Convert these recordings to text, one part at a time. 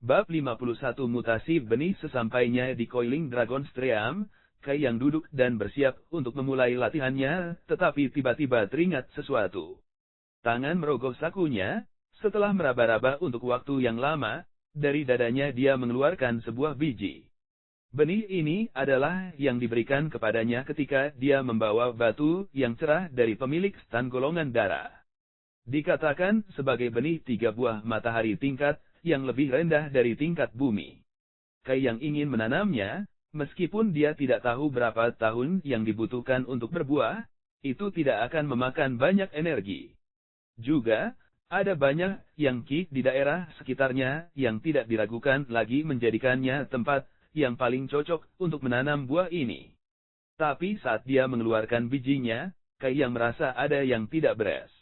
Bab 51 Mutasi benih. Sesampainya di Coiling Dragon Stream, Kai yang duduk dan bersiap untuk memulai latihannya, tetapi tiba-tiba teringat sesuatu. Tangan merogoh sakunya, setelah meraba-raba untuk waktu yang lama, dari dadanya dia mengeluarkan sebuah biji. Benih ini adalah yang diberikan kepadanya ketika dia membawa batu yang cerah dari pemilik stan golongan darah. Dikatakan sebagai benih 3 buah matahari tingkat, yang lebih rendah dari tingkat bumi. Kai yang ingin menanamnya, meskipun dia tidak tahu berapa tahun yang dibutuhkan untuk berbuah, itu tidak akan memakan banyak energi. Juga, ada banyak yang Ki di daerah sekitarnya yang tidak diragukan lagi menjadikannya tempat yang paling cocok untuk menanam buah ini. Tapi saat dia mengeluarkan bijinya, Kai yang merasa ada yang tidak beres.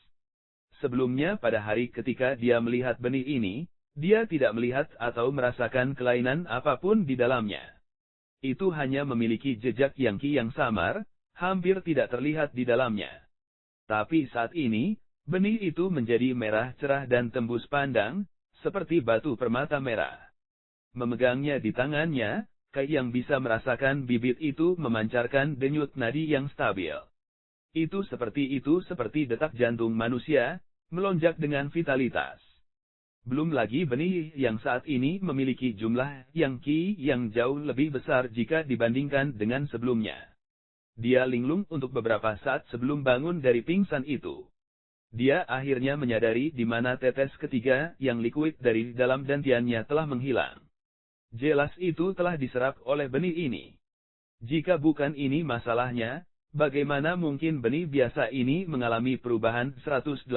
Sebelumnya pada hari ketika dia melihat benih ini, dia tidak melihat atau merasakan kelainan apapun di dalamnya. Itu hanya memiliki jejak yang Ki yang samar, hampir tidak terlihat di dalamnya. Tapi saat ini, benih itu menjadi merah cerah dan tembus pandang, seperti batu permata merah. Memegangnya di tangannya, Kai yang bisa merasakan bibit itu memancarkan denyut nadi yang stabil. Itu seperti detak jantung manusia, melonjak dengan vitalitas. Belum lagi benih yang saat ini memiliki jumlah yang Ki yang jauh lebih besar jika dibandingkan dengan sebelumnya. Dia linglung untuk beberapa saat sebelum bangun dari pingsan itu. Dia akhirnya menyadari di mana tetes ketiga yang liquid dari dalam dantiannya telah menghilang. Jelas itu telah diserap oleh benih ini. Jika bukan ini masalahnya, bagaimana mungkin benih biasa ini mengalami perubahan 180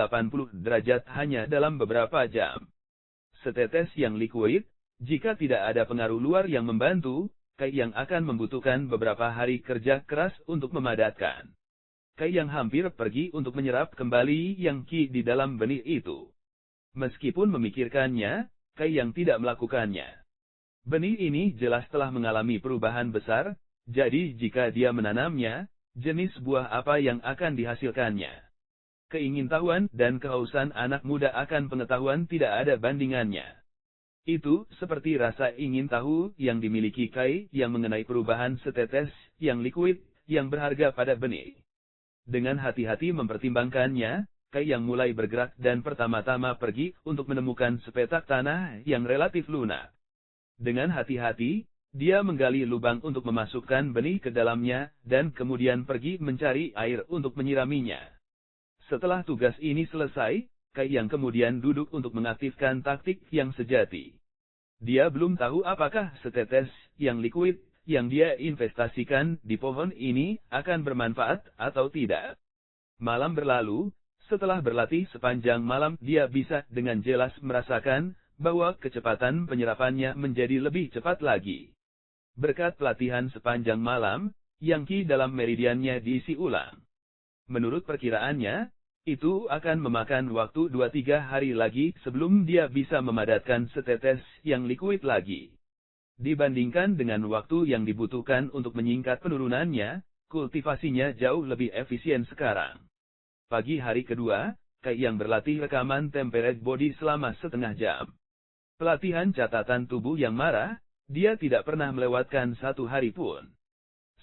derajat hanya dalam beberapa jam? Setetes yang liquid, jika tidak ada pengaruh luar yang membantu, Kai yang akan membutuhkan beberapa hari kerja keras untuk memadatkan. Kai yang hampir pergi untuk menyerap kembali yang Ki di dalam benih itu. Meskipun memikirkannya, Kai yang tidak melakukannya. Benih ini jelas telah mengalami perubahan besar, jadi jika dia menanamnya, jenis buah apa yang akan dihasilkannya? Keingintahuan dan kehausan anak muda akan pengetahuan tidak ada bandingannya. Itu seperti rasa ingin tahu yang dimiliki Kai yang mengenai perubahan setetes yang liquid yang berharga pada benih. Dengan hati-hati mempertimbangkannya, Kai yang mulai bergerak dan pertama-tama pergi untuk menemukan sepetak tanah yang relatif lunak. Dengan hati-hati, dia menggali lubang untuk memasukkan benih ke dalamnya dan kemudian pergi mencari air untuk menyiraminya. Setelah tugas ini selesai, Kai yang kemudian duduk untuk mengaktifkan taktik yang sejati. Dia belum tahu apakah setetes yang liquid yang dia investasikan di pohon ini akan bermanfaat atau tidak. Malam berlalu, setelah berlatih sepanjang malam dia bisa dengan jelas merasakan bahwa kecepatan penyerapannya menjadi lebih cepat lagi. Berkat pelatihan sepanjang malam, yang Ki dalam meridiannya diisi ulang. Menurut perkiraannya, itu akan memakan waktu 2-3 hari lagi sebelum dia bisa memadatkan setetes yang liquid lagi. Dibandingkan dengan waktu yang dibutuhkan untuk menyingkat penurunannya, kultivasinya jauh lebih efisien sekarang. Pagi hari kedua, Kai yang berlatih rekaman temperate body selama setengah jam. Pelatihan catatan tubuh yang marah, dia tidak pernah melewatkan 1 hari pun.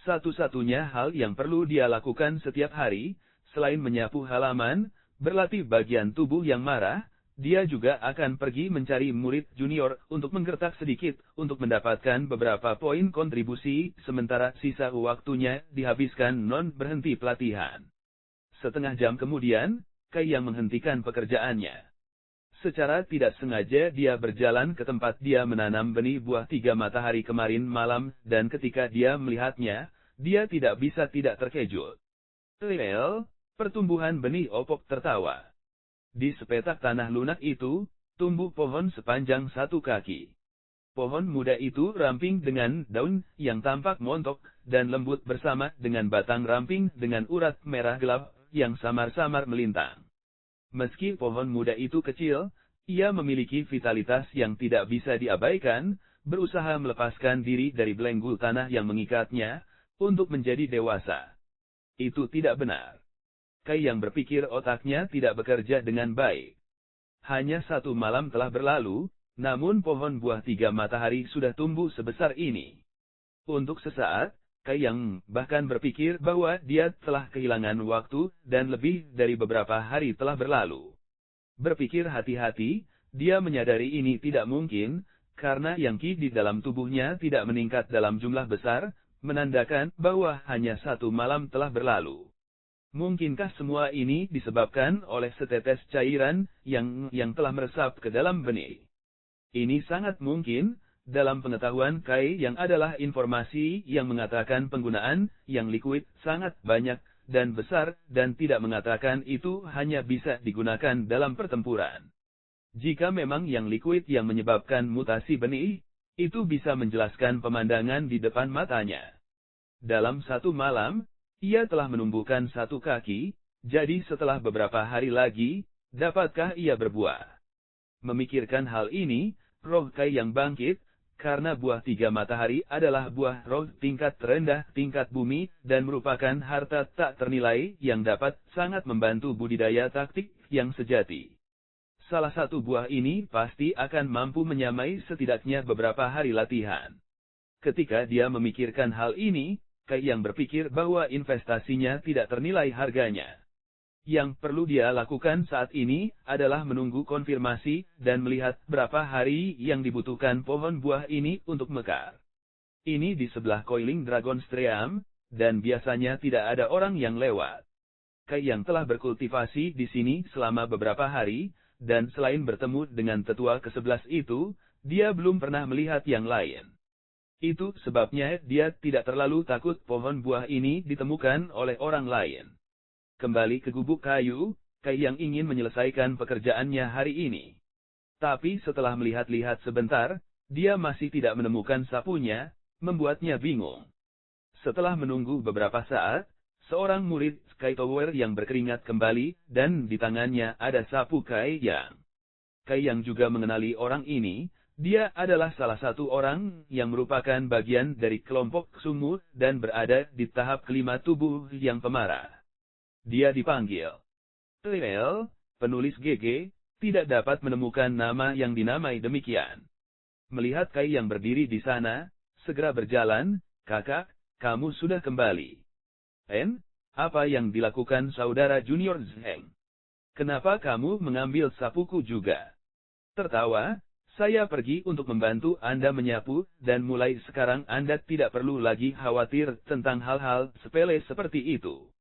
Satu-satunya hal yang perlu dia lakukan setiap hari, selain menyapu halaman, berlatih bagian tubuh yang marah, dia juga akan pergi mencari murid junior untuk menggertak sedikit untuk mendapatkan beberapa poin kontribusi, sementara sisa waktunya dihabiskan non-berhenti pelatihan. Setengah jam kemudian, Kai yang menghentikan pekerjaannya. Secara tidak sengaja dia berjalan ke tempat dia menanam benih buah 3 matahari kemarin malam, dan ketika dia melihatnya, dia tidak bisa tidak terkejut. Pertumbuhan benih opok tertawa. Di sepetak tanah lunak itu, tumbuh pohon sepanjang 1 kaki. Pohon muda itu ramping dengan daun yang tampak montok dan lembut bersama dengan batang ramping dengan urat merah gelap yang samar-samar melintang. Meski pohon muda itu kecil, ia memiliki vitalitas yang tidak bisa diabaikan, berusaha melepaskan diri dari belenggu tanah yang mengikatnya, untuk menjadi dewasa. Itu tidak benar. Kai yang berpikir otaknya tidak bekerja dengan baik. Hanya 1 malam telah berlalu, Namun pohon buah 3 matahari sudah tumbuh sebesar ini. Untuk sesaat, Kai Yang bahkan berpikir bahwa dia telah kehilangan waktu dan lebih dari beberapa hari telah berlalu. Berpikir hati-hati, dia menyadari ini tidak mungkin, karena yang Qi di dalam tubuhnya tidak meningkat dalam jumlah besar, menandakan bahwa hanya 1 malam telah berlalu. Mungkinkah semua ini disebabkan oleh setetes cairan yang telah meresap ke dalam benih? Ini sangat mungkin. Dalam pengetahuan Kai yang adalah informasi yang mengatakan penggunaan yang liquid sangat banyak dan besar dan tidak mengatakan itu hanya bisa digunakan dalam pertempuran. Jika memang yang liquid yang menyebabkan mutasi benih, itu bisa menjelaskan pemandangan di depan matanya. Dalam 1 malam, ia telah menumbuhkan 1 kaki, jadi setelah beberapa hari lagi, dapatkah ia berbuah? Memikirkan hal ini, roh Kai yang bangkit, karena buah 3 matahari adalah buah roh tingkat terendah tingkat bumi dan merupakan harta tak ternilai yang dapat sangat membantu budidaya taktik yang sejati. Salah satu buah ini pasti akan mampu menyamai setidaknya beberapa hari latihan. Ketika dia memikirkan hal ini, Kai yang berpikir bahwa investasinya tidak ternilai harganya. Yang perlu dia lakukan saat ini adalah menunggu konfirmasi dan melihat berapa hari yang dibutuhkan pohon buah ini untuk mekar. Ini di sebelah Coiling Dragon Stream, dan biasanya tidak ada orang yang lewat. Kai yang telah berkultivasi di sini selama beberapa hari, dan selain bertemu dengan tetua ke-11 itu, dia belum pernah melihat yang lain. Itu sebabnya dia tidak terlalu takut pohon buah ini ditemukan oleh orang lain. Kembali ke gubuk kayu, Kai yang ingin menyelesaikan pekerjaannya hari ini. Tapi setelah melihat-lihat sebentar, dia masih tidak menemukan sapunya, membuatnya bingung. Setelah menunggu beberapa saat, seorang murid Sky Tower yang berkeringat kembali, dan di tangannya ada sapu Kai Yang. Kai Yang juga mengenali orang ini, dia adalah salah satu orang yang merupakan bagian dari kelompok Sungu dan berada di tahap kelima tubuh yang pemarah. Dia dipanggil. Penulis GG, tidak dapat menemukan nama yang dinamai demikian. Melihat Kai yang berdiri di sana, segera berjalan, kakak, kamu sudah kembali. Apa yang dilakukan saudara junior Zheng? Kenapa kamu mengambil sapuku juga? Tertawa, saya pergi untuk membantu Anda menyapu, dan mulai sekarang Anda tidak perlu lagi khawatir tentang hal-hal sepele seperti itu.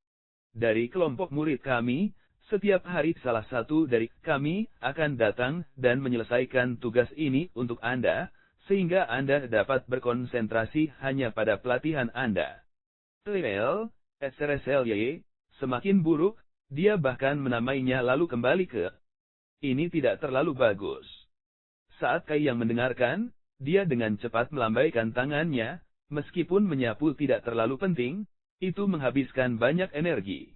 Dari kelompok murid kami, setiap hari salah satu dari kami akan datang dan menyelesaikan tugas ini untuk Anda, sehingga Anda dapat berkonsentrasi hanya pada pelatihan Anda. SRSLY, semakin buruk, dia bahkan menamainya lalu kembali ke. Ini tidak terlalu bagus. Saat Kai yang mendengarkan, dia dengan cepat melambaikan tangannya, meskipun menyapu tidak terlalu penting, itu menghabiskan banyak energi.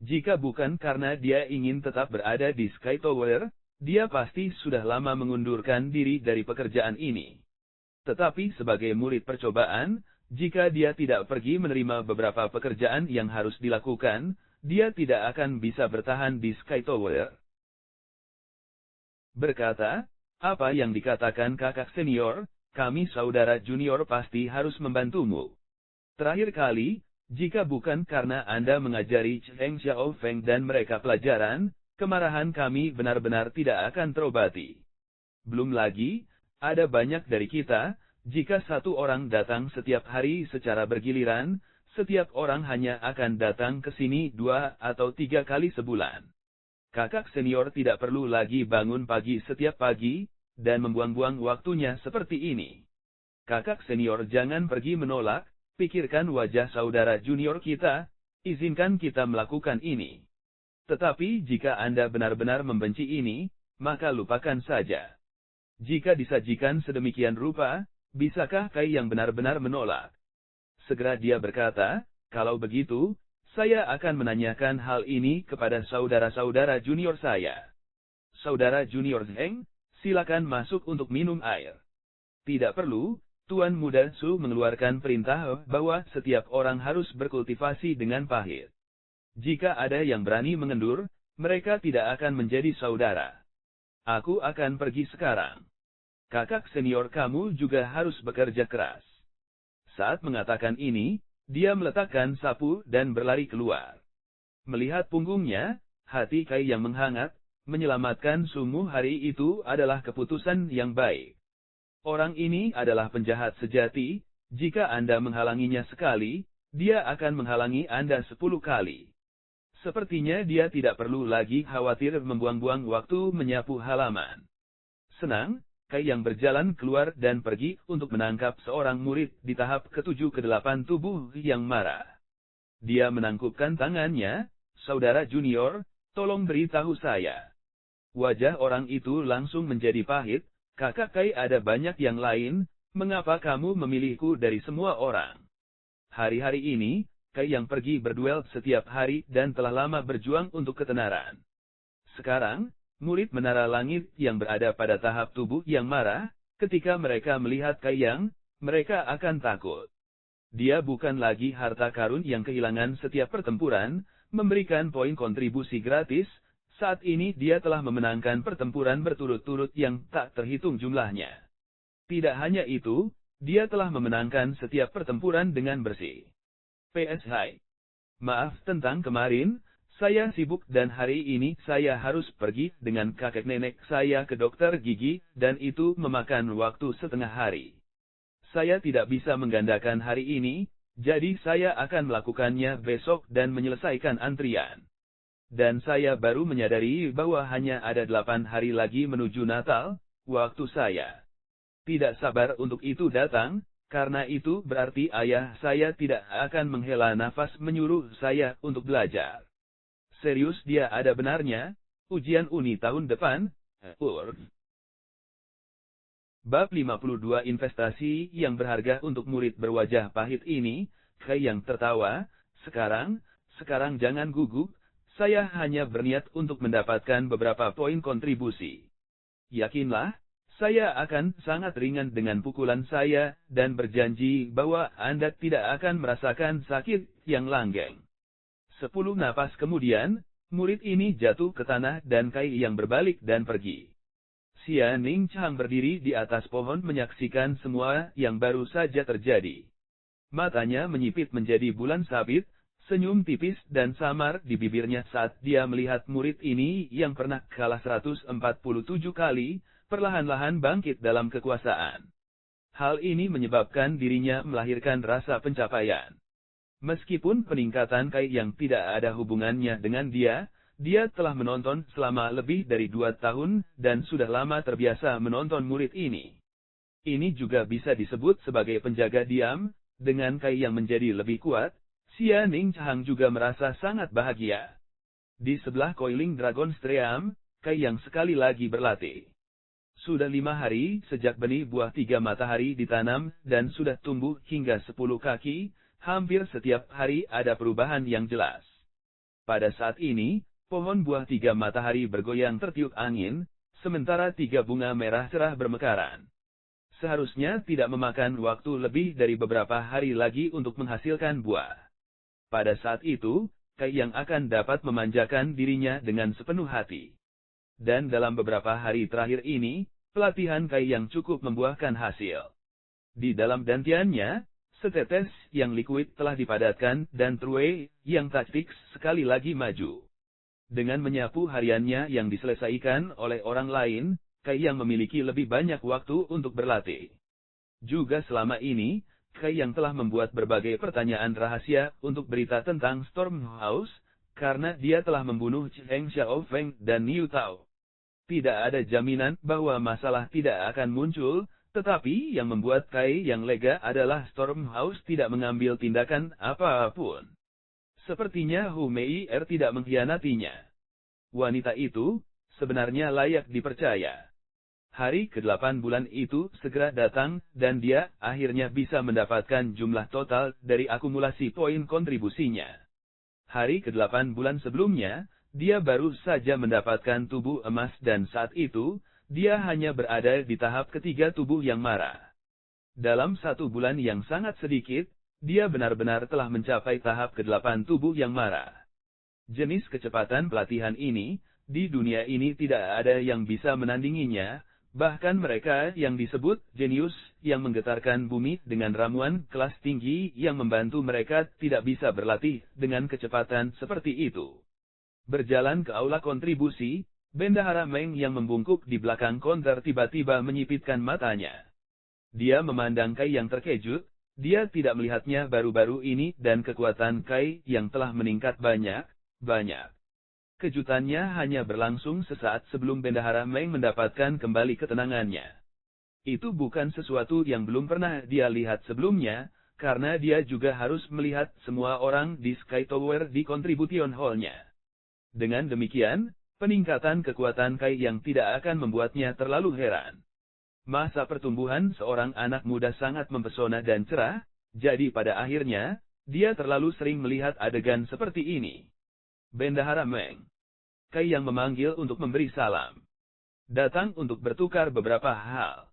Jika bukan karena dia ingin tetap berada di Sky Tower, dia pasti sudah lama mengundurkan diri dari pekerjaan ini. Tetapi sebagai murid percobaan, jika dia tidak pergi menerima beberapa pekerjaan yang harus dilakukan, dia tidak akan bisa bertahan di Sky Tower. Berkata, apa yang dikatakan kakak senior, kami saudara junior pasti harus membantumu. Terakhir kali, jika bukan karena Anda mengajari Cheng Xiaofeng dan mereka pelajaran, kemarahan kami benar-benar tidak akan terobati. Belum lagi, ada banyak dari kita, jika satu orang datang setiap hari secara bergiliran, setiap orang hanya akan datang ke sini 2 atau 3 kali sebulan. Kakak senior tidak perlu lagi bangun pagi setiap pagi, dan membuang-buang waktunya seperti ini. Kakak senior jangan pergi menolak, pikirkan wajah saudara junior kita, izinkan kita melakukan ini. Tetapi jika Anda benar-benar membenci ini, maka lupakan saja. Jika disajikan sedemikian rupa, bisakah Kai yang benar-benar menolak? Segera dia berkata, kalau begitu, saya akan menanyakan hal ini kepada saudara-saudara junior saya. Saudara junior Zheng, silakan masuk untuk minum air. Tidak perlu. Tuan Muda Su mengeluarkan perintah bahwa setiap orang harus berkultivasi dengan pahit. Jika ada yang berani mengendur, mereka tidak akan menjadi saudara. Aku akan pergi sekarang. kakak senior kamu juga harus bekerja keras. Saat mengatakan ini, dia meletakkan sapu dan berlari keluar. Melihat punggungnya, hati Kai yang menghangat, menyelamatkan Sumu hari itu adalah keputusan yang baik. Orang ini adalah penjahat sejati, jika Anda menghalanginya sekali, dia akan menghalangi Anda 10 kali. Sepertinya dia tidak perlu lagi khawatir membuang-buang waktu menyapu halaman. Senang, Kai yang berjalan keluar dan pergi untuk menangkap seorang murid di tahap ke-7 ke-8 tubuh yang marah. Dia menangkupkan tangannya, "Saudara junior, tolong beritahu saya." Wajah orang itu langsung menjadi pahit, "Kakak Kai, ada banyak yang lain, mengapa kamu memilihku dari semua orang?" Hari-hari ini, Kai yang pergi berduel setiap hari dan telah lama berjuang untuk ketenaran. Sekarang, murid menara langit yang berada pada tahap tubuh yang marah, ketika mereka melihat Kai Yang, mereka akan takut. Dia bukan lagi harta karun yang kehilangan setiap pertempuran, memberikan poin kontribusi gratis, saat ini dia telah memenangkan pertempuran berturut-turut yang tak terhitung jumlahnya. Tidak hanya itu, dia telah memenangkan setiap pertempuran dengan bersih. PS Hai. Maaf tentang kemarin, saya sibuk dan hari ini saya harus pergi dengan kakek nenek saya ke dokter gigi, dan itu memakan waktu setengah hari. Saya tidak bisa menggandakan hari ini, jadi saya akan melakukannya besok dan menyelesaikan antrian. Dan saya baru menyadari bahwa hanya ada 8 hari lagi menuju Natal, waktu saya tidak sabar untuk itu datang, karena itu berarti ayah saya tidak akan menghela nafas menyuruh saya untuk belajar. Serius dia ada benarnya, ujian uni tahun depan, Bab 52 investasi yang berharga untuk murid berwajah pahit ini, Kai yang tertawa, sekarang jangan gugup, saya hanya berniat untuk mendapatkan beberapa poin kontribusi. Yakinlah, saya akan sangat ringan dengan pukulan saya, dan berjanji bahwa Anda tidak akan merasakan sakit yang langgeng. 10 napas kemudian, murid ini jatuh ke tanah dan Kai yang berbalik dan pergi. Xia Ning Chang berdiri di atas pohon menyaksikan semua yang baru saja terjadi. Matanya menyipit menjadi bulan sabit, senyum tipis dan samar di bibirnya saat dia melihat murid ini yang pernah kalah 147 kali, perlahan-lahan bangkit dalam kekuasaan. Hal ini menyebabkan dirinya melahirkan rasa pencapaian. Meskipun peningkatan Kai yang tidak ada hubungannya dengan dia telah menonton selama lebih dari 2 tahun, dan sudah lama terbiasa menonton murid ini. Ini juga bisa disebut sebagai penjaga diam, dengan Kai yang menjadi lebih kuat, Xia Ning Chang juga merasa sangat bahagia. Di sebelah Coiling Dragon Stream, Kai yang sekali lagi berlatih. Sudah 5 hari sejak benih buah 3 matahari ditanam, dan sudah tumbuh hingga 10 kaki, hampir setiap hari ada perubahan yang jelas. Pada saat ini, pohon buah 3 matahari bergoyang tertiup angin, sementara 3 bunga merah cerah bermekaran. Seharusnya tidak memakan waktu lebih dari beberapa hari lagi untuk menghasilkan buah. Pada saat itu, Kai yang akan dapat memanjakan dirinya dengan sepenuh hati. Dan dalam beberapa hari terakhir ini, pelatihan Kai yang cukup membuahkan hasil. Di dalam dantiannya, setetes yang liquid telah dipadatkan dan True yang taktik sekali lagi maju. Dengan menyapu hariannya yang diselesaikan oleh orang lain, Kai yang memiliki lebih banyak waktu untuk berlatih. Juga selama ini, Kai yang telah membuat berbagai pertanyaan rahasia untuk berita tentang Stormhouse, karena dia telah membunuh Cheng Xiaofeng dan Niu Tao. Tidak ada jaminan bahwa masalah tidak akan muncul, tetapi yang membuat Kai yang lega adalah Stormhouse tidak mengambil tindakan apapun. Sepertinya Hu Mei tidak mengkhianatinya. Wanita itu sebenarnya layak dipercaya. Hari ke-8 bulan itu segera datang, dan dia akhirnya bisa mendapatkan jumlah total dari akumulasi poin kontribusinya. Hari ke-8 bulan sebelumnya, dia baru saja mendapatkan tubuh emas, dan saat itu, dia hanya berada di tahap ketiga tubuh yang marah. Dalam 1 bulan yang sangat sedikit, dia benar-benar telah mencapai tahap ke-8 tubuh yang marah. Jenis kecepatan pelatihan ini, di dunia ini tidak ada yang bisa menandinginya, Bahkan mereka yang disebut jenius yang menggetarkan bumi dengan ramuan kelas tinggi yang membantu mereka tidak bisa berlatih dengan kecepatan seperti itu. Berjalan ke aula kontribusi, Bendahara Meng yang membungkuk di belakang konter tiba-tiba menyipitkan matanya. Dia memandang Kai yang terkejut, dia tidak melihatnya baru-baru ini dan kekuatan Kai yang telah meningkat banyak. Kejutannya hanya berlangsung sesaat sebelum Bendahara Meng mendapatkan kembali ketenangannya. Itu bukan sesuatu yang belum pernah dia lihat sebelumnya, karena dia juga harus melihat semua orang di Sky Tower di Contribution Hall-nya. Dengan demikian, peningkatan kekuatan Kai yang tidak akan membuatnya terlalu heran. Masa pertumbuhan seorang anak muda sangat mempesona dan cerah, jadi pada akhirnya, dia terlalu sering melihat adegan seperti ini. Bendahara Meng. Kai yang memanggil untuk memberi salam. Datang untuk bertukar beberapa hal.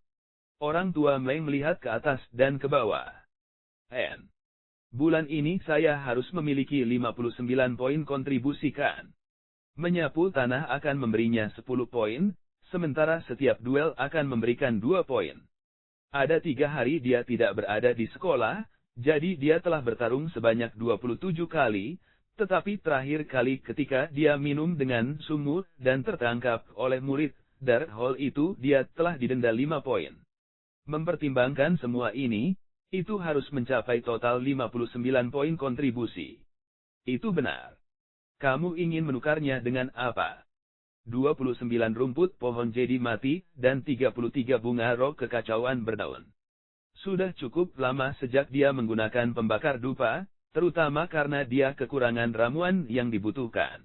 Orang tua Meng melihat ke atas dan ke bawah. Bulan ini saya harus memiliki 59 poin kontribusikan. Menyapu tanah akan memberinya 10 poin, sementara setiap duel akan memberikan 2 poin. Ada 3 hari dia tidak berada di sekolah, jadi dia telah bertarung sebanyak 27 kali, tetapi terakhir kali ketika dia minum dengan sumur dan tertangkap oleh murid Dark Hall itu dia telah didenda 5 poin. Mempertimbangkan semua ini, itu harus mencapai total 59 poin kontribusi. Itu benar. Kamu ingin menukarnya dengan apa? 29 rumput pohon jadi mati, dan 33 bunga roh kekacauan berdaun. Sudah cukup lama sejak dia menggunakan pembakar dupa, terutama karena dia kekurangan ramuan yang dibutuhkan.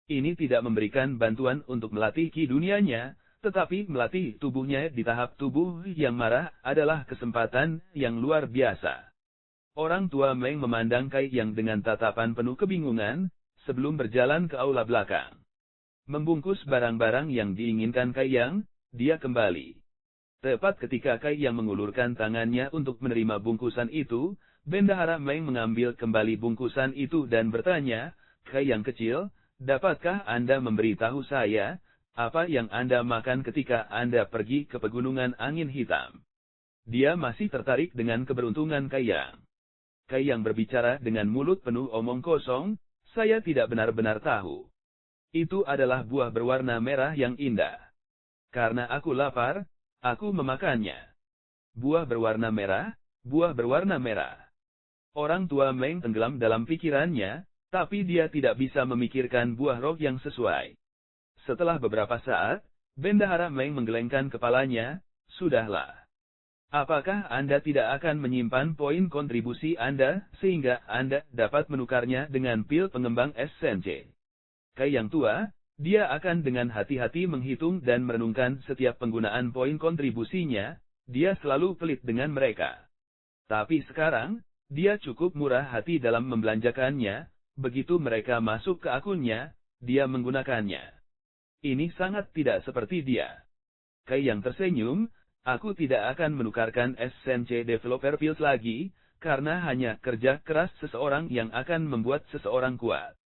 Ini tidak memberikan bantuan untuk melatih ki dunianya, tetapi melatih tubuhnya di tahap tubuh yang marah adalah kesempatan yang luar biasa. Orang tua Meng memandang Kai yang dengan tatapan penuh kebingungan, sebelum berjalan ke aula belakang. Membungkus barang-barang yang diinginkan Kai Yang, dia kembali. Tepat ketika Kai Yang mengulurkan tangannya untuk menerima bungkusan itu, Bendahara Meng mengambil kembali bungkusan itu dan bertanya, Kai Yang kecil, dapatkah Anda memberitahu saya, apa yang Anda makan ketika Anda pergi ke pegunungan angin hitam? Dia masih tertarik dengan keberuntungan Kai Yang. Kai Yang berbicara dengan mulut penuh omong kosong, saya tidak benar-benar tahu. Itu adalah buah berwarna merah yang indah. Karena aku lapar, aku memakannya. Buah berwarna merah, buah berwarna merah. Orang tua Meng tenggelam dalam pikirannya, tapi dia tidak bisa memikirkan buah roh yang sesuai. Setelah beberapa saat, Bendahara Meng menggelengkan kepalanya, sudahlah. Apakah Anda tidak akan menyimpan poin kontribusi Anda, sehingga Anda dapat menukarnya dengan pil pengembang SNC? Kai yang tua, dia akan dengan hati-hati menghitung dan merenungkan setiap penggunaan poin kontribusinya, dia selalu pelit dengan mereka. Tapi sekarang, dia cukup murah hati dalam membelanjakannya, begitu mereka masuk ke akunnya, dia menggunakannya. Ini sangat tidak seperti dia. Kai yang tersenyum, aku tidak akan menukarkan SNC Developer Pills lagi, karena hanya kerja keras seseorang yang akan membuat seseorang kuat.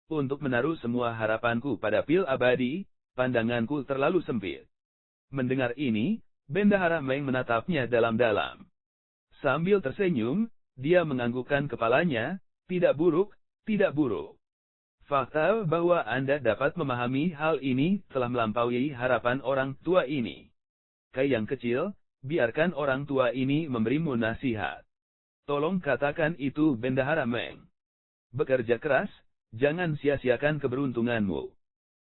Untuk menaruh semua harapanku pada pil abadi, pandanganku terlalu sempit. Mendengar ini, Bendahara Meng menatapnya dalam-dalam. Sambil tersenyum, dia menganggukkan kepalanya, tidak buruk, tidak buruk. Fakta bahwa Anda dapat memahami hal ini telah melampaui harapan orang tua ini. Kai yang kecil, biarkan orang tua ini memberimu nasihat. Tolong katakan itu Bendahara Meng. Bekerja keras, jangan sia-siakan keberuntunganmu.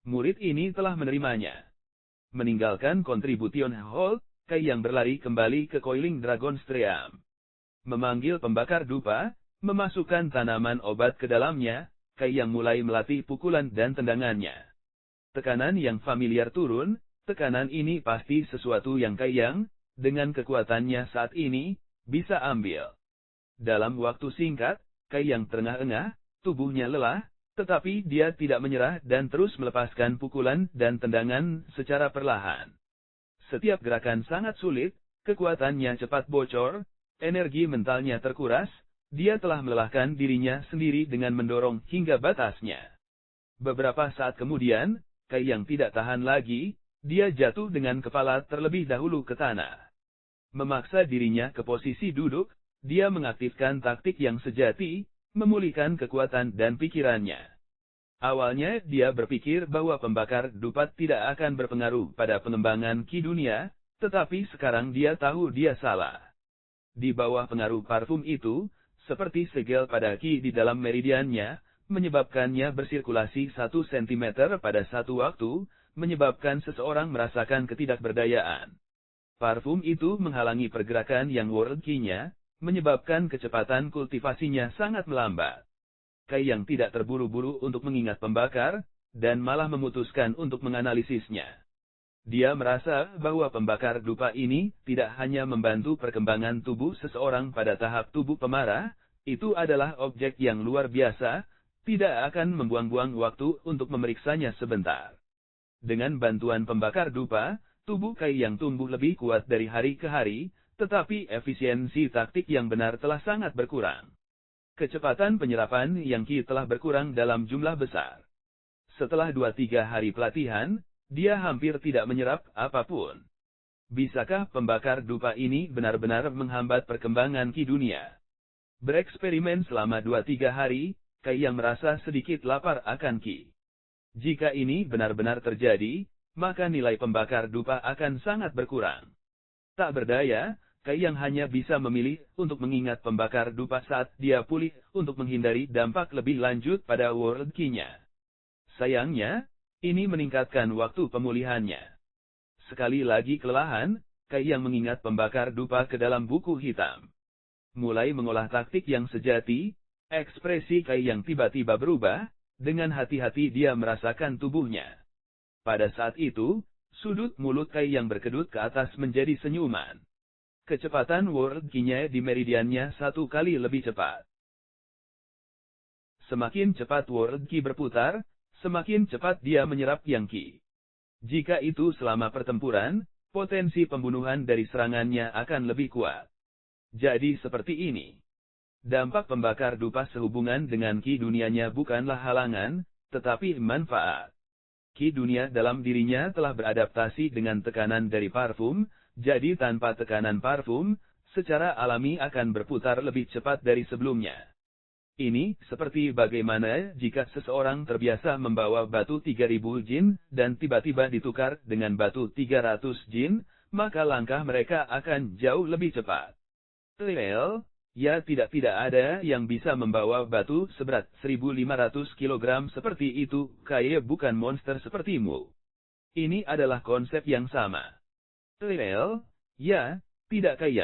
Murid ini telah menerimanya. Meninggalkan Contribution Hall, Kai yang berlari kembali ke Coiling Dragon Stream. Memanggil pembakar dupa, memasukkan tanaman obat ke dalamnya, Kai yang mulai melatih pukulan dan tendangannya. Tekanan yang familiar turun, tekanan ini pasti sesuatu yang Kai Yang, dengan kekuatannya saat ini, bisa ambil. Dalam waktu singkat, Kai Yang terengah-engah, tubuhnya lelah, tetapi dia tidak menyerah dan terus melepaskan pukulan dan tendangan secara perlahan. Setiap gerakan sangat sulit, kekuatannya cepat bocor, energi mentalnya terkuras, dia telah melelahkan dirinya sendiri dengan mendorong hingga batasnya. Beberapa saat kemudian, Kai Yang tidak tahan lagi, dia jatuh dengan kepala terlebih dahulu ke tanah. Memaksa dirinya ke posisi duduk, dia mengaktifkan taktik yang sejati, memulihkan kekuatan dan pikirannya. Awalnya dia berpikir bahwa pembakar dupa tidak akan berpengaruh pada pengembangan ki dunia, tetapi sekarang dia tahu dia salah. Di bawah pengaruh parfum itu, seperti segel pada ki di dalam meridiannya, menyebabkannya bersirkulasi 1 cm pada satu waktu, menyebabkan seseorang merasakan ketidakberdayaan. Parfum itu menghalangi pergerakan yang world ki-nya, menyebabkan kecepatan kultivasinya sangat melambat. Kai yang tidak terburu-buru untuk mengingat pembakar, dan malah memutuskan untuk menganalisisnya. Dia merasa bahwa pembakar dupa ini tidak hanya membantu perkembangan tubuh seseorang pada tahap tubuh pemarah, itu adalah objek yang luar biasa, tidak akan membuang-buang waktu untuk memeriksanya sebentar. Dengan bantuan pembakar dupa, tubuh Kai yang tumbuh lebih kuat dari hari ke hari, tetapi efisiensi taktik yang benar telah sangat berkurang. Kecepatan penyerapan yang ki telah berkurang dalam jumlah besar. Setelah 2-3 hari pelatihan, dia hampir tidak menyerap apapun. Bisakah pembakar dupa ini benar-benar menghambat perkembangan ki dunia? Bereksperimen selama 2-3 hari, Kai yang merasa sedikit lapar akan ki. Jika ini benar-benar terjadi, maka nilai pembakar dupa akan sangat berkurang. Tak berdaya, Kai yang hanya bisa memilih untuk mengingat pembakar dupa saat dia pulih untuk menghindari dampak lebih lanjut pada world ki-nya. Sayangnya, ini meningkatkan waktu pemulihannya. Sekali lagi kelelahan, Kai yang mengingat pembakar dupa ke dalam buku hitam. Mulai mengolah taktik yang sejati, ekspresi Kai yang tiba-tiba berubah, dengan hati-hati dia merasakan tubuhnya. Pada saat itu, sudut mulut Kai yang berkedut ke atas menjadi senyuman. Kecepatan world ki-nya di meridiannya 1 kali lebih cepat. Semakin cepat world ki berputar, semakin cepat dia menyerap yang ki. Jika itu selama pertempuran, potensi pembunuhan dari serangannya akan lebih kuat. Jadi seperti ini. Dampak pembakar dupa sehubungan dengan ki dunianya bukanlah halangan, tetapi manfaat. Ki dunia dalam dirinya telah beradaptasi dengan tekanan dari parfum, jadi tanpa tekanan parfum, secara alami akan berputar lebih cepat dari sebelumnya. Ini seperti bagaimana jika seseorang terbiasa membawa batu 3000 jin, dan tiba-tiba ditukar dengan batu 300 jin, maka langkah mereka akan jauh lebih cepat. Ya tidak ada yang bisa membawa batu seberat 1500 kg seperti itu, Kai bukan monster sepertimu. Ini adalah konsep yang sama. Ya, tidak Kai.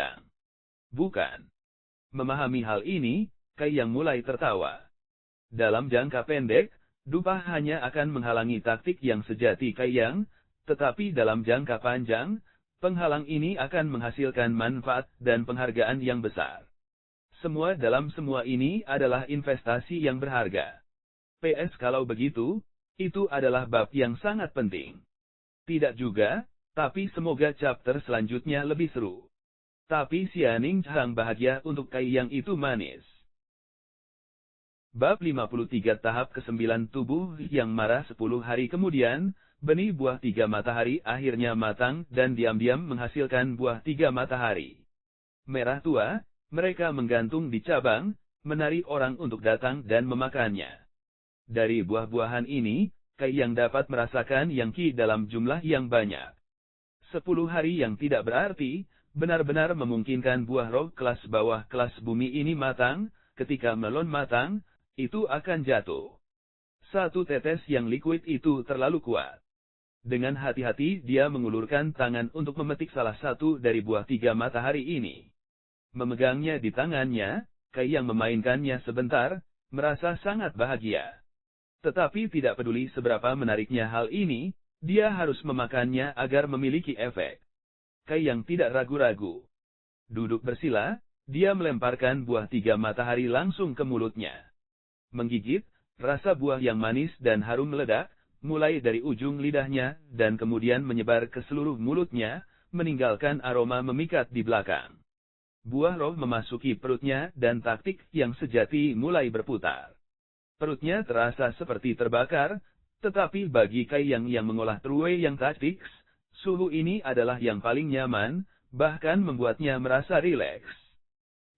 Bukan. Memahami hal ini, Kai yang mulai tertawa. Dalam jangka pendek, dupa hanya akan menghalangi taktik yang sejati Kai yang, tetapi dalam jangka panjang, penghalang ini akan menghasilkan manfaat dan penghargaan yang besar. Semua dalam semua ini adalah investasi yang berharga. PS kalau begitu, itu adalah bab yang sangat penting. Tidak juga, tapi semoga chapter selanjutnya lebih seru. Tapi Xianing Chang bahagia untuk Kai yang itu manis. Bab 53 Tahap ke-9 Tubuh yang marah 10 hari kemudian, benih buah 3 matahari akhirnya matang dan diam-diam menghasilkan buah 3 matahari. Merah tua, mereka menggantung di cabang, menarik orang untuk datang dan memakannya. Dari buah-buahan ini, Kai yang dapat merasakan yang ki dalam jumlah yang banyak. 10 hari yang tidak berarti, benar-benar memungkinkan buah roh kelas bawah kelas bumi ini matang, ketika melon matang, itu akan jatuh. 1 tetes yang liquid itu terlalu kuat. Dengan hati-hati dia mengulurkan tangan untuk memetik salah satu dari buah 3 matahari ini. Memegangnya di tangannya, Kai yang memainkannya sebentar, merasa sangat bahagia. Tetapi tidak peduli seberapa menariknya hal ini, dia harus memakannya agar memiliki efek. Kai yang tidak ragu-ragu. Duduk bersila, dia melemparkan buah 3 matahari langsung ke mulutnya. Menggigit, rasa buah yang manis dan harum meledak, mulai dari ujung lidahnya, dan kemudian menyebar ke seluruh mulutnya, meninggalkan aroma memikat di belakang. Buah roh memasuki perutnya dan taktik yang sejati mulai berputar. Perutnya terasa seperti terbakar, tetapi bagi Kai yang mengolah True yang Tactics, Suhu ini adalah yang paling nyaman, bahkan membuatnya merasa rileks.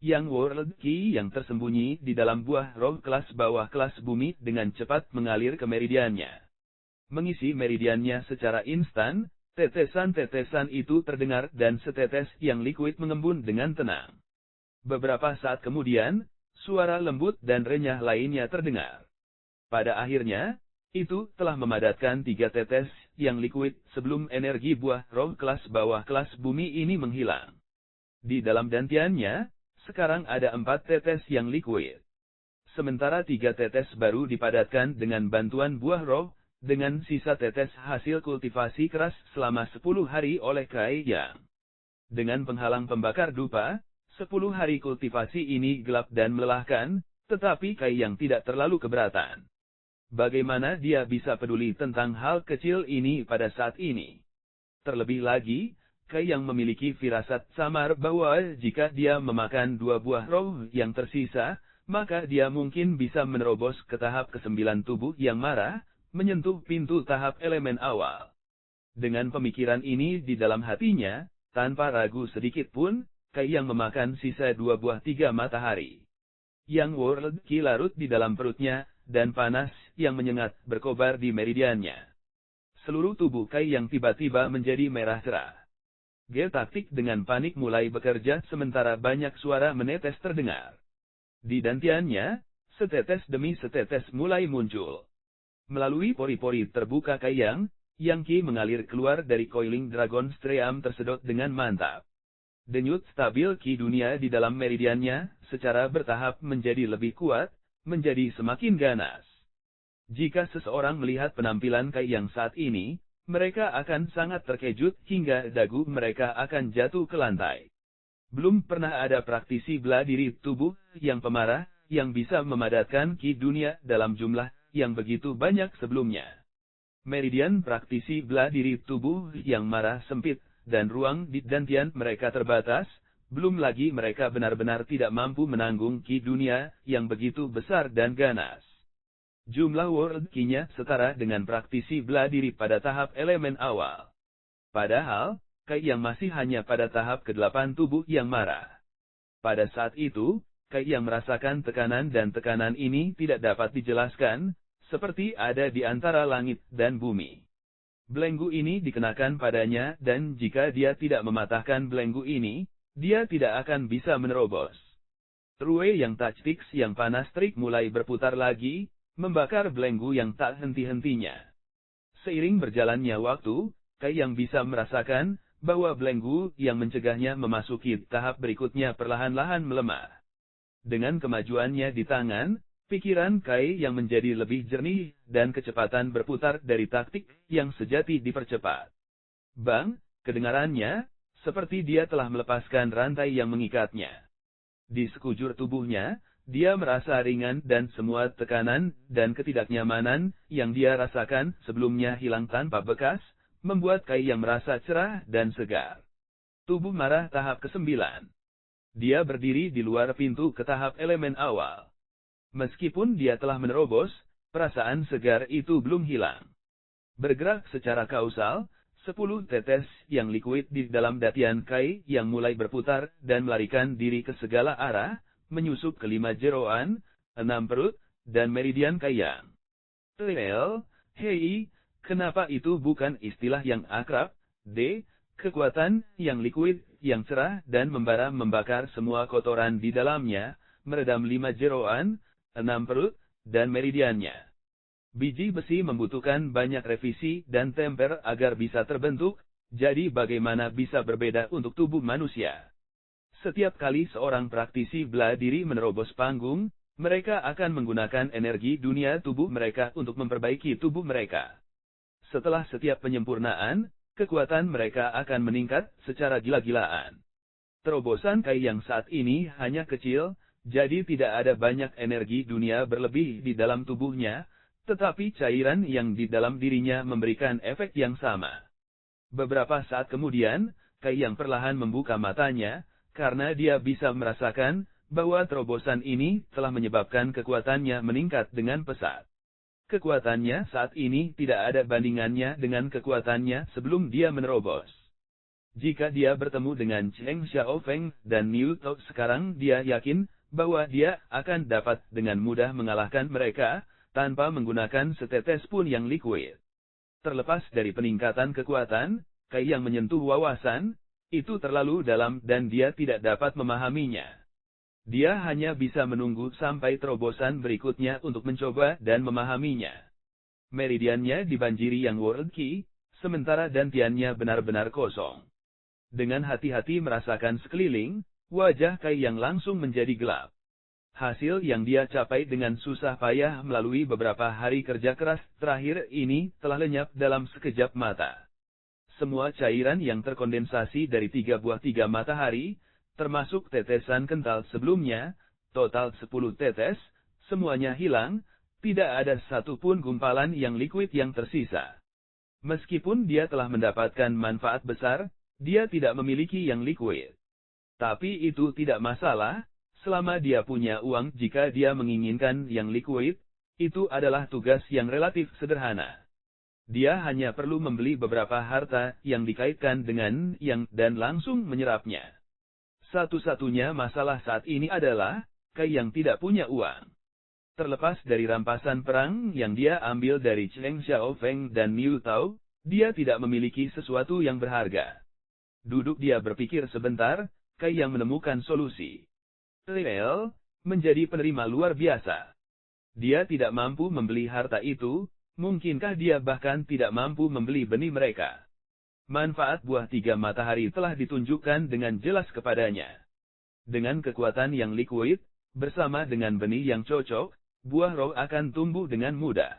Yang World Ki yang tersembunyi di dalam buah roh kelas bawah kelas bumi dengan cepat mengalir ke meridiannya. Mengisi meridiannya secara instan, tetesan-tetesan itu terdengar dan setetes yang liquid mengembun dengan tenang. Beberapa saat kemudian, suara lembut dan renyah lainnya terdengar. Pada akhirnya, itu telah memadatkan 3 tetes yang liquid sebelum energi buah roh kelas bawah kelas bumi ini menghilang. Di dalam dantiannya, sekarang ada 4 tetes yang liquid. Sementara 3 tetes baru dipadatkan dengan bantuan buah roh, dengan sisa tetes hasil kultivasi keras selama 10 hari oleh Kai Yang. Dengan penghalang pembakar dupa, 10 hari kultivasi ini gelap dan melelahkan, tetapi Kai Yang tidak terlalu keberatan. Bagaimana dia bisa peduli tentang hal kecil ini pada saat ini? Terlebih lagi, Kai Yang memiliki firasat samar bahwa jika dia memakan 2 buah roh yang tersisa, maka dia mungkin bisa menerobos ke tahap ke-9 tubuh yang marah, menyentuh pintu tahap elemen awal. Dengan pemikiran ini di dalam hatinya, tanpa ragu sedikit pun, Kai Yang memakan sisa 2 buah 3 matahari. Yang World Ki larut di dalam perutnya, dan panas yang menyengat berkobar di meridiannya. Seluruh tubuh Kai Yang tiba-tiba menjadi merah cerah. Gel taktik dengan panik mulai bekerja sementara banyak suara menetes terdengar. Di dantiannya, setetes demi setetes mulai muncul. Melalui pori-pori terbuka Kai Yang Ki mengalir keluar dari Coiling Dragon Stream tersedot dengan mantap. Denyut stabil Ki dunia di dalam meridiannya, secara bertahap menjadi lebih kuat, menjadi semakin ganas. Jika seseorang melihat penampilan Kai Yang saat ini, mereka akan sangat terkejut hingga dagu mereka akan jatuh ke lantai. Belum pernah ada praktisi bela diri tubuh yang pemarah, yang bisa memadatkan Ki dunia dalam jumlah yang begitu banyak sebelumnya. Meridian praktisi bela diri tubuh yang marah sempit, dan ruang di dantian mereka terbatas, belum lagi mereka benar-benar tidak mampu menanggung Ki dunia yang begitu besar dan ganas. Jumlah World Ki-nya setara dengan praktisi bela diri pada tahap elemen awal. Padahal, Kai Yang masih hanya pada tahap ke-8 tubuh yang marah. Pada saat itu, Kai Yang merasakan tekanan dan tekanan ini tidak dapat dijelaskan, seperti ada di antara langit dan bumi. Belenggu ini dikenakan padanya dan jika dia tidak mematahkan belenggu ini, dia tidak akan bisa menerobos. Rue yang touchsticks yang panas terik mulai berputar lagi, membakar belenggu yang tak henti-hentinya. Seiring berjalannya waktu, Kai Yang bisa merasakan bahwa belenggu yang mencegahnya memasuki tahap berikutnya perlahan-lahan melemah. Dengan kemajuannya di tangan, pikiran Kai Yang menjadi lebih jernih dan kecepatan berputar dari taktik yang sejati dipercepat. Bang, kedengarannya, seperti dia telah melepaskan rantai yang mengikatnya. Di sekujur tubuhnya, dia merasa ringan dan semua tekanan dan ketidaknyamanan yang dia rasakan sebelumnya hilang tanpa bekas, membuat Kai Yang merasa cerah dan segar. Tubuh marah tahap ke-9. Dia berdiri di luar pintu ke tahap elemen awal. Meskipun dia telah menerobos, perasaan segar itu belum hilang. Bergerak secara kausal, 10 tetes yang liquid di dalam datian Kai yang mulai berputar dan melarikan diri ke segala arah, menyusup ke 5 jeroan, 6 perut, dan meridian Kai Yang. Hei, kenapa itu bukan istilah yang akrab? Kekuatan yang liquid, yang cerah dan membara membakar semua kotoran di dalamnya, meredam 5 jeroan, 6 perut, dan meridiannya. Biji besi membutuhkan banyak revisi dan temper agar bisa terbentuk, jadi bagaimana bisa berbeda untuk tubuh manusia? Setiap kali seorang praktisi bela diri menerobos panggung, mereka akan menggunakan energi dunia tubuh mereka untuk memperbaiki tubuh mereka. Setelah setiap penyempurnaan, kekuatan mereka akan meningkat secara gila-gilaan. Terobosan Kai Yang saat ini hanya kecil, jadi tidak ada banyak energi dunia berlebih di dalam tubuhnya, tetapi cairan yang di dalam dirinya memberikan efek yang sama. Beberapa saat kemudian, Kai Yang perlahan membuka matanya, karena dia bisa merasakan bahwa terobosan ini telah menyebabkan kekuatannya meningkat dengan pesat. Kekuatannya saat ini tidak ada bandingannya dengan kekuatannya sebelum dia menerobos. Jika dia bertemu dengan Cheng Xiaofeng dan Niu Tao sekarang, dia yakin bahwa dia akan dapat dengan mudah mengalahkan mereka, tanpa menggunakan setetes pun yang liquid. Terlepas dari peningkatan kekuatan, Kai yang menyentuh wawasan, itu terlalu dalam dan dia tidak dapat memahaminya. Dia hanya bisa menunggu sampai terobosan berikutnya untuk mencoba dan memahaminya. Meridiannya dibanjiri yang World Key, sementara dantiannya benar-benar kosong. Dengan hati-hati merasakan sekeliling, wajah Kai yang langsung menjadi gelap. Hasil yang dia capai dengan susah payah melalui beberapa hari kerja keras terakhir ini telah lenyap dalam sekejap mata. Semua cairan yang terkondensasi dari 3 matahari, termasuk tetesan kental sebelumnya, total 10 tetes, semuanya hilang, tidak ada satupun gumpalan yang liquid yang tersisa. Meskipun dia telah mendapatkan manfaat besar, dia tidak memiliki yang liquid. Tapi itu tidak masalah, selama dia punya uang. Jika dia menginginkan yang liquid, itu adalah tugas yang relatif sederhana. Dia hanya perlu membeli beberapa harta yang dikaitkan dengan yang dan langsung menyerapnya. Satu-satunya masalah saat ini adalah Kai yang tidak punya uang. Terlepas dari rampasan perang yang dia ambil dari Cheng Xiaofeng dan Niu Tao, dia tidak memiliki sesuatu yang berharga. Duduk dia berpikir sebentar, Kai yang menemukan solusi. Lel menjadi penerima luar biasa. Dia tidak mampu membeli harta itu. Mungkinkah dia bahkan tidak mampu membeli benih mereka? Manfaat buah 3 matahari telah ditunjukkan dengan jelas kepadanya. Dengan kekuatan yang liquid, bersama dengan benih yang cocok, buah roh akan tumbuh dengan mudah.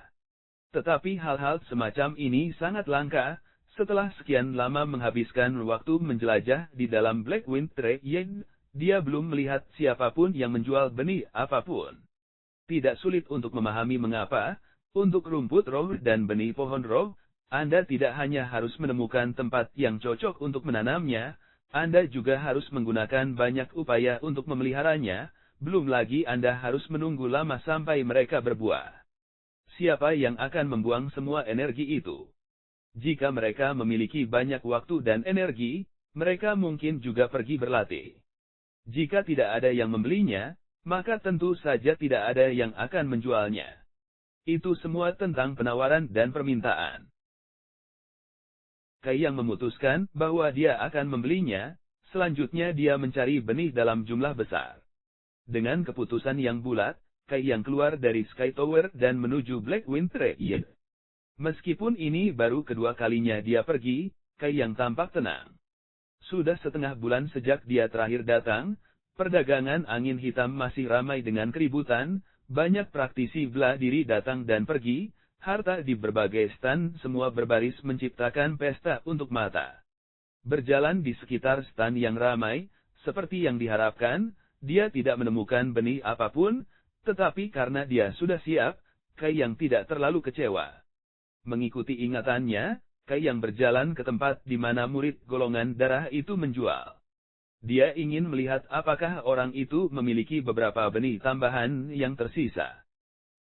Tetapi hal-hal semacam ini sangat langka. Setelah sekian lama menghabiskan waktu menjelajah di dalam Blackwind Trade, dia belum melihat siapapun yang menjual benih apapun. Tidak sulit untuk memahami mengapa. Untuk rumput roh dan benih pohon roh, Anda tidak hanya harus menemukan tempat yang cocok untuk menanamnya, Anda juga harus menggunakan banyak upaya untuk memeliharanya, belum lagi Anda harus menunggu lama sampai mereka berbuah. Siapa yang akan membuang semua energi itu? Jika mereka memiliki banyak waktu dan energi, mereka mungkin juga pergi berlatih. Jika tidak ada yang membelinya, maka tentu saja tidak ada yang akan menjualnya. Itu semua tentang penawaran dan permintaan. Kai yang memutuskan bahwa dia akan membelinya, selanjutnya dia mencari benih dalam jumlah besar. Dengan keputusan yang bulat, Kai yang keluar dari Sky Tower dan menuju Blackwind Trade. Meskipun ini baru kedua kalinya dia pergi, Kai yang tampak tenang. Sudah setengah bulan sejak dia terakhir datang, perdagangan angin hitam masih ramai dengan keributan. Banyak praktisi bela diri datang dan pergi, harta di berbagai stand semua berbaris menciptakan pesta untuk mata. Berjalan di sekitar stand yang ramai, seperti yang diharapkan, dia tidak menemukan benih apapun, tetapi karena dia sudah siap, Kai yang tidak terlalu kecewa. Mengikuti ingatannya, Kai yang berjalan ke tempat di mana murid golongan darah itu menjual. Dia ingin melihat apakah orang itu memiliki beberapa benih tambahan yang tersisa.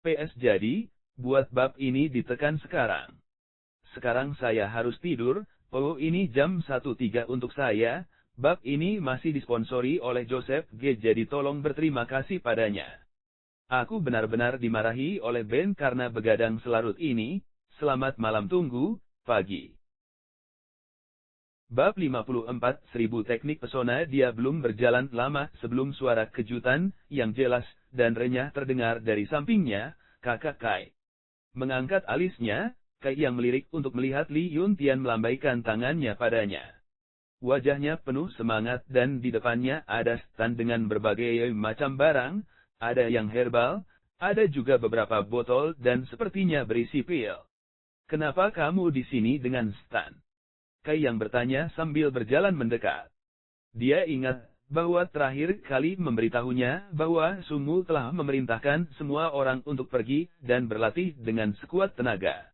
PS jadi, buat bab ini ditekan sekarang. Sekarang saya harus tidur, oh ini jam 1.03 untuk saya, bab ini masih disponsori oleh Joseph G. Jadi tolong berterima kasih padanya. Aku benar-benar dimarahi oleh Ben karena begadang selarut ini, selamat malam tunggu, pagi. Bab 54.000 teknik pesona. Dia belum berjalan lama sebelum suara kejutan yang jelas dan renyah terdengar dari sampingnya. Kakak Kai mengangkat alisnya. Kai yang melirik untuk melihat Li Yuntian melambaikan tangannya padanya. Wajahnya penuh semangat dan di depannya ada stand dengan berbagai macam barang. Ada yang herbal, ada juga beberapa botol dan sepertinya berisi pil. Kenapa kamu di sini dengan stand? Kai yang bertanya sambil berjalan mendekat. Dia ingat bahwa terakhir kali memberitahunya bahwa Sumu telah memerintahkan semua orang untuk pergi dan berlatih dengan sekuat tenaga.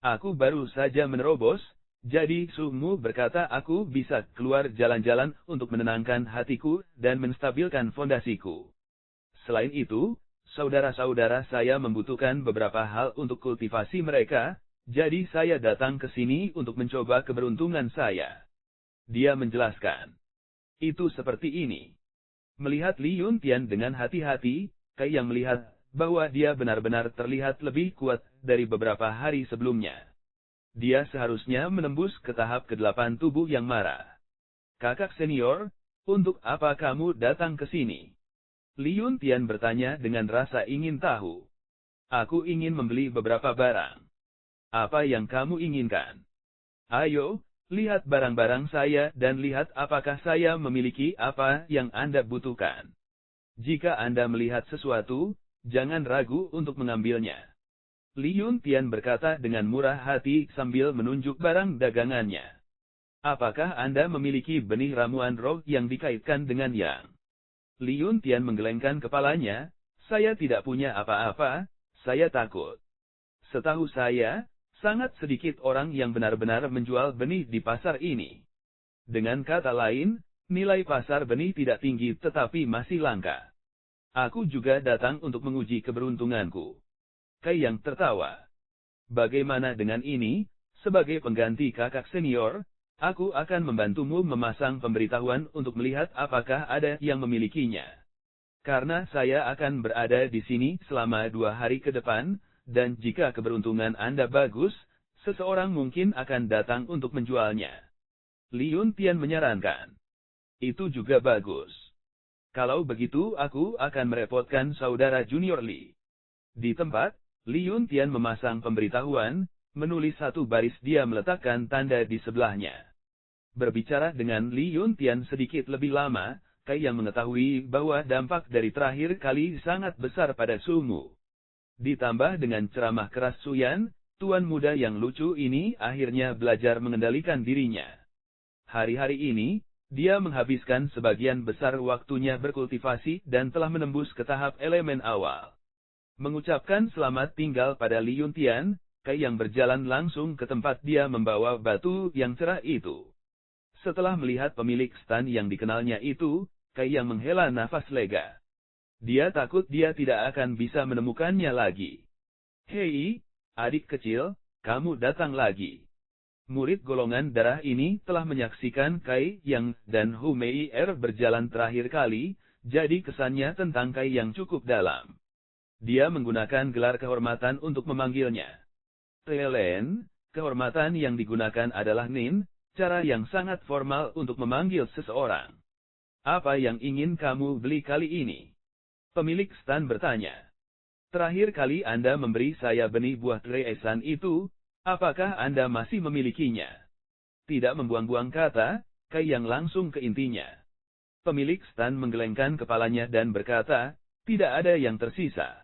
Aku baru saja menerobos, jadi Sumu berkata aku bisa keluar jalan-jalan untuk menenangkan hatiku dan menstabilkan fondasiku. Selain itu, Saudara-saudara saya membutuhkan beberapa hal untuk kultivasi mereka, jadi saya datang ke sini untuk mencoba keberuntungan saya. Dia menjelaskan. Itu seperti ini. Melihat Li Yuntian dengan hati-hati, Kai yang melihat bahwa dia benar-benar terlihat lebih kuat dari beberapa hari sebelumnya. Dia seharusnya menembus ke tahap ke-8 tubuh yang marah. Kakak senior, untuk apa kamu datang ke sini? Li Yuntian bertanya dengan rasa ingin tahu. Aku ingin membeli beberapa barang. Apa yang kamu inginkan? Ayo, lihat barang-barang saya dan lihat apakah saya memiliki apa yang Anda butuhkan. Jika Anda melihat sesuatu, jangan ragu untuk mengambilnya. Li Yuntian berkata dengan murah hati sambil menunjuk barang dagangannya. Apakah Anda memiliki benih ramuan roh yang dikaitkan dengan yang? Li Yuntian menggelengkan kepalanya, saya tidak punya apa-apa, saya takut. Setahu saya, sangat sedikit orang yang benar-benar menjual benih di pasar ini. Dengan kata lain, nilai pasar benih tidak tinggi tetapi masih langka. Aku juga datang untuk menguji keberuntunganku. Kai yang tertawa. Bagaimana dengan ini, sebagai pengganti kakak senior, aku akan membantumu memasang pemberitahuan untuk melihat apakah ada yang memilikinya. Karena saya akan berada di sini selama 2 hari ke depan, dan jika keberuntungan Anda bagus, seseorang mungkin akan datang untuk menjualnya. Li Yuntian menyarankan. Itu juga bagus. Kalau begitu aku akan merepotkan saudara junior Li. Di tempat, Li Yuntian memasang pemberitahuan, menulis satu baris dia meletakkan tanda di sebelahnya. Berbicara dengan Li Yuntian sedikit lebih lama, Kai yang mengetahui bahwa dampak dari terakhir kali sangat besar pada Sumu. Ditambah dengan ceramah keras Suyan, tuan muda yang lucu ini akhirnya belajar mengendalikan dirinya. Hari-hari ini, dia menghabiskan sebagian besar waktunya berkultivasi dan telah menembus ke tahap elemen awal. Mengucapkan selamat tinggal pada Li Yuntian, Kai yang berjalan langsung ke tempat dia membawa batu yang cerah itu. Setelah melihat pemilik stan yang dikenalnya itu, Kai yang menghela nafas lega. Dia takut dia tidak akan bisa menemukannya lagi. Hei, adik kecil, kamu datang lagi. Murid golongan darah ini telah menyaksikan Kai Yang dan Hu Mei berjalan terakhir kali, jadi kesannya tentang Kai Yang cukup dalam. Dia menggunakan gelar kehormatan untuk memanggilnya. Telen, kehormatan yang digunakan adalah Nin, cara yang sangat formal untuk memanggil seseorang. Apa yang ingin kamu beli kali ini? Pemilik stan bertanya. Terakhir kali Anda memberi saya benih buah treesan itu, apakah Anda masih memilikinya? Tidak membuang-buang kata, Kai yang langsung ke intinya. Pemilik stan menggelengkan kepalanya dan berkata, tidak ada yang tersisa.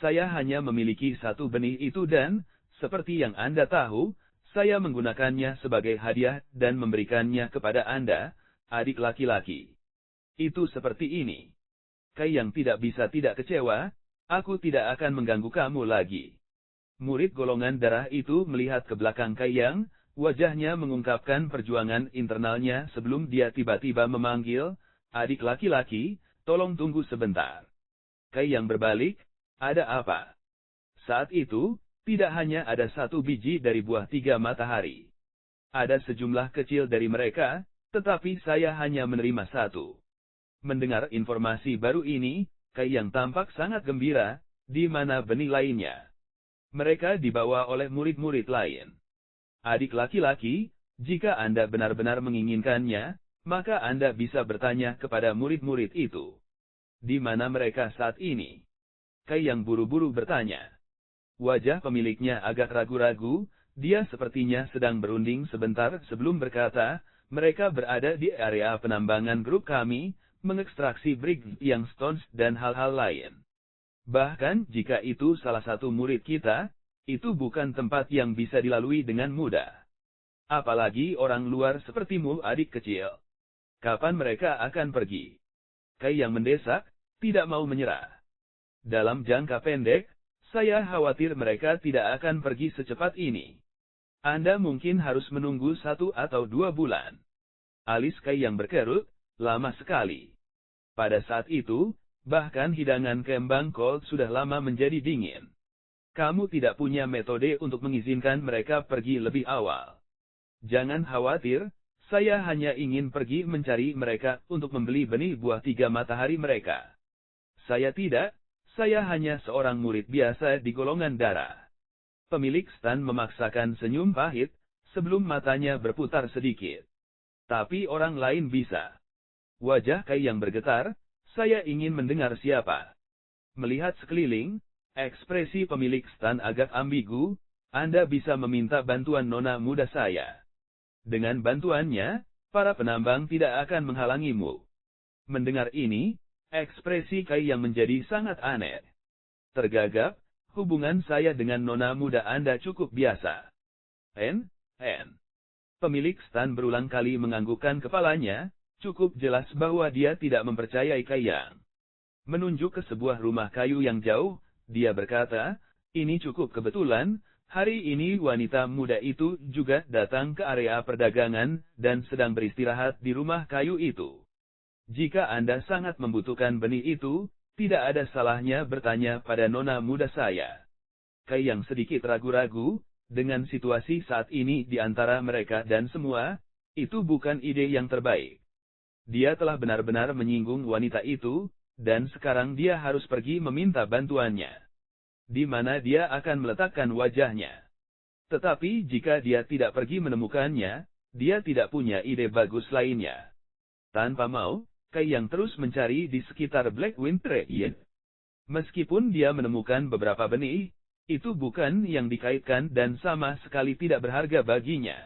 Saya hanya memiliki satu benih itu dan, seperti yang Anda tahu, saya menggunakannya sebagai hadiah dan memberikannya kepada Anda, adik laki-laki. Itu seperti ini. Kai yang tidak bisa tidak kecewa, aku tidak akan mengganggu kamu lagi. Murid golongan darah itu melihat ke belakang Kai Yang, wajahnya mengungkapkan perjuangan internalnya sebelum dia tiba-tiba memanggil, adik laki-laki, tolong tunggu sebentar. Kai Yang berbalik, ada apa? Saat itu, tidak hanya ada satu biji dari buah 3 matahari. Ada sejumlah kecil dari mereka, tetapi saya hanya menerima satu. Mendengar informasi baru ini, Kai Yang tampak sangat gembira, di mana benih lainnya. Mereka dibawa oleh murid-murid lain. Adik laki-laki, jika Anda benar-benar menginginkannya, maka Anda bisa bertanya kepada murid-murid itu. Di mana mereka saat ini? Kai Yang buru-buru bertanya. Wajah pemiliknya agak ragu-ragu, dia sepertinya sedang berunding sebentar sebelum berkata, mereka berada di area penambangan grup kami, mengekstraksi brick yang stones dan hal-hal lain. Bahkan jika itu salah satu murid kita, itu bukan tempat yang bisa dilalui dengan mudah. Apalagi orang luar sepertimu adik kecil. Kapan mereka akan pergi? Kai Yang mendesak, tidak mau menyerah. Dalam jangka pendek, saya khawatir mereka tidak akan pergi secepat ini. Anda mungkin harus menunggu 1 atau 2 bulan. Alis Kai Yang berkerut, lama sekali. Pada saat itu, Bahkan hidangan kembang cold sudah lama menjadi dingin. Kamu tidak punya metode untuk mengizinkan mereka pergi lebih awal. Jangan khawatir, saya hanya ingin pergi mencari mereka untuk membeli benih buah 3 matahari mereka. Saya hanya seorang murid biasa di golongan darah. Pemilik stan memaksakan senyum pahit, sebelum matanya berputar sedikit. Tapi orang lain bisa. Wajah Kai yang bergetar, saya ingin mendengar siapa. Melihat sekeliling, ekspresi pemilik stan agak ambigu, Anda bisa meminta bantuan nona muda saya. Dengan bantuannya, para penambang tidak akan menghalangimu. Mendengar ini, ekspresi Kai yang menjadi sangat aneh. Tergagap, hubungan saya dengan nona muda Anda cukup biasa. Pemilik stan berulang kali menganggukkan kepalanya, cukup jelas bahwa dia tidak mempercayai Kai Yang. Menunjuk ke sebuah rumah kayu yang jauh, dia berkata, ini cukup kebetulan, hari ini wanita muda itu juga datang ke area perdagangan dan sedang beristirahat di rumah kayu itu. Jika Anda sangat membutuhkan benih itu, tidak ada salahnya bertanya pada nona muda saya. Kai Yang sedikit ragu-ragu, dengan situasi saat ini di antara mereka dan semua, itu bukan ide yang terbaik. Dia telah benar-benar menyinggung wanita itu, dan sekarang dia harus pergi meminta bantuannya. Di mana dia akan meletakkan wajahnya. Tetapi jika dia tidak pergi menemukannya, dia tidak punya ide bagus lainnya. Tanpa mau, Kai Yang terus mencari di sekitar Blackwind Tree. Meskipun dia menemukan beberapa benih, itu bukan yang dikaitkan dan sama sekali tidak berharga baginya.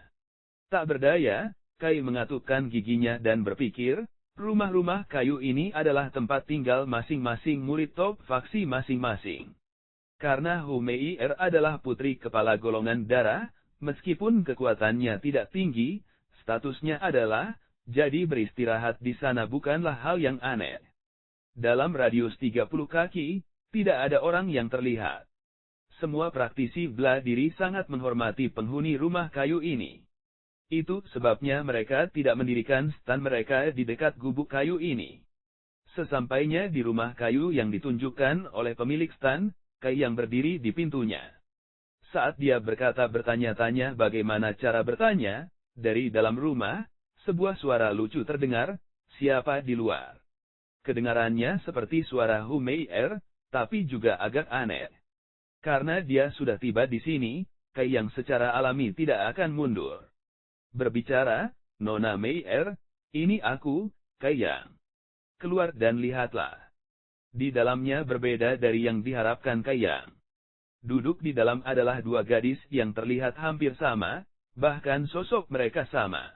Tak berdaya, Kai mengatupkan giginya dan berpikir, rumah-rumah kayu ini adalah tempat tinggal masing-masing murid top faksi masing-masing. Karena Hu Mei'er adalah putri kepala golongan darah, meskipun kekuatannya tidak tinggi, statusnya adalah, jadi beristirahat di sana bukanlah hal yang aneh. Dalam radius 30 kaki, tidak ada orang yang terlihat. Semua praktisi bela diri sangat menghormati penghuni rumah kayu ini. Itu sebabnya mereka tidak mendirikan stan mereka di dekat gubuk kayu ini. Sesampainya di rumah kayu yang ditunjukkan oleh pemilik stan, Kai yang berdiri di pintunya. Saat dia bertanya-tanya bagaimana cara bertanya, dari dalam rumah, sebuah suara lucu terdengar, siapa di luar? Kedengarannya seperti suara Hu Mei'er, tapi juga agak aneh. Karena dia sudah tiba di sini, Kai yang secara alami tidak akan mundur. Berbicara, Nona Mei'er, ini aku, Kai Yang. Keluar dan lihatlah. Di dalamnya berbeda dari yang diharapkan Kai Yang. Duduk di dalam adalah dua gadis yang terlihat hampir sama, bahkan sosok mereka sama.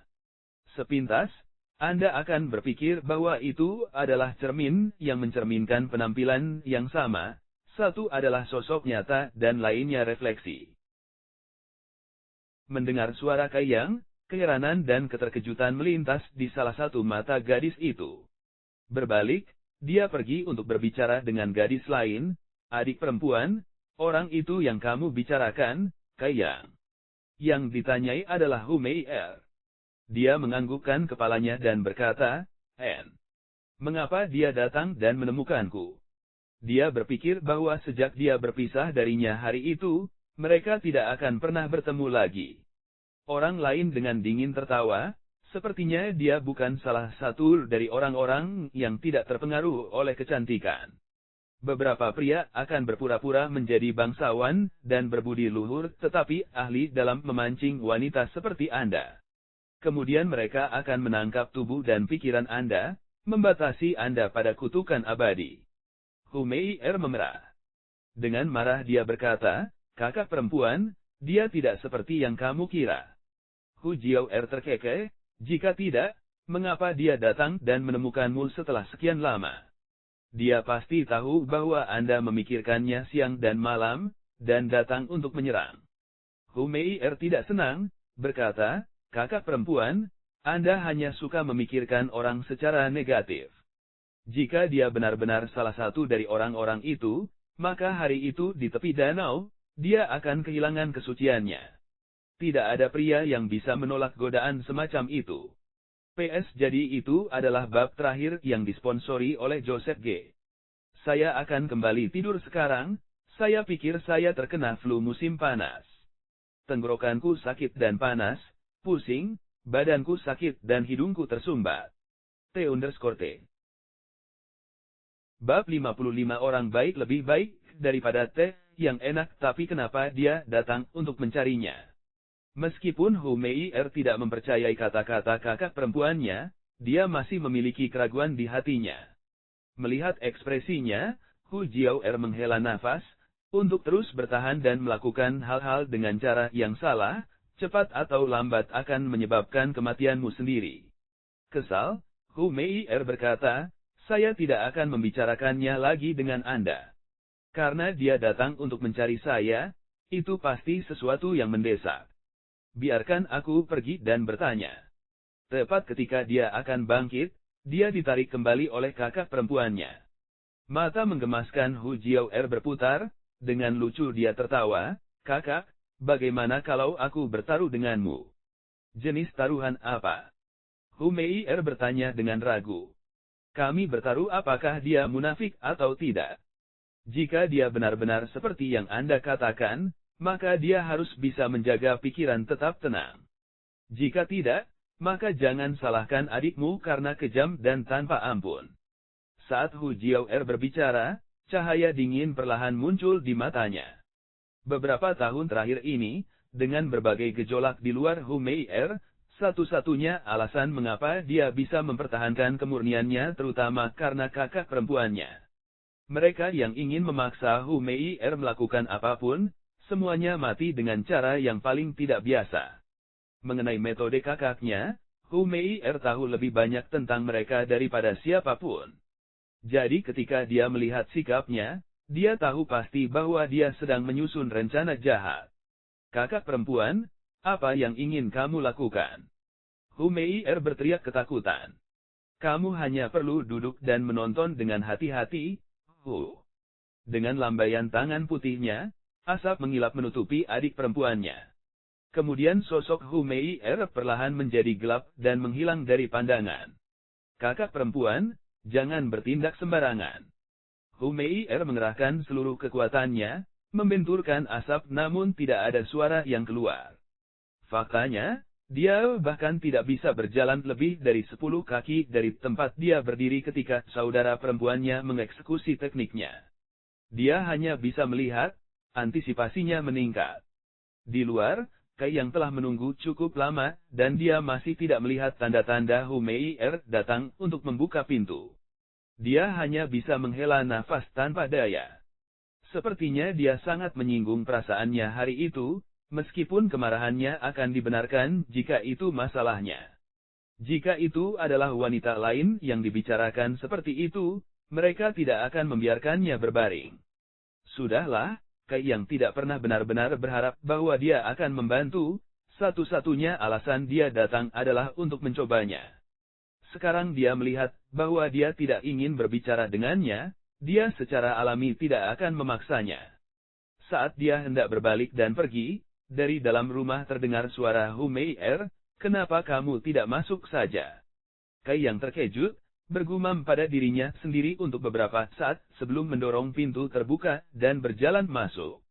Sepintas, Anda akan berpikir bahwa itu adalah cermin yang mencerminkan penampilan yang sama, satu adalah sosok nyata dan lainnya refleksi. Mendengar suara Kai Yang, keheranan dan keterkejutan melintas di salah satu mata gadis itu. Berbalik, dia pergi untuk berbicara dengan gadis lain, adik perempuan, orang itu yang kamu bicarakan, Kai Yang. Yang ditanyai adalah Hu Mei'er. Dia menganggukkan kepalanya dan berkata, mengapa dia datang dan menemukanku? Dia berpikir bahwa sejak dia berpisah darinya hari itu, mereka tidak akan pernah bertemu lagi. Orang lain dengan dingin tertawa, sepertinya dia bukan salah satu dari orang-orang yang tidak terpengaruh oleh kecantikan. Beberapa pria akan berpura-pura menjadi bangsawan dan berbudi luhur tetapi ahli dalam memancing wanita seperti Anda. Kemudian mereka akan menangkap tubuh dan pikiran Anda, membatasi Anda pada kutukan abadi. Hu Mei'er memerah. Dengan marah dia berkata, kakak perempuan, dia tidak seperti yang kamu kira. Hu Jiao-er terkekeh, jika tidak, mengapa dia datang dan menemukanmu setelah sekian lama? Dia pasti tahu bahwa Anda memikirkannya siang dan malam, dan datang untuk menyerang. Hu Mei'er tidak senang, berkata, kakak perempuan, Anda hanya suka memikirkan orang secara negatif. Jika dia benar-benar salah satu dari orang-orang itu, maka hari itu di tepi danau, dia akan kehilangan kesuciannya. Tidak ada pria yang bisa menolak godaan semacam itu. PS Jadi itu adalah bab terakhir yang disponsori oleh Joseph G. saya akan kembali tidur sekarang, saya pikir saya terkena flu musim panas. Tenggorokanku sakit dan panas, pusing, badanku sakit dan hidungku tersumbat. T_T. Bab 55 orang baik lebih baik daripada teh yang enak, tapi kenapa dia datang untuk mencarinya? Meskipun Hu Meier tidak mempercayai kata-kata kakak perempuannya, dia masih memiliki keraguan di hatinya. Melihat ekspresinya, Hu Jiaoer menghela nafas, untuk terus bertahan dan melakukan hal-hal dengan cara yang salah, cepat atau lambat akan menyebabkan kematianmu sendiri. Kesal, Hu Meier berkata, saya tidak akan membicarakannya lagi dengan Anda. Karena dia datang untuk mencari saya, itu pasti sesuatu yang mendesak. Biarkan aku pergi dan bertanya. Tepat ketika dia akan bangkit, dia ditarik kembali oleh kakak perempuannya. Mata menggemaskan Hu Jiaoer berputar, dengan lucu dia tertawa, kakak, bagaimana kalau aku bertaruh denganmu? Jenis taruhan apa? Hu Meier bertanya dengan ragu. Kami bertaruh apakah dia munafik atau tidak? Jika dia benar-benar seperti yang Anda katakan, maka dia harus bisa menjaga pikiran tetap tenang. Jika tidak, maka jangan salahkan adikmu karena kejam dan tanpa ampun. Saat Hu Jiaoer berbicara, cahaya dingin perlahan muncul di matanya. Beberapa tahun terakhir ini, dengan berbagai gejolak di luar Hu Meier, satu-satunya alasan mengapa dia bisa mempertahankan kemurniannya terutama karena kakak perempuannya. Mereka yang ingin memaksa Hu Meier melakukan apapun, semuanya mati dengan cara yang paling tidak biasa. Mengenai metode kakaknya, Hu Meier tahu lebih banyak tentang mereka daripada siapapun. Jadi ketika dia melihat sikapnya, dia tahu pasti bahwa dia sedang menyusun rencana jahat. Kakak perempuan, apa yang ingin kamu lakukan? Hu Meier berteriak ketakutan. Kamu hanya perlu duduk dan menonton dengan hati-hati, Hu. Dengan lambaian tangan putihnya, asap mengilap menutupi adik perempuannya. Kemudian sosok Hu Meier perlahan menjadi gelap dan menghilang dari pandangan. Kakak perempuan, jangan bertindak sembarangan. Hu Meier mengerahkan seluruh kekuatannya, membenturkan asap namun tidak ada suara yang keluar. Faktanya, dia bahkan tidak bisa berjalan lebih dari 10 kaki dari tempat dia berdiri ketika saudara perempuannya mengeksekusi tekniknya. Dia hanya bisa melihat, antisipasinya meningkat. Di luar, Kai yang telah menunggu cukup lama, dan dia masih tidak melihat tanda-tanda Hu Meier datang untuk membuka pintu. Dia hanya bisa menghela nafas tanpa daya. Sepertinya dia sangat menyinggung perasaannya hari itu, meskipun kemarahannya akan dibenarkan jika itu masalahnya. Jika itu adalah wanita lain yang dibicarakan seperti itu, mereka tidak akan membiarkannya berbaring. Sudahlah, Kai yang tidak pernah benar-benar berharap bahwa dia akan membantu, satu-satunya alasan dia datang adalah untuk mencobanya. Sekarang dia melihat bahwa dia tidak ingin berbicara dengannya, dia secara alami tidak akan memaksanya. Saat dia hendak berbalik dan pergi, dari dalam rumah terdengar suara Hu Meier, kenapa kamu tidak masuk saja? Kai yang terkejut, bergumam pada dirinya sendiri untuk beberapa saat sebelum mendorong pintu terbuka dan berjalan masuk.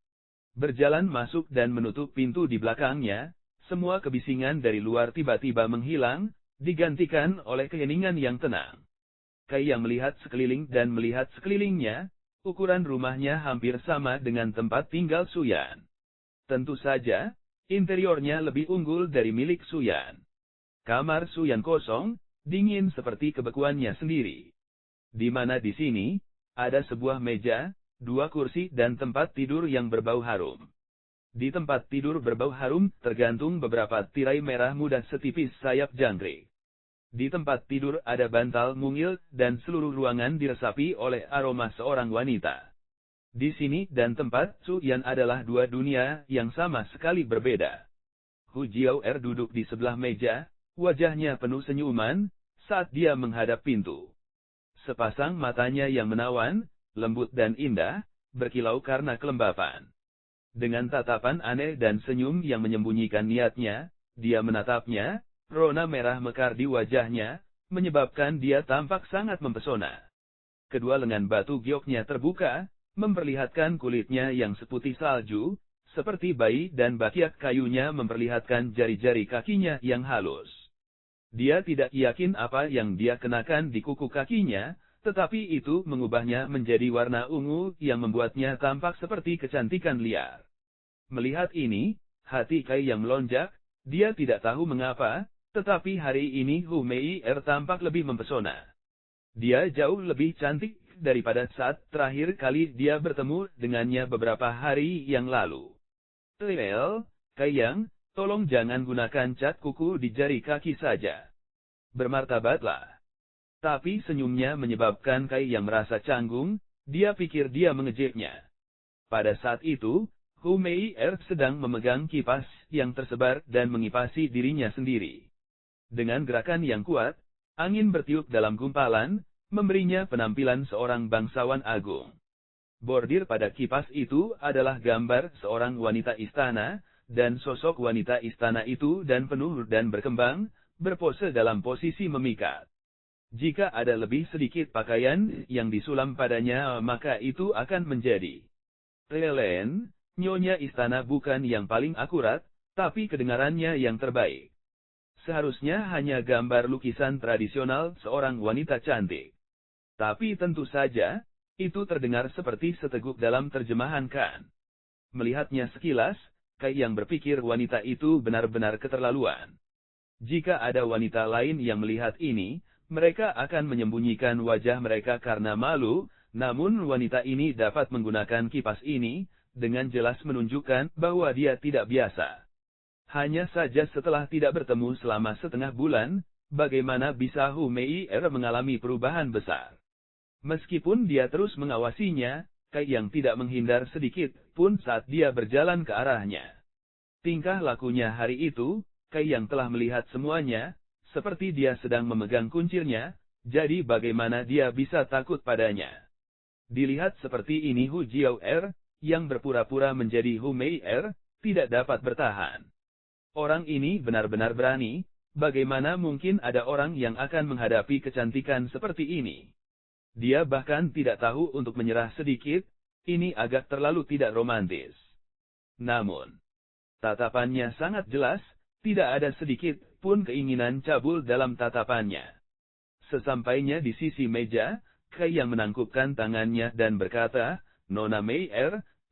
Berjalan masuk dan menutup pintu di belakangnya, semua kebisingan dari luar tiba-tiba menghilang, digantikan oleh keheningan yang tenang. Kai yang melihat sekeliling dan melihat sekelilingnya, ukuran rumahnya hampir sama dengan tempat tinggal Suyan. Tentu saja, interiornya lebih unggul dari milik Suyan. Kamar Suyan kosong, dingin seperti kebekuannya sendiri. Di mana di sini, ada sebuah meja, 2 kursi dan tempat tidur yang berbau harum. Di tempat tidur berbau harum, tergantung beberapa tirai merah muda setipis sayap jangkrik. Di tempat tidur ada bantal mungil, dan seluruh ruangan diresapi oleh aroma seorang wanita. Di sini dan tempat Suyan adalah 2 dunia yang sama sekali berbeda. Hu Jiaoer duduk di sebelah meja, wajahnya penuh senyuman, saat dia menghadap pintu. Sepasang matanya yang menawan, lembut dan indah, berkilau karena kelembapan. Dengan tatapan aneh dan senyum yang menyembunyikan niatnya, dia menatapnya, rona merah mekar di wajahnya, menyebabkan dia tampak sangat mempesona. kedua lengan batu gioknya terbuka, memperlihatkan kulitnya yang seputih salju, seperti bayi dan bakiak kayunya memperlihatkan jari-jari kakinya yang halus. Dia tidak yakin apa yang dia kenakan di kuku kakinya, tetapi itu mengubahnya menjadi warna ungu yang membuatnya tampak seperti kecantikan liar. Melihat ini, hati Kai yang melonjak, dia tidak tahu mengapa, tetapi hari ini Hu Mei tampak lebih mempesona. Dia jauh lebih cantik daripada saat terakhir kali dia bertemu dengannya beberapa hari yang lalu. Kai Yang, tolong jangan gunakan cat kuku di jari kaki saja. Bermartabatlah. Tapi senyumnya menyebabkan Kai Yang merasa canggung, dia pikir dia mengejeknya. Pada saat itu, Hu Mei sedang memegang kipas yang tersebar dan mengipasi dirinya sendiri. Dengan gerakan yang kuat, angin bertiup dalam gumpalan, memberinya penampilan seorang bangsawan agung. Bordir pada kipas itu adalah gambar seorang wanita istana, dan sosok wanita istana itu dan penuh dan berkembang, berpose dalam posisi memikat. Jika ada lebih sedikit pakaian yang disulam padanya maka itu akan menjadi nyonya istana bukan yang paling akurat, tapi kedengarannya yang terbaik. Seharusnya hanya gambar lukisan tradisional seorang wanita cantik. Tapi tentu saja, itu terdengar seperti seteguk dalam terjemahan kan. Melihatnya sekilas, Kai Yang berpikir wanita itu benar-benar keterlaluan. Jika ada wanita lain yang melihat ini, mereka akan menyembunyikan wajah mereka karena malu, namun wanita ini dapat menggunakan kipas ini, dengan jelas menunjukkan bahwa dia tidak biasa. Hanya saja setelah tidak bertemu selama setengah bulan, bagaimana bisa Hu Mei mengalami perubahan besar? Meskipun dia terus mengawasinya, Kai Yang tidak menghindar sedikit pun saat dia berjalan ke arahnya. Tingkah lakunya hari itu, Kai Yang telah melihat semuanya, seperti dia sedang memegang kuncirnya, jadi bagaimana dia bisa takut padanya. Dilihat seperti ini Hu Jiao yang berpura-pura menjadi Hu Mei tidak dapat bertahan. Orang ini benar-benar berani, bagaimana mungkin ada orang yang akan menghadapi kecantikan seperti ini. Dia bahkan tidak tahu untuk menyerah sedikit, ini agak terlalu tidak romantis. Namun, tatapannya sangat jelas, tidak ada sedikit pun keinginan cabul dalam tatapannya. Sesampainya di sisi meja, Kai Yang menangkupkan tangannya dan berkata, Nona Mei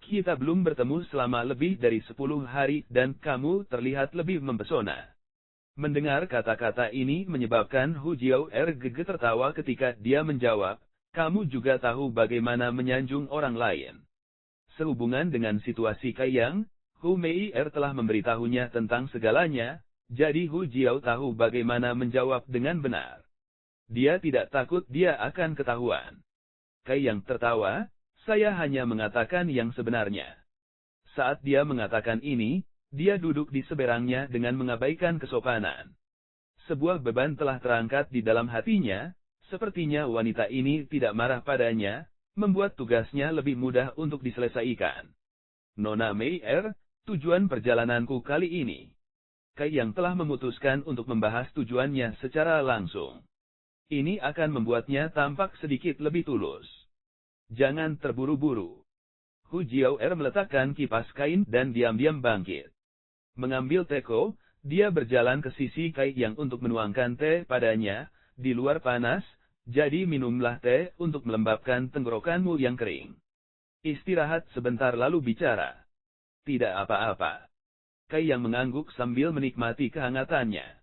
kita belum bertemu selama lebih dari 10 hari dan kamu terlihat lebih mempesona. Mendengar kata-kata ini menyebabkan Hu Jiao geget tertawa ketika dia menjawab, kamu juga tahu bagaimana menyanjung orang lain. Sehubungan dengan situasi Kai Yang, Hu Mei telah memberitahunya tentang segalanya, jadi Hu Jiao tahu bagaimana menjawab dengan benar. Dia tidak takut dia akan ketahuan. Kai Yang tertawa, saya hanya mengatakan yang sebenarnya. Saat dia mengatakan ini, dia duduk di seberangnya dengan mengabaikan kesopanan. Sebuah beban telah terangkat di dalam hatinya, sepertinya wanita ini tidak marah padanya, membuat tugasnya lebih mudah untuk diselesaikan. Nona Mei tujuan perjalananku kali ini. Kai Yang telah memutuskan untuk membahas tujuannya secara langsung. Ini akan membuatnya tampak sedikit lebih tulus. Jangan terburu-buru. Hu Jiao meletakkan kipas kain dan diam-diam bangkit. Mengambil teko, dia berjalan ke sisi Kai Yang untuk menuangkan teh padanya, di luar panas, jadi minumlah teh untuk melembabkan tenggorokanmu yang kering. Istirahat sebentar lalu bicara. Tidak apa-apa. Kai Yang mengangguk sambil menikmati kehangatannya.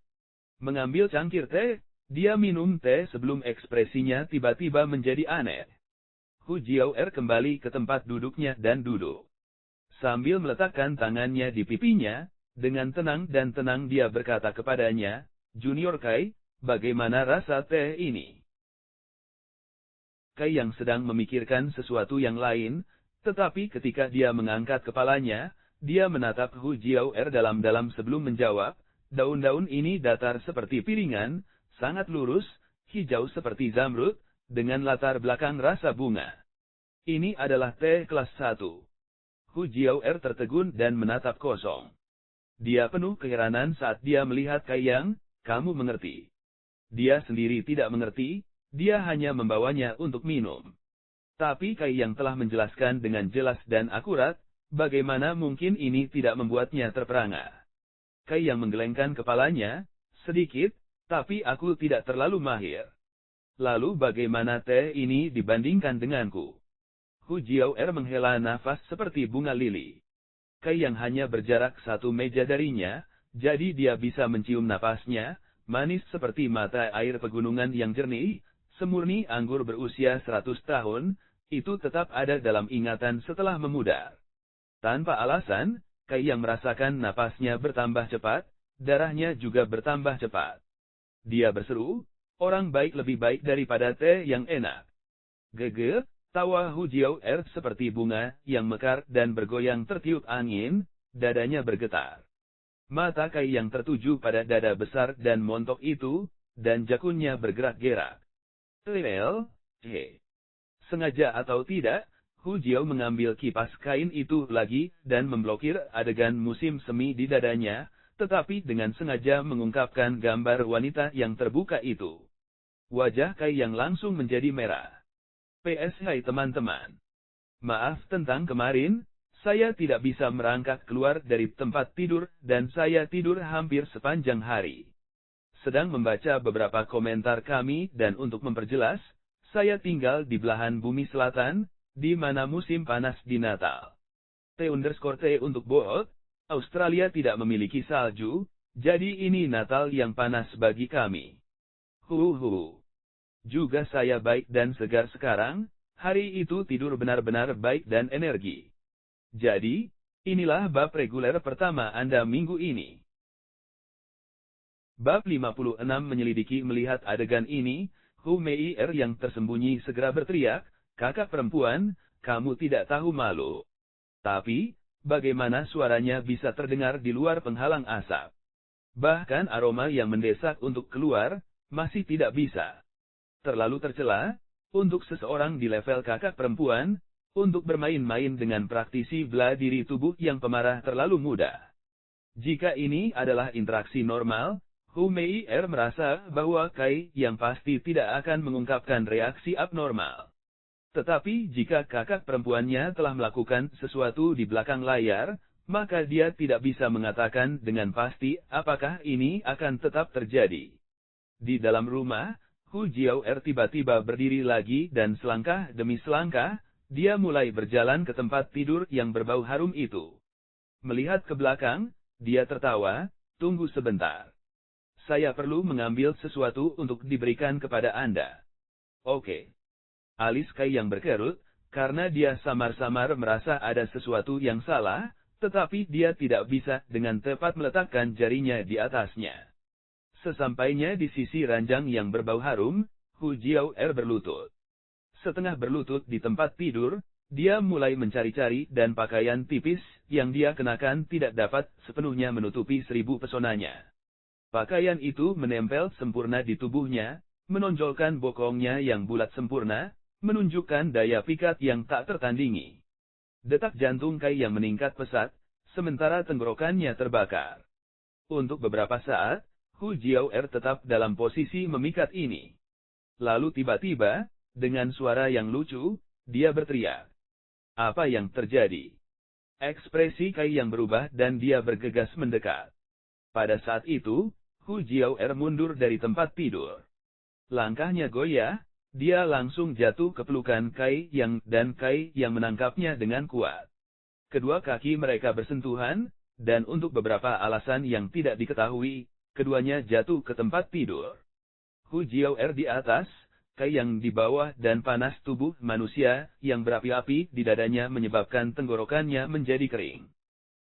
Mengambil cangkir teh, dia minum teh sebelum ekspresinya tiba-tiba menjadi aneh. Hu Jiao kembali ke tempat duduknya dan duduk. Sambil meletakkan tangannya di pipinya, dengan tenang dan tenang dia berkata kepadanya, Junior Kai, bagaimana rasa teh ini? Kai Yang sedang memikirkan sesuatu yang lain, tetapi ketika dia mengangkat kepalanya, dia menatap Hu Jiao dalam-dalam sebelum menjawab, daun-daun ini datar seperti piringan, sangat lurus, hijau seperti zamrud, dengan latar belakang rasa bunga. Ini adalah teh kelas 1. Hu Jiao tertegun dan menatap kosong. Dia penuh keheranan saat dia melihat Kai Yang, kamu mengerti. Dia sendiri tidak mengerti, dia hanya membawanya untuk minum. Tapi Kai yang telah menjelaskan dengan jelas dan akurat, bagaimana mungkin ini tidak membuatnya terperangah. Kai yang menggelengkan kepalanya, sedikit, tapi aku tidak terlalu mahir. Lalu bagaimana teh ini dibandingkan denganku? Hu Jiao menghela nafas seperti bunga lili. Kai yang hanya berjarak 1 meja darinya, jadi dia bisa mencium napasnya, manis seperti mata air pegunungan yang jernih, semurni anggur berusia 100 tahun, itu tetap ada dalam ingatan setelah memudar. Tanpa alasan, Kai yang merasakan napasnya bertambah cepat, darahnya juga bertambah cepat. Dia berseru, orang baik lebih baik daripada teh yang enak. Gege, tawa Hu Jiao seperti bunga yang mekar dan bergoyang tertiup angin, dadanya bergetar. Mata Kai yang tertuju pada dada besar dan montok itu, dan jakunnya bergerak-gerak. Sengaja atau tidak, Hu Jiao mengambil kipas kain itu lagi, dan memblokir adegan musim semi di dadanya, tetapi dengan sengaja mengungkapkan gambar wanita yang terbuka itu. Wajah Kai yang langsung menjadi merah. PS hai teman-teman. Maaf tentang kemarin, saya tidak bisa merangkak keluar dari tempat tidur, dan saya tidur hampir sepanjang hari. Sedang membaca beberapa komentar kami dan untuk memperjelas, saya tinggal di belahan bumi selatan, di mana musim panas di Natal. T untuk Boot, Australia tidak memiliki salju, jadi ini Natal yang panas bagi kami. Juga saya baik dan segar sekarang, hari itu tidur benar-benar baik dan energi. Jadi, inilah bab reguler pertama Anda minggu ini. Bab 56 menyelidiki melihat adegan ini, Hu Meier yang tersembunyi segera berteriak, kakak perempuan, kamu tidak tahu malu. Tapi, bagaimana suaranya bisa terdengar di luar penghalang asap? Bahkan aroma yang mendesak untuk keluar, masih tidak bisa. Terlalu tercela, untuk seseorang di level kakak perempuan, untuk bermain-main dengan praktisi bela diri tubuh yang pemarah terlalu mudah. Jika ini adalah interaksi normal, Hu Meier merasa bahwa Kai yang pasti tidak akan mengungkapkan reaksi abnormal. Tetapi jika kakak perempuannya telah melakukan sesuatu di belakang layar, maka dia tidak bisa mengatakan dengan pasti apakah ini akan tetap terjadi. Di dalam rumah, Hu Jiao tiba-tiba berdiri lagi dan selangkah demi selangkah, dia mulai berjalan ke tempat tidur yang berbau harum itu. Melihat ke belakang, dia tertawa, tunggu sebentar. Saya perlu mengambil sesuatu untuk diberikan kepada Anda. Oke. Alis Kai yang berkerut, karena dia samar-samar merasa ada sesuatu yang salah, tetapi dia tidak bisa dengan tepat meletakkan jarinya di atasnya. Sesampainya di sisi ranjang yang berbau harum, Hu Jiao berlutut. Setengah berlutut di tempat tidur, dia mulai mencari-cari dan pakaian tipis yang dia kenakan tidak dapat sepenuhnya menutupi 1000 pesonanya. Pakaian itu menempel sempurna di tubuhnya, menonjolkan bokongnya yang bulat sempurna, menunjukkan daya pikat yang tak tertandingi. Detak jantung Kai yang meningkat pesat, sementara tenggorokannya terbakar. Untuk beberapa saat, Hu Jiao tetap dalam posisi memikat ini. Lalu tiba-tiba, dengan suara yang lucu, dia berteriak. Apa yang terjadi? Ekspresi Kai yang berubah dan dia bergegas mendekat. Pada saat itu, Hu Jiao mundur dari tempat tidur. Langkahnya goyah, dia langsung jatuh ke pelukan Kai yang menangkapnya dengan kuat. Kedua kaki mereka bersentuhan, dan untuk beberapa alasan yang tidak diketahui, keduanya jatuh ke tempat tidur. Hu Jiao di atas, Kai yang di bawah dan panas tubuh manusia yang berapi-api di dadanya menyebabkan tenggorokannya menjadi kering.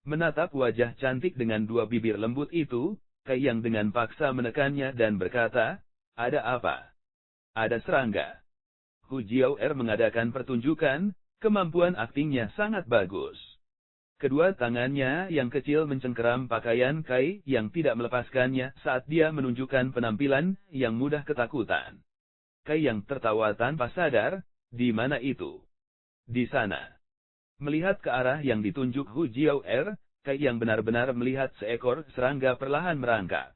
Menatap wajah cantik dengan dua bibir lembut itu, Kai yang dengan paksa menekannya dan berkata, ada apa? Ada serangga. Hu Jiao mengadakan pertunjukan, kemampuan aktingnya sangat bagus. Kedua tangannya yang kecil mencengkeram pakaian Kai yang tidak melepaskannya saat dia menunjukkan penampilan yang mudah ketakutan. Kai yang tertawa tanpa sadar, di mana itu? Di sana. Melihat ke arah yang ditunjuk Hu Jiao Kai yang benar-benar melihat seekor serangga perlahan merangkak.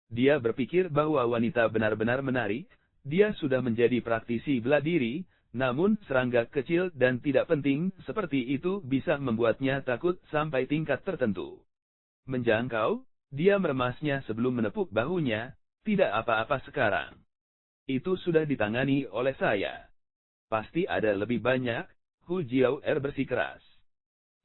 Dia berpikir bahwa wanita benar-benar menarik, dia sudah menjadi praktisi bela diri, namun serangga kecil dan tidak penting seperti itu bisa membuatnya takut sampai tingkat tertentu. Menjangkau, dia meremasnya sebelum menepuk bahunya, tidak apa-apa sekarang. Itu sudah ditangani oleh saya. Pasti ada lebih banyak, Hu Jiao-er bersikeras.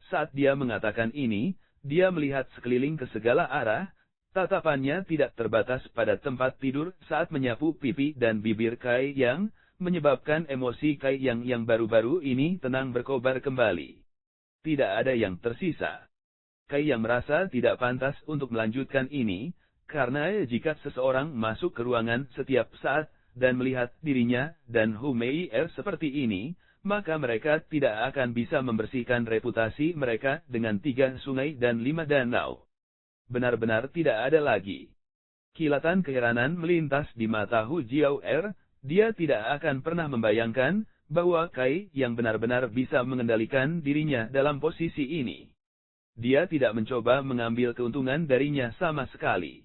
Saat dia mengatakan ini, dia melihat sekeliling ke segala arah, tatapannya tidak terbatas pada tempat tidur saat menyapu pipi dan bibir Kai Yang, menyebabkan emosi Kai Yang yang baru-baru ini tenang berkobar kembali. Tidak ada yang tersisa. Kai Yang merasa tidak pantas untuk melanjutkan ini, karena jika seseorang masuk ke ruangan setiap saat, dan melihat dirinya dan Hu Mei-er seperti ini, maka mereka tidak akan bisa membersihkan reputasi mereka dengan 3 sungai dan 5 danau. Benar-benar tidak ada lagi. Kilatan keheranan melintas di mata Hu Jiao-er, dia tidak akan pernah membayangkan bahwa Kai yang benar-benar bisa mengendalikan dirinya dalam posisi ini. Dia tidak mencoba mengambil keuntungan darinya sama sekali.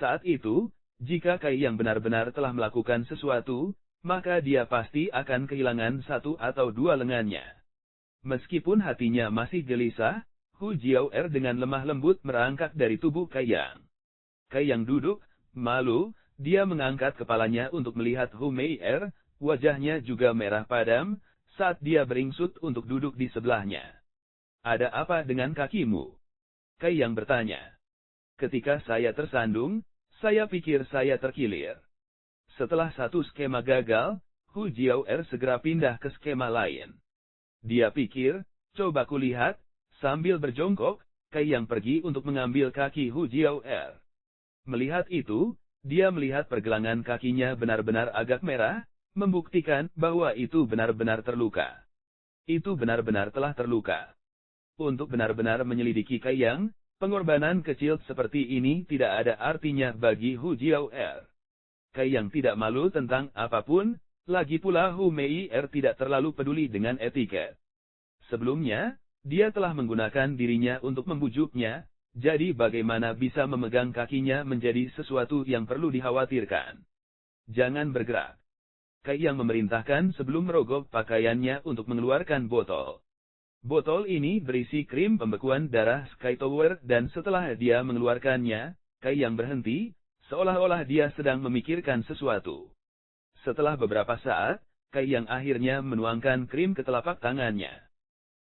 Saat itu, jika Kai yang benar-benar telah melakukan sesuatu, maka dia pasti akan kehilangan 1 atau 2 lengannya. Meskipun hatinya masih gelisah, Hu Jiao-er dengan lemah lembut merangkak dari tubuh Kai Yang. Kai Yang duduk, malu, dia mengangkat kepalanya untuk melihat Hu Mei-er, wajahnya juga merah padam, saat dia beringsut untuk duduk di sebelahnya. Ada apa dengan kakimu? Kai Yang bertanya. Ketika saya tersandung, saya pikir saya terkilir. Setelah satu skema gagal, Hu Jiao-er segera pindah ke skema lain. Dia pikir, coba kulihat, sambil berjongkok, Kai Yang pergi untuk mengambil kaki Hu Jiao-er. Melihat itu, dia melihat pergelangan kakinya benar-benar agak merah, membuktikan bahwa itu benar-benar terluka. Itu benar-benar telah terluka. Untuk benar-benar menyelidiki Kai Yang, pengorbanan kecil seperti ini tidak ada artinya bagi Hu Jiao-er. Kai Yang tidak malu tentang apapun, lagi pula Hu Mei-er tidak terlalu peduli dengan etiket. Sebelumnya, dia telah menggunakan dirinya untuk membujuknya, jadi bagaimana bisa memegang kakinya menjadi sesuatu yang perlu dikhawatirkan. Jangan bergerak. Kai Yang memerintahkan sebelum merogoh pakaiannya untuk mengeluarkan botol. Botol ini berisi krim pembekuan darah Sky Tower dan setelah dia mengeluarkannya, Kai Yang berhenti, seolah-olah dia sedang memikirkan sesuatu. Setelah beberapa saat, Kai Yang akhirnya menuangkan krim ke telapak tangannya.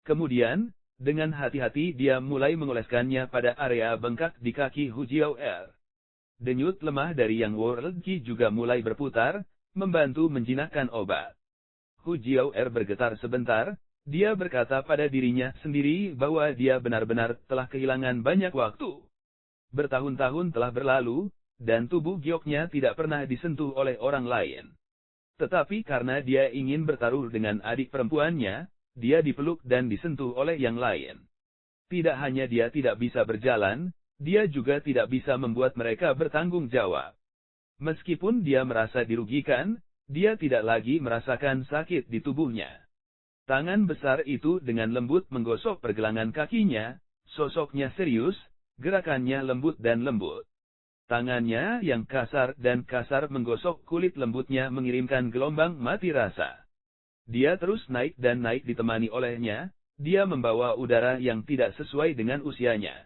Kemudian, dengan hati-hati dia mulai mengoleskannya pada area bengkak di kaki Hu Jiao-er. Denyut lemah dari Yang World Ki juga mulai berputar, membantu menjinakkan obat. Hu Jiao-er bergetar sebentar, dia berkata pada dirinya sendiri bahwa dia benar-benar telah kehilangan banyak waktu. Bertahun-tahun telah berlalu, dan tubuh gioknya tidak pernah disentuh oleh orang lain. Tetapi karena dia ingin bertaruh dengan adik perempuannya, dia dipeluk dan disentuh oleh yang lain. Tidak hanya dia tidak bisa berjalan, dia juga tidak bisa membuat mereka bertanggung jawab. Meskipun dia merasa dirugikan, dia tidak lagi merasakan sakit di tubuhnya. Tangan besar itu dengan lembut menggosok pergelangan kakinya, sosoknya serius, gerakannya lembut dan lembut. Tangannya yang kasar dan kasar menggosok kulit lembutnya mengirimkan gelombang mati rasa. Dia terus naik dan naik ditemani olehnya, dia membawa udara yang tidak sesuai dengan usianya.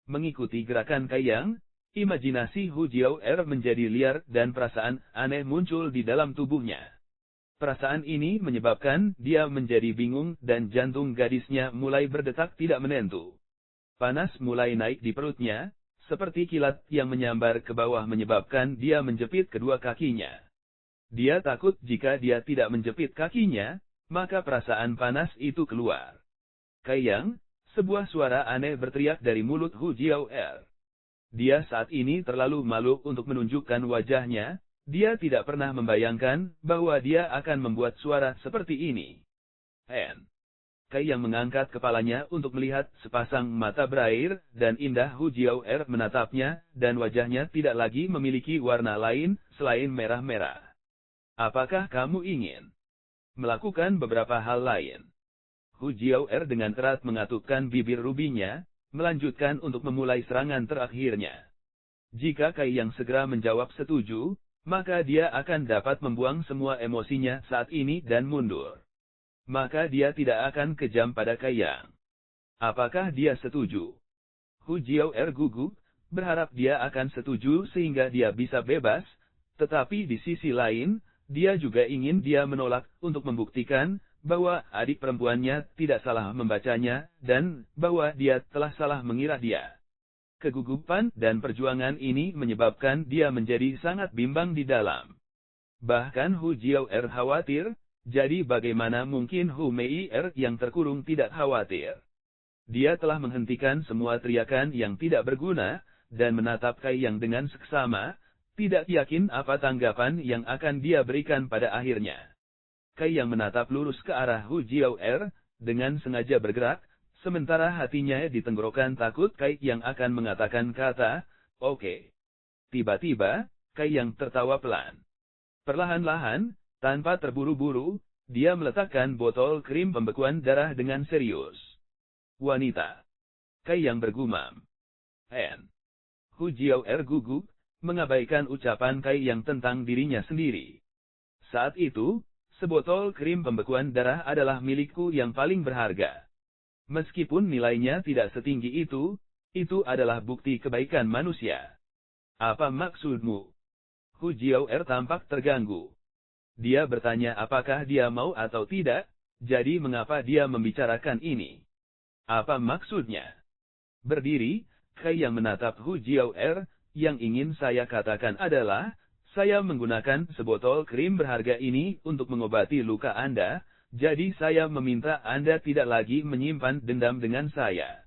Mengikuti gerakan Kai Yang, imajinasi Hu Jiao-er menjadi liar dan perasaan aneh muncul di dalam tubuhnya. Perasaan ini menyebabkan dia menjadi bingung dan jantung gadisnya mulai berdetak tidak menentu. Panas mulai naik di perutnya, seperti kilat yang menyambar ke bawah menyebabkan dia menjepit kedua kakinya. Dia takut jika dia tidak menjepit kakinya, maka perasaan panas itu keluar. Kai Yang, sebuah suara aneh berteriak dari mulut Hu Jiao-er. Dia saat ini terlalu malu untuk menunjukkan wajahnya, dia tidak pernah membayangkan bahwa dia akan membuat suara seperti ini. Kai Yang mengangkat kepalanya untuk melihat sepasang mata berair, dan indah Hu Jiao-er menatapnya, dan wajahnya tidak lagi memiliki warna lain, selain merah-merah. Apakah kamu ingin melakukan beberapa hal lain? Hu Jiao-er dengan erat mengatupkan bibir rubinya, melanjutkan untuk memulai serangan terakhirnya. Jika Kai Yang segera menjawab setuju, maka dia akan dapat membuang semua emosinya saat ini dan mundur. Maka dia tidak akan kejam pada Kai Yang. Apakah dia setuju? Hu Jiao gugup, berharap dia akan setuju sehingga dia bisa bebas, tetapi di sisi lain, dia juga ingin dia menolak untuk membuktikan bahwa adik perempuannya tidak salah membacanya, dan bahwa dia telah salah mengira dia. Kegugupan dan perjuangan ini menyebabkan dia menjadi sangat bimbang di dalam. Bahkan Hu Jiao khawatir, jadi bagaimana mungkin Hu Mei yang terkurung tidak khawatir? Dia telah menghentikan semua teriakan yang tidak berguna, dan menatap Kai Yang dengan seksama, tidak yakin apa tanggapan yang akan dia berikan pada akhirnya. Kai Yang menatap lurus ke arah Hu Jiao dengan sengaja bergerak, sementara hatinya di tenggorokan takut Kai Yang akan mengatakan kata, "Oke." Tiba-tiba, Kai Yang tertawa pelan. Perlahan-lahan, tanpa terburu-buru, dia meletakkan botol krim pembekuan darah dengan serius. "Wanita." Kai Yang bergumam. Hu Jiao gugup, mengabaikan ucapan Kai Yang tentang dirinya sendiri. Saat itu, sebotol krim pembekuan darah adalah milikku yang paling berharga. Meskipun nilainya tidak setinggi itu adalah bukti kebaikan manusia. Apa maksudmu? Hu Jiao tampak terganggu. Dia bertanya apakah dia mau atau tidak, jadi mengapa dia membicarakan ini? Apa maksudnya? Berdiri, Kai Yang menatap Hu Jiao yang ingin saya katakan adalah, saya menggunakan sebotol krim berharga ini untuk mengobati luka Anda, jadi saya meminta Anda tidak lagi menyimpan dendam dengan saya.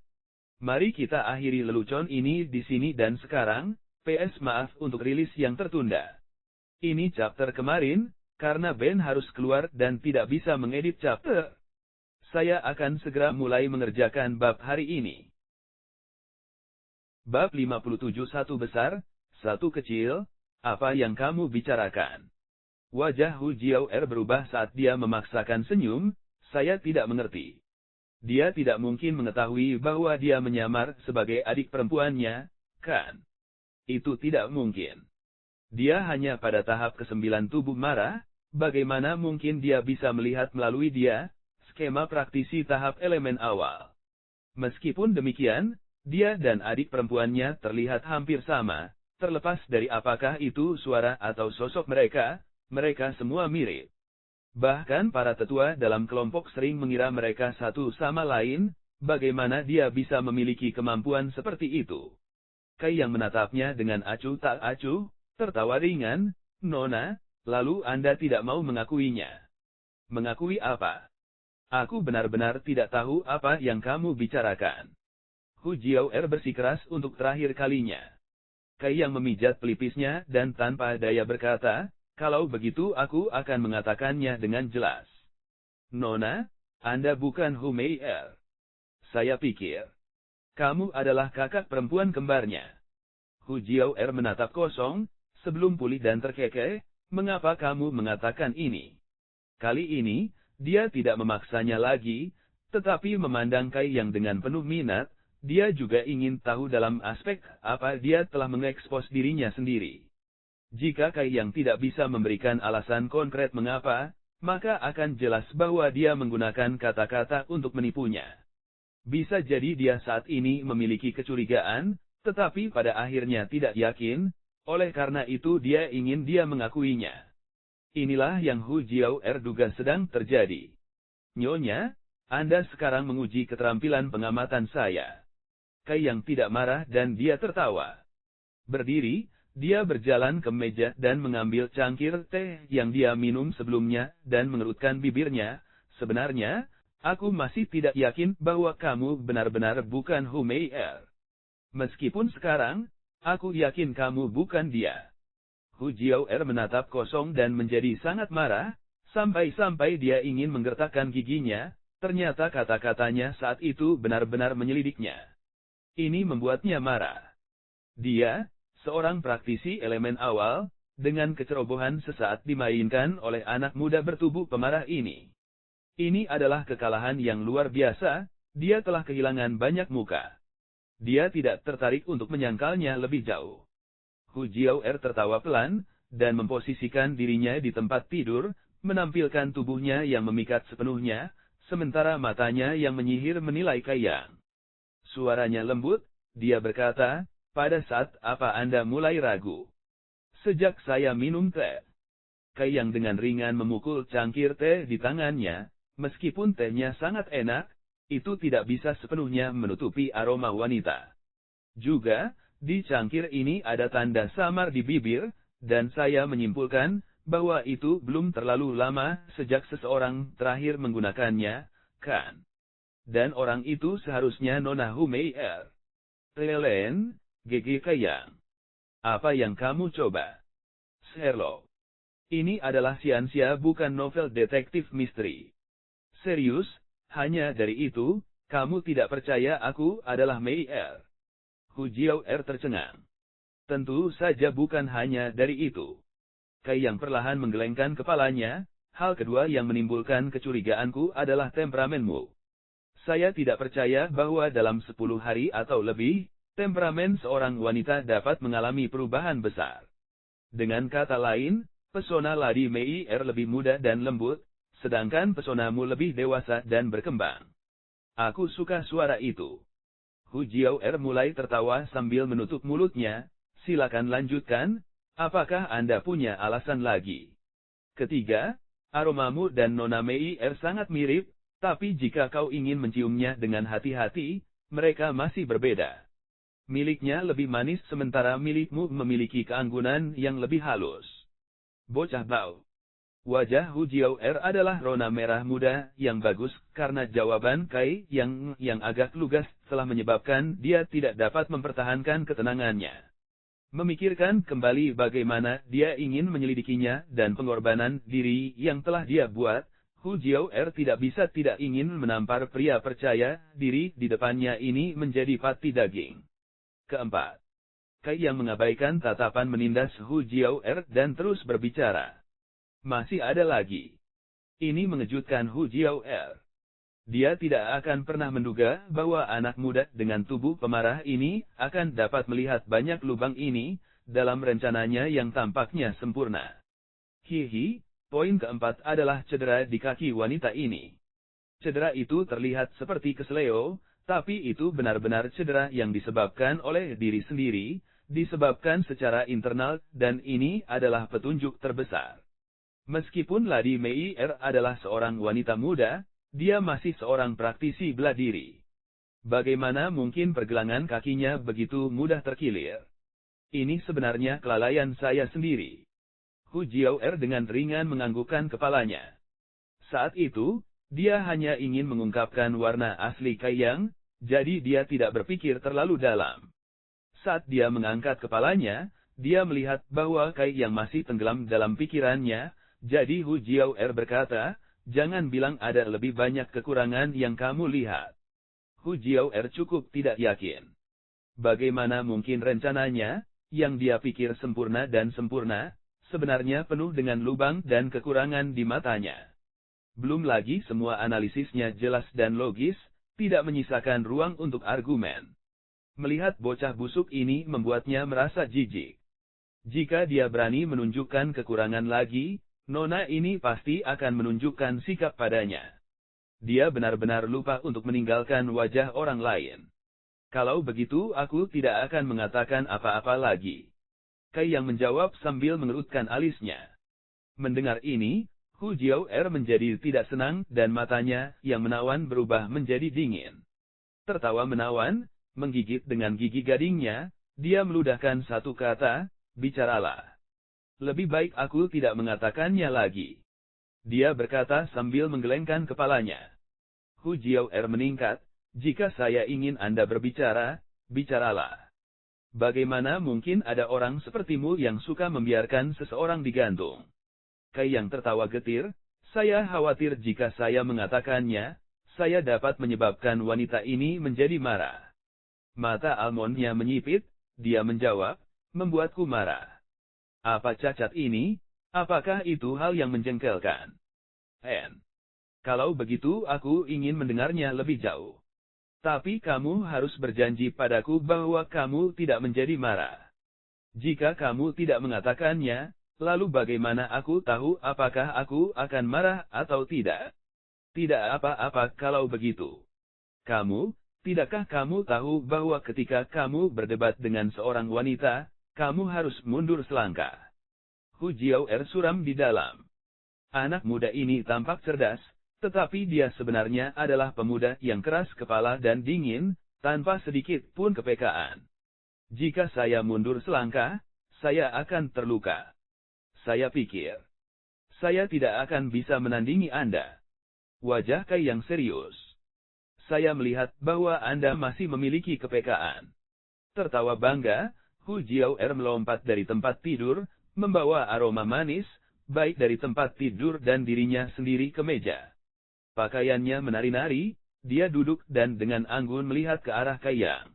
Mari kita akhiri lelucon ini di sini dan sekarang, PS maaf untuk rilis yang tertunda. Ini chapter kemarin, karena Ben harus keluar dan tidak bisa mengedit chapter. Saya akan segera mulai mengerjakan bab hari ini. Bab 57 satu besar, satu kecil. Apa yang kamu bicarakan? Wajah Hu Jiao berubah saat dia memaksakan senyum, saya tidak mengerti. Dia tidak mungkin mengetahui bahwa dia menyamar sebagai adik perempuannya, kan? Itu tidak mungkin. Dia hanya pada tahap ke-9 tubuh marah, bagaimana mungkin dia bisa melihat melalui dia, skema praktisi tahap elemen awal. Meskipun demikian, dia dan adik perempuannya terlihat hampir sama. Terlepas dari apakah itu suara atau sosok mereka semua mirip. Bahkan para tetua dalam kelompok sering mengira mereka satu sama lain, bagaimana dia bisa memiliki kemampuan seperti itu. Kai Yang menatapnya dengan acuh tak acuh, tertawa ringan, "Nona, lalu Anda tidak mau mengakuinya?" "Mengakui apa? Aku benar-benar tidak tahu apa yang kamu bicarakan." Hu Jiao bersikeras untuk terakhir kalinya. Kai Yang memijat pelipisnya dan tanpa daya berkata, "Kalau begitu aku akan mengatakannya dengan jelas. Nona, Anda bukan Hu Mei. Saya pikir kamu adalah kakak perempuan kembarnya." Hu Jiao menatap kosong, sebelum pulih dan terkekeh, "Mengapa kamu mengatakan ini?" Kali ini, dia tidak memaksanya lagi, tetapi memandang Kai Yang dengan penuh minat. Dia juga ingin tahu dalam aspek apa dia telah mengekspos dirinya sendiri. Jika Kai Yang tidak bisa memberikan alasan konkret mengapa, maka akan jelas bahwa dia menggunakan kata-kata untuk menipunya. Bisa jadi dia saat ini memiliki kecurigaan, tetapi pada akhirnya tidak yakin, oleh karena itu dia ingin dia mengakuinya. Inilah yang Hu Jiao duga sedang terjadi. "Nyonya, Anda sekarang menguji keterampilan pengamatan saya." Kai Yang tidak marah dan dia tertawa. Berdiri, dia berjalan ke meja dan mengambil cangkir teh yang dia minum sebelumnya dan mengerutkan bibirnya. "Sebenarnya, aku masih tidak yakin bahwa kamu benar-benar bukan Hu Mei. Meskipun sekarang, aku yakin kamu bukan dia." Hu Jiao menatap kosong dan menjadi sangat marah, sampai-sampai dia ingin menggertakkan giginya. Ternyata kata-katanya saat itu benar-benar menyelidiknya. Ini membuatnya marah. Dia, seorang praktisi elemen awal, dengan kecerobohan sesaat dimainkan oleh anak muda bertubuh pemarah ini. Ini adalah kekalahan yang luar biasa, dia telah kehilangan banyak muka. Dia tidak tertarik untuk menyangkalnya lebih jauh. Hu Jiao tertawa pelan, dan memposisikan dirinya di tempat tidur, menampilkan tubuhnya yang memikat sepenuhnya, sementara matanya yang menyihir menilai Kaiyang. Suaranya lembut, dia berkata, pada saat apa Anda mulai ragu? Sejak saya minum teh. Kaiyang dengan ringan memukul cangkir teh di tangannya, meskipun tehnya sangat enak, itu tidak bisa sepenuhnya menutupi aroma wanita. Juga, di cangkir ini ada tanda samar di bibir, dan saya menyimpulkan bahwa itu belum terlalu lama sejak seseorang terakhir menggunakannya, kan? Dan orang itu seharusnya Nona Humeier. Lelen, Gigi Kaiyang. Apa yang kamu coba? Sherlock. Ini adalah siansia bukan novel detektif misteri. Serius, hanya dari itu, kamu tidak percaya aku adalah Meier. Hu Jiao tercengang. Tentu saja bukan hanya dari itu. Kaiyang perlahan menggelengkan kepalanya, hal kedua yang menimbulkan kecurigaanku adalah temperamenmu. Saya tidak percaya bahwa dalam 10 hari atau lebih, temperamen seorang wanita dapat mengalami perubahan besar. Dengan kata lain, pesona Lady Meier lebih muda dan lembut, sedangkan pesonamu lebih dewasa dan berkembang. Aku suka suara itu. Hu Jiao mulai tertawa sambil menutup mulutnya. Silakan lanjutkan, apakah Anda punya alasan lagi? Ketiga, aromamu dan Nona Meier sangat mirip, tapi jika kau ingin menciumnya dengan hati-hati, mereka masih berbeda. Miliknya lebih manis sementara milikmu memiliki keanggunan yang lebih halus. Bocah bau. Wajah Hu Jiao adalah rona merah muda yang bagus karena jawaban Kai yang agak lugas telah menyebabkan dia tidak dapat mempertahankan ketenangannya. Memikirkan kembali bagaimana dia ingin menyelidikinya dan pengorbanan diri yang telah dia buat, Hu Jiao tidak bisa tidak ingin menampar pria percaya diri di depannya ini menjadi pati daging. Keempat, Kai yang mengabaikan tatapan menindas Hu Jiao dan terus berbicara. Masih ada lagi. Ini mengejutkan Hu Jiao. Dia tidak akan pernah menduga bahwa anak muda dengan tubuh pemarah ini akan dapat melihat banyak lubang ini dalam rencananya yang tampaknya sempurna. Hihi, poin keempat adalah cedera di kaki wanita ini. Cedera itu terlihat seperti kesleo, tapi itu benar-benar cedera yang disebabkan oleh diri sendiri, disebabkan secara internal, dan ini adalah petunjuk terbesar. Meskipun Lady Meier adalah seorang wanita muda, dia masih seorang praktisi bela diri. Bagaimana mungkin pergelangan kakinya begitu mudah terkilir? Ini sebenarnya kelalaian saya sendiri. Hu Jiao dengan ringan menganggukkan kepalanya. Saat itu, dia hanya ingin mengungkapkan warna asli Kaiyang, jadi dia tidak berpikir terlalu dalam. Saat dia mengangkat kepalanya, dia melihat bahwa Kaiyang masih tenggelam dalam pikirannya. Jadi Hu Jiao berkata, jangan bilang ada lebih banyak kekurangan yang kamu lihat. Hu Jiao cukup tidak yakin. Bagaimana mungkin rencananya, yang dia pikir sempurna dan sempurna, sebenarnya penuh dengan lubang dan kekurangan di matanya. Belum lagi semua analisisnya jelas dan logis, tidak menyisakan ruang untuk argumen. Melihat bocah busuk ini membuatnya merasa jijik. Jika dia berani menunjukkan kekurangan lagi, Nona ini pasti akan menunjukkan sikap padanya. Dia benar-benar lupa untuk meninggalkan wajah orang lain. Kalau begitu aku tidak akan mengatakan apa-apa lagi. Kai yang menjawab sambil mengerutkan alisnya. Mendengar ini, Hu Jiao menjadi tidak senang dan matanya yang menawan berubah menjadi dingin. Tertawa menawan, menggigit dengan gigi gadingnya, dia meludahkan satu kata, bicaralah. Lebih baik aku tidak mengatakannya lagi. Dia berkata sambil menggelengkan kepalanya. Hu Jiao meningkat, jika saya ingin Anda berbicara, bicaralah. Bagaimana mungkin ada orang sepertimu yang suka membiarkan seseorang digantung? Kai yang tertawa getir, saya khawatir jika saya mengatakannya, saya dapat menyebabkan wanita ini menjadi marah. Mata almondnya menyipit, dia menjawab, membuatku marah. Apa cacat ini? Apakah itu hal yang menjengkelkan? Kalau begitu aku ingin mendengarnya lebih jauh. Tapi kamu harus berjanji padaku bahwa kamu tidak menjadi marah. Jika kamu tidak mengatakannya, Lalu bagaimana aku tahu apakah aku akan marah atau tidak? Tidak apa-apa kalau begitu. Tidakkah kamu tahu bahwa ketika kamu berdebat dengan seorang wanita, kamu harus mundur selangkah? Hu Jiao suram di dalam. Anak muda ini tampak cerdas, tetapi dia sebenarnya adalah pemuda yang keras kepala dan dingin, tanpa sedikit pun kepekaan. Jika saya mundur selangkah, saya akan terluka. Saya pikir, saya tidak akan bisa menandingi Anda. Wajah Kai yang serius. Saya melihat bahwa Anda masih memiliki kepekaan. Tertawa bangga, Hu Jiao melompat dari tempat tidur, membawa aroma manis, baik dari tempat tidur dan dirinya sendiri ke meja. Pakaiannya menari-nari, dia duduk dan dengan anggun melihat ke arah Kai Yang.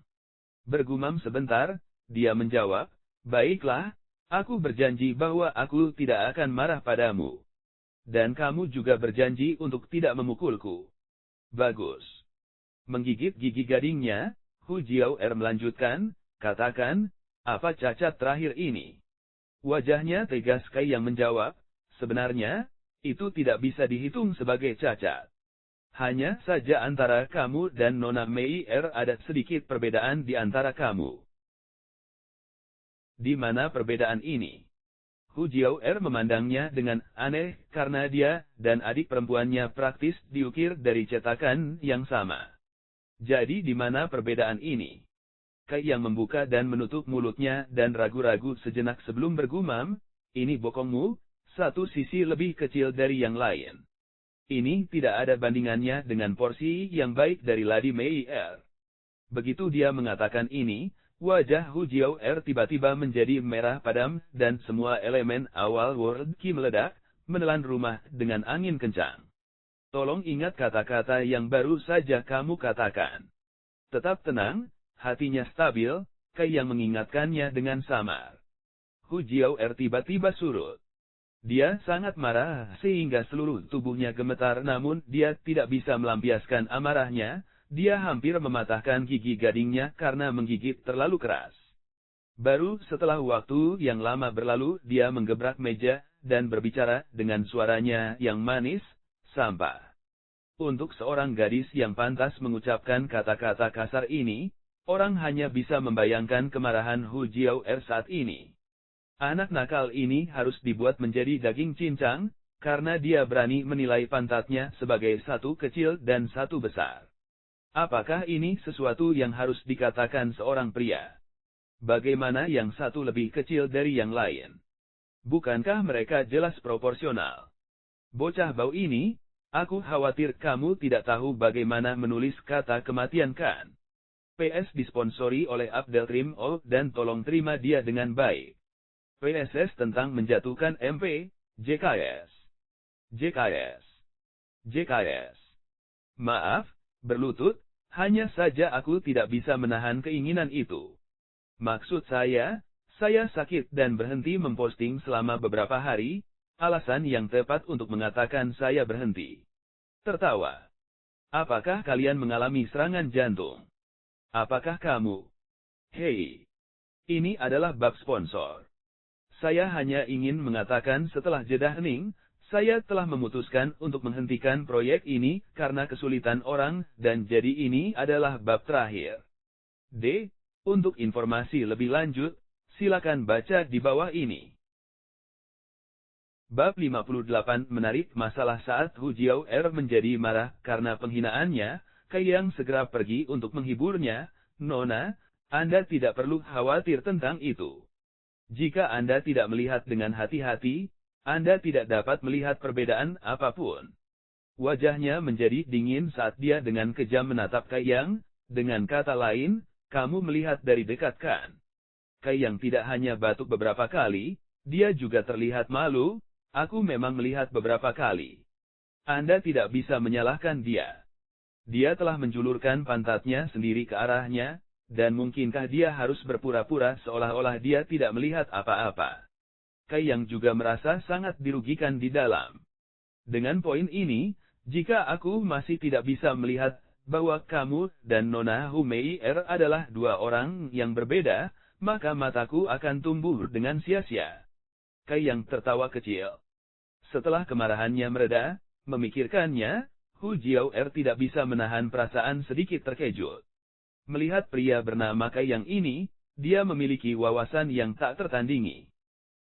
Bergumam sebentar, dia menjawab, baiklah, aku berjanji bahwa aku tidak akan marah padamu. Dan kamu juga berjanji untuk tidak memukulku. Bagus. Menggigit gigi gadingnya, Hu Jiao melanjutkan, katakan, apa cacat terakhir ini? Wajahnya tegas Kai yang menjawab, sebenarnya, itu tidak bisa dihitung sebagai cacat. Hanya saja antara kamu dan Nona Mei ada sedikit perbedaan di antara kamu. Di mana perbedaan ini? Hu Jiao memandangnya dengan aneh karena dia dan adik perempuannya praktis diukir dari cetakan yang sama. Jadi di mana perbedaan ini? Kai yang membuka dan menutup mulutnya dan ragu-ragu sejenak sebelum bergumam, ini bokongmu, satu sisi lebih kecil dari yang lain. Ini tidak ada bandingannya dengan porsi yang baik dari Lady Mei. Begitu dia mengatakan ini, wajah Hu Jiao tiba-tiba menjadi merah padam dan semua elemen awal World Ki meledak, menelan rumah dengan angin kencang. Tolong ingat kata-kata yang baru saja kamu katakan. Tetap tenang, hatinya stabil, Kai yang mengingatkannya dengan samar. Hu Jiao tiba-tiba surut. Dia sangat marah sehingga seluruh tubuhnya gemetar namun dia tidak bisa melampiaskan amarahnya, dia hampir mematahkan gigi gadingnya karena menggigit terlalu keras. Baru setelah waktu yang lama berlalu dia menggebrak meja dan berbicara dengan suaranya yang manis, sampah. Untuk seorang gadis yang pantas mengucapkan kata-kata kasar ini, orang hanya bisa membayangkan kemarahan Hu Jiao saat ini. Anak nakal ini harus dibuat menjadi daging cincang, karena dia berani menilai pantatnya sebagai satu kecil dan satu besar. Apakah ini sesuatu yang harus dikatakan seorang pria? Bagaimana yang satu lebih kecil dari yang lain? Bukankah mereka jelas proporsional? Bocah bau ini, aku khawatir kamu tidak tahu bagaimana menulis kata kematian kan? PS disponsori oleh Abdeltrim dan tolong terima dia dengan baik. PSS tentang menjatuhkan MP, JKS. JKS. JKS. Maaf, berlutut, hanya saja aku tidak bisa menahan keinginan itu. Maksud saya sakit dan berhenti memposting selama beberapa hari, alasan yang tepat untuk mengatakan saya berhenti. Tertawa. Apakah kalian mengalami serangan jantung? Apakah kamu? Hei. Ini adalah bab sponsor. Saya hanya ingin mengatakan setelah jeda hening, saya telah memutuskan untuk menghentikan proyek ini karena kesulitan orang dan jadi ini adalah bab terakhir. D. Untuk informasi lebih lanjut, silakan baca di bawah ini. Bab 58 menarik masalah saat Hu Jiao menjadi marah karena penghinaannya, Kai Yang segera pergi untuk menghiburnya, Nona, Anda tidak perlu khawatir tentang itu. Jika Anda tidak melihat dengan hati-hati, Anda tidak dapat melihat perbedaan apapun. Wajahnya menjadi dingin saat dia dengan kejam menatap Kai Yang, dengan kata lain, kamu melihat dari dekat kan? Kai Yang tidak hanya batuk beberapa kali, dia juga terlihat malu, aku memang melihat beberapa kali. Anda tidak bisa menyalahkan dia. Dia telah menjulurkan pantatnya sendiri ke arahnya, dan mungkinkah dia harus berpura-pura seolah-olah dia tidak melihat apa-apa. Kai Yang juga merasa sangat dirugikan di dalam. Dengan poin ini, jika aku masih tidak bisa melihat bahwa kamu dan Nona Hu Mei adalah dua orang yang berbeda, maka mataku akan tumbuh dengan sia-sia. Kai Yang tertawa kecil. Setelah kemarahannya mereda, memikirkannya, Hu Jiao-er tidak bisa menahan perasaan sedikit terkejut. Melihat pria bernama Kai Yang ini, dia memiliki wawasan yang tak tertandingi.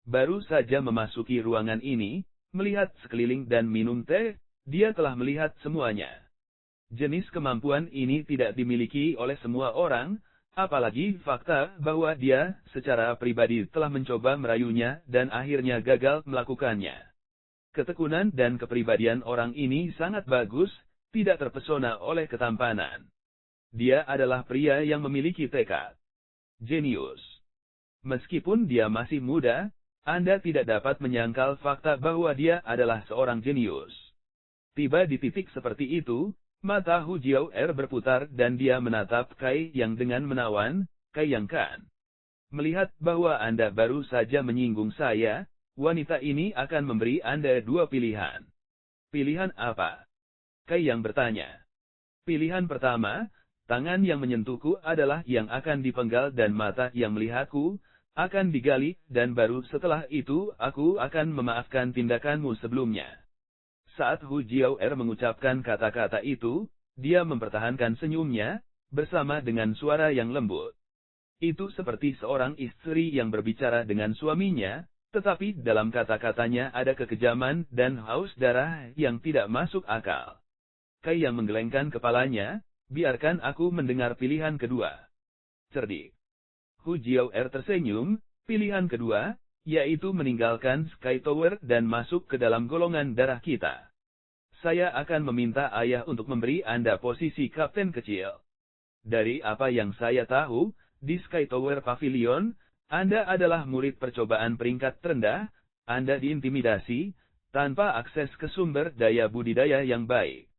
Baru saja memasuki ruangan ini, melihat sekeliling dan minum teh, dia telah melihat semuanya. Jenis kemampuan ini tidak dimiliki oleh semua orang, apalagi fakta bahwa dia secara pribadi telah mencoba merayunya dan akhirnya gagal melakukannya. Ketekunan dan kepribadian orang ini sangat bagus, tidak terpesona oleh ketampanan. Dia adalah pria yang memiliki tekad. Jenius. Meskipun dia masih muda, Anda tidak dapat menyangkal fakta bahwa dia adalah seorang jenius. Tiba di titik seperti itu, mata Hu Jiao-er berputar dan dia menatap Kai Yang dengan menawan. Kai Yang kan? Melihat bahwa Anda baru saja menyinggung saya, wanita ini akan memberi Anda dua pilihan. Pilihan apa? Kai Yang bertanya. Pilihan pertama, tangan yang menyentuhku adalah yang akan dipenggal dan mata yang melihatku akan digali, dan baru setelah itu aku akan memaafkan tindakanmu sebelumnya. Saat Hu Jiao-er mengucapkan kata-kata itu, dia mempertahankan senyumnya, bersama dengan suara yang lembut. Itu seperti seorang istri yang berbicara dengan suaminya, tetapi dalam kata-katanya ada kekejaman dan haus darah yang tidak masuk akal. Kai Yang menggelengkan kepalanya, biarkan aku mendengar pilihan kedua. Cerdik. Hu Jiao-er tersenyum, pilihan kedua, yaitu meninggalkan Sky Tower dan masuk ke dalam golongan darah kita. Saya akan meminta ayah untuk memberi Anda posisi kapten kecil. Dari apa yang saya tahu, di Sky Tower Pavilion, Anda adalah murid percobaan peringkat terendah, Anda diintimidasi, tanpa akses ke sumber daya budidaya yang baik.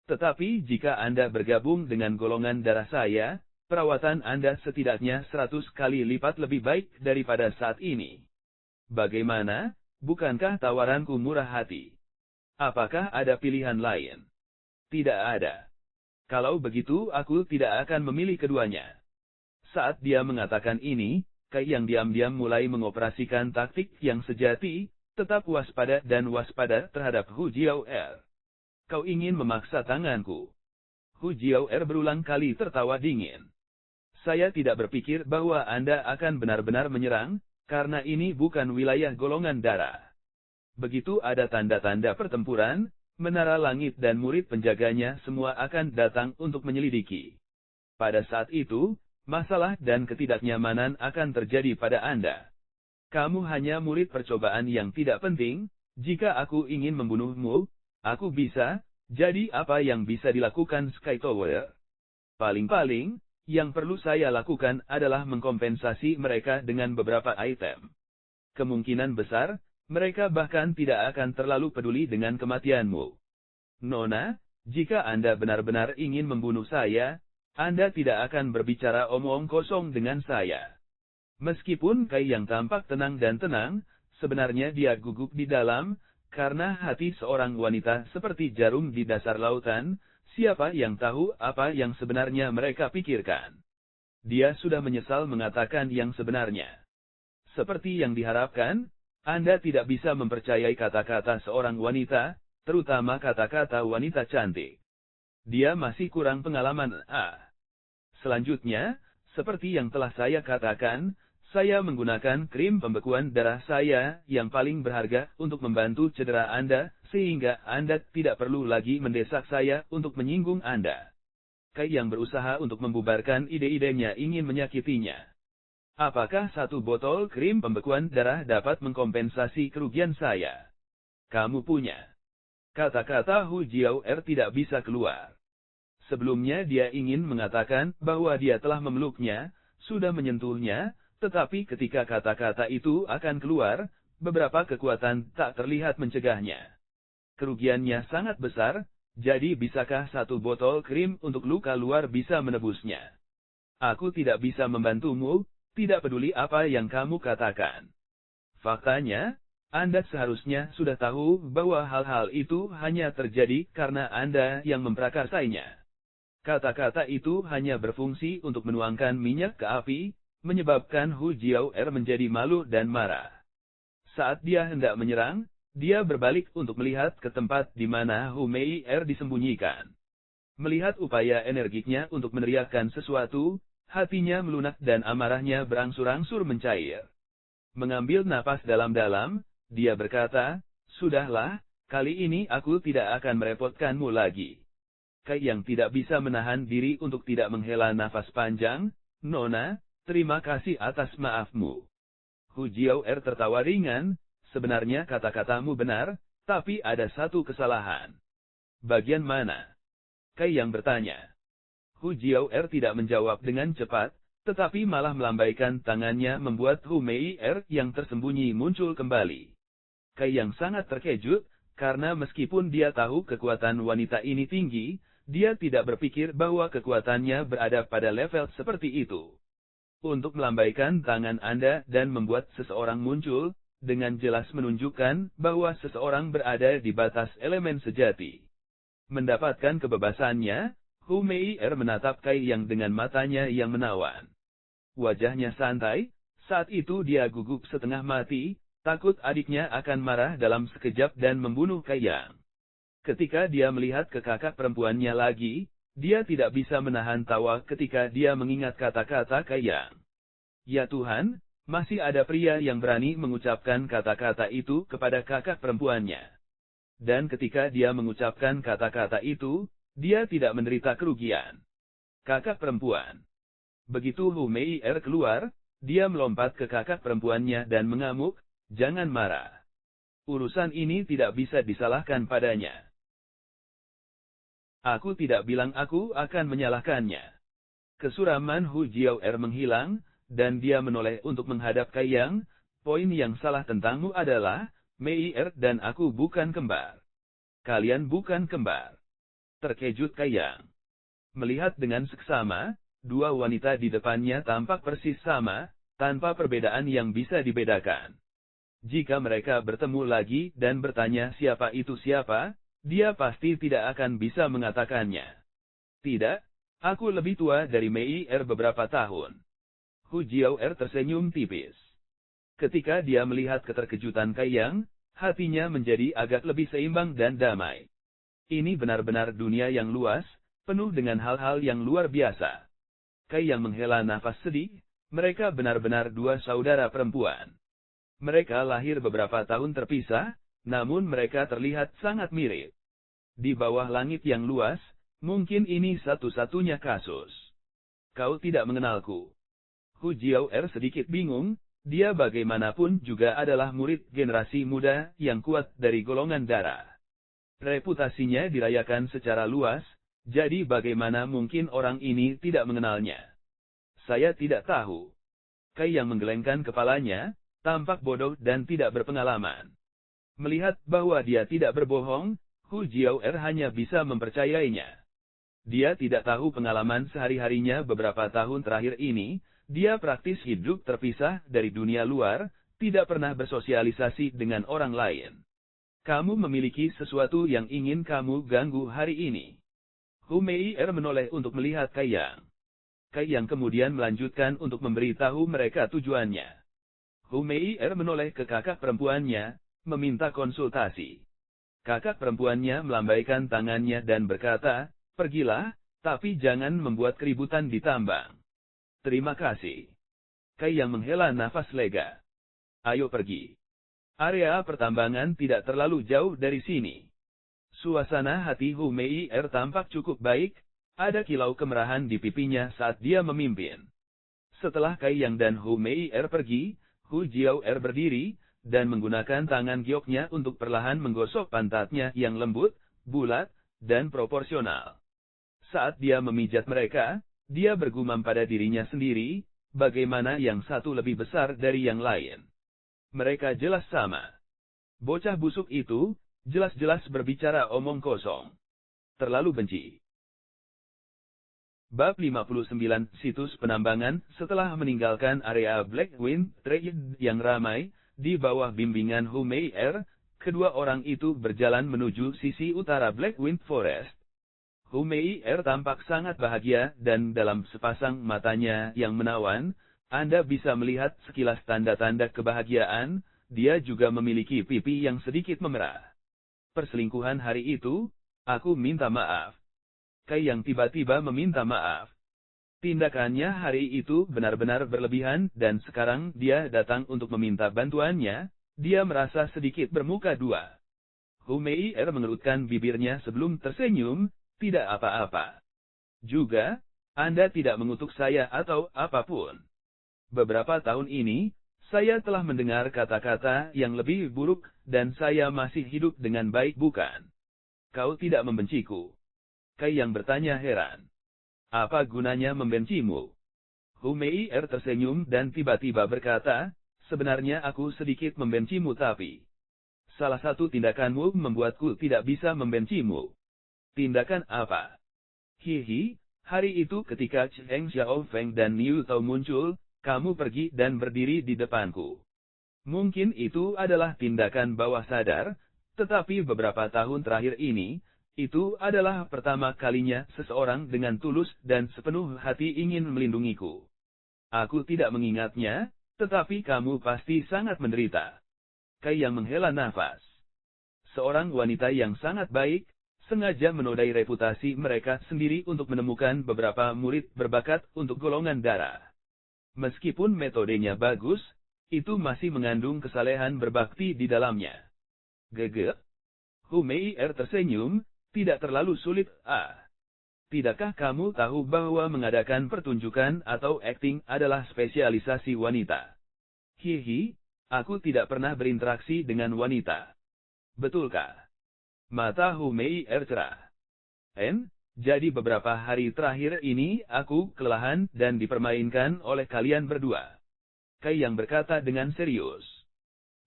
Tetapi jika Anda bergabung dengan golongan darah saya, perawatan Anda setidaknya 100 kali lipat lebih baik daripada saat ini. Bagaimana? Bukankah tawaranku murah hati? Apakah ada pilihan lain? Tidak ada. Kalau begitu aku tidak akan memilih keduanya. Saat dia mengatakan ini, Kai Yang diam-diam mulai mengoperasikan taktik yang sejati, tetap waspada dan waspada terhadap Hu Jiao-er. Kau ingin memaksa tanganku. Hu Jiao-er berulang kali tertawa dingin. Saya tidak berpikir bahwa Anda akan benar-benar menyerang, karena ini bukan wilayah golongan darah. Begitu ada tanda-tanda pertempuran, menara langit dan murid penjaganya semua akan datang untuk menyelidiki. Pada saat itu, masalah dan ketidaknyamanan akan terjadi pada Anda. Kamu hanya murid percobaan yang tidak penting, jika aku ingin membunuhmu, aku bisa, jadi apa yang bisa dilakukan Sky Tower? Paling-paling, yang perlu saya lakukan adalah mengkompensasi mereka dengan beberapa item. Kemungkinan besar, mereka bahkan tidak akan terlalu peduli dengan kematianmu. Nona, jika Anda benar-benar ingin membunuh saya, Anda tidak akan berbicara omong kosong dengan saya. Meskipun Kai Yang tampak tenang dan tenang, sebenarnya dia gugup di dalam, karena hati seorang wanita seperti jarum di dasar lautan. Siapa yang tahu apa yang sebenarnya mereka pikirkan? Dia sudah menyesal mengatakan yang sebenarnya. Seperti yang diharapkan, Anda tidak bisa mempercayai kata-kata seorang wanita, terutama kata-kata wanita cantik. Dia masih kurang pengalaman. Selanjutnya, seperti yang telah saya katakan, saya menggunakan krim pembekuan darah saya yang paling berharga untuk membantu cedera Anda, sehingga Anda tidak perlu lagi mendesak saya untuk menyinggung Anda. Kai Yang berusaha untuk membubarkan ide-idenya ingin menyakitinya. Apakah satu botol krim pembekuan darah dapat mengkompensasi kerugian saya? Kamu punya. Kata-kata Hu Jiao-er tidak bisa keluar. Sebelumnya dia ingin mengatakan bahwa dia telah memeluknya, sudah menyentuhnya, tetapi ketika kata-kata itu akan keluar, beberapa kekuatan tak terlihat mencegahnya. Kerugiannya sangat besar, jadi bisakah satu botol krim untuk luka luar bisa menebusnya? Aku tidak bisa membantumu, tidak peduli apa yang kamu katakan. Faktanya, Anda seharusnya sudah tahu bahwa hal-hal itu hanya terjadi karena Anda yang memprakarsainya. Kata-kata itu hanya berfungsi untuk menuangkan minyak ke api, menyebabkan Hu Jiao-er menjadi malu dan marah. Saat dia hendak menyerang, dia berbalik untuk melihat ke tempat di mana Hu Mei'er disembunyikan. Melihat upaya energiknya untuk meneriakkan sesuatu, hatinya melunak dan amarahnya berangsur-angsur mencair. Mengambil napas dalam-dalam, dia berkata, "Sudahlah, kali ini aku tidak akan merepotkanmu lagi." Kai yang tidak bisa menahan diri untuk tidak menghela nafas panjang, "Nona, terima kasih atas maafmu." Hu Jiao-er tertawa ringan, "Sebenarnya kata-katamu benar, tapi ada satu kesalahan." "Bagian mana?" Kai yang bertanya. Hu Jiao-er tidak menjawab dengan cepat, tetapi malah melambaikan tangannya membuat Hu Mei'er yang tersembunyi muncul kembali. Kai yang sangat terkejut, karena meskipun dia tahu kekuatan wanita ini tinggi, dia tidak berpikir bahwa kekuatannya berada pada level seperti itu. Untuk melambaikan tangan Anda dan membuat seseorang muncul, dengan jelas menunjukkan bahwa seseorang berada di batas elemen sejati. Mendapatkan kebebasannya, Hu Mei'er menatap Kai yang dengan matanya yang menawan. Wajahnya santai, saat itu dia gugup setengah mati, takut adiknya akan marah dalam sekejap dan membunuh Kai Yang. Ketika dia melihat ke kakak perempuannya lagi, dia tidak bisa menahan tawa ketika dia mengingat kata-kata Kai Yang. Ya Tuhan, masih ada pria yang berani mengucapkan kata-kata itu kepada kakak perempuannya. Dan ketika dia mengucapkan kata-kata itu, dia tidak menderita kerugian. Kakak perempuan. Begitu Hu Mei'er keluar, dia melompat ke kakak perempuannya dan mengamuk, "Jangan marah. Urusan ini tidak bisa disalahkan padanya. Aku tidak bilang aku akan menyalahkannya." Kesuraman Hu Jiao-er menghilang, dan dia menoleh untuk menghadap Kai Yang. "Poin yang salah tentangmu adalah, Mei'er dan aku bukan kembar. Kalian bukan kembar." Terkejut Kai Yang. Melihat dengan seksama, dua wanita di depannya tampak persis sama, tanpa perbedaan yang bisa dibedakan. Jika mereka bertemu lagi dan bertanya siapa itu siapa, dia pasti tidak akan bisa mengatakannya. "Tidak, aku lebih tua dari Mei'er beberapa tahun." Hu Jiao-er tersenyum tipis. Ketika dia melihat keterkejutan Kai Yang, hatinya menjadi agak lebih seimbang dan damai. Ini benar-benar dunia yang luas, penuh dengan hal-hal yang luar biasa. Kai Yang menghela nafas sedih, mereka benar-benar dua saudara perempuan. Mereka lahir beberapa tahun terpisah, namun mereka terlihat sangat mirip. Di bawah langit yang luas, mungkin ini satu-satunya kasus. "Kau tidak mengenalku." Hu Jiao-er sedikit bingung, dia bagaimanapun juga adalah murid generasi muda yang kuat dari golongan darah. Reputasinya dirayakan secara luas, jadi bagaimana mungkin orang ini tidak mengenalnya? "Saya tidak tahu." Kai yang menggelengkan kepalanya, tampak bodoh dan tidak berpengalaman. Melihat bahwa dia tidak berbohong, Hu Jiao-er hanya bisa mempercayainya. Dia tidak tahu pengalaman sehari-harinya beberapa tahun terakhir ini, dia praktis hidup terpisah dari dunia luar, tidak pernah bersosialisasi dengan orang lain. "Kamu memiliki sesuatu yang ingin kamu ganggu hari ini." Hu Mei'er menoleh untuk melihat Kai Yang. Kai Yang kemudian melanjutkan untuk memberitahu mereka tujuannya. Hu Mei'er menoleh ke kakak perempuannya, meminta konsultasi. Kakak perempuannya melambaikan tangannya dan berkata, "Pergilah, tapi jangan membuat keributan di tambang." "Terima kasih." Kai Yang menghela nafas lega. "Ayo pergi. Area pertambangan tidak terlalu jauh dari sini." Suasana hati Hu Mei'er tampak cukup baik, ada kilau kemerahan di pipinya saat dia memimpin. Setelah Kai Yang dan Hu Mei'er pergi, Hu Jiao-er berdiri, dan menggunakan tangan gioknya untuk perlahan menggosok pantatnya yang lembut, bulat, dan proporsional. Saat dia memijat mereka, dia bergumam pada dirinya sendiri, bagaimana yang satu lebih besar dari yang lain. Mereka jelas sama. Bocah busuk itu, jelas-jelas berbicara omong kosong. Terlalu benci. Bab 59 Situs penambangan. Setelah meninggalkan area Black Wind Trade yang ramai, di bawah bimbingan Hu Mei'er, kedua orang itu berjalan menuju sisi utara Black Wind Forest. Hu Mei'er tampak sangat bahagia dan dalam sepasang matanya yang menawan, Anda bisa melihat sekilas tanda-tanda kebahagiaan, dia juga memiliki pipi yang sedikit memerah. Perselingkuhan hari itu, aku minta maaf. Kai yang tiba-tiba meminta maaf. Tindakannya hari itu benar-benar berlebihan dan sekarang dia datang untuk meminta bantuannya, dia merasa sedikit bermuka dua. Hu Meier mengerutkan bibirnya sebelum tersenyum, tidak apa-apa. Juga, Anda tidak mengutuk saya atau apapun. Beberapa tahun ini, saya telah mendengar kata-kata yang lebih buruk, dan saya masih hidup dengan baik bukan? Kau tidak membenciku? Kai yang bertanya heran. Apa gunanya membencimu? Hu Meier tersenyum dan tiba-tiba berkata, sebenarnya aku sedikit membencimu tapi salah satu tindakanmu membuatku tidak bisa membencimu. Tindakan apa? Hihi, hari itu ketika Cheng Xiaofeng dan Niu Tao muncul, kamu pergi dan berdiri di depanku. Mungkin itu adalah tindakan bawah sadar, tetapi beberapa tahun terakhir ini, itu adalah pertama kalinya seseorang dengan tulus dan sepenuh hati ingin melindungiku. Aku tidak mengingatnya, tetapi kamu pasti sangat menderita. Kai yang menghela nafas. Seorang wanita yang sangat baik, sengaja menodai reputasi mereka sendiri untuk menemukan beberapa murid berbakat untuk golongan darah. Meskipun metodenya bagus, itu masih mengandung kesalehan berbakti di dalamnya. Gegek. Hu Meier tersenyum, tidak terlalu sulit, Tidakkah kamu tahu bahwa mengadakan pertunjukan atau akting adalah spesialisasi wanita? Hihi. Aku tidak pernah berinteraksi dengan wanita. Betulkah? Mata Hu Meier cerah. Jadi beberapa hari terakhir ini aku kelelahan dan dipermainkan oleh kalian berdua. Kai yang berkata dengan serius.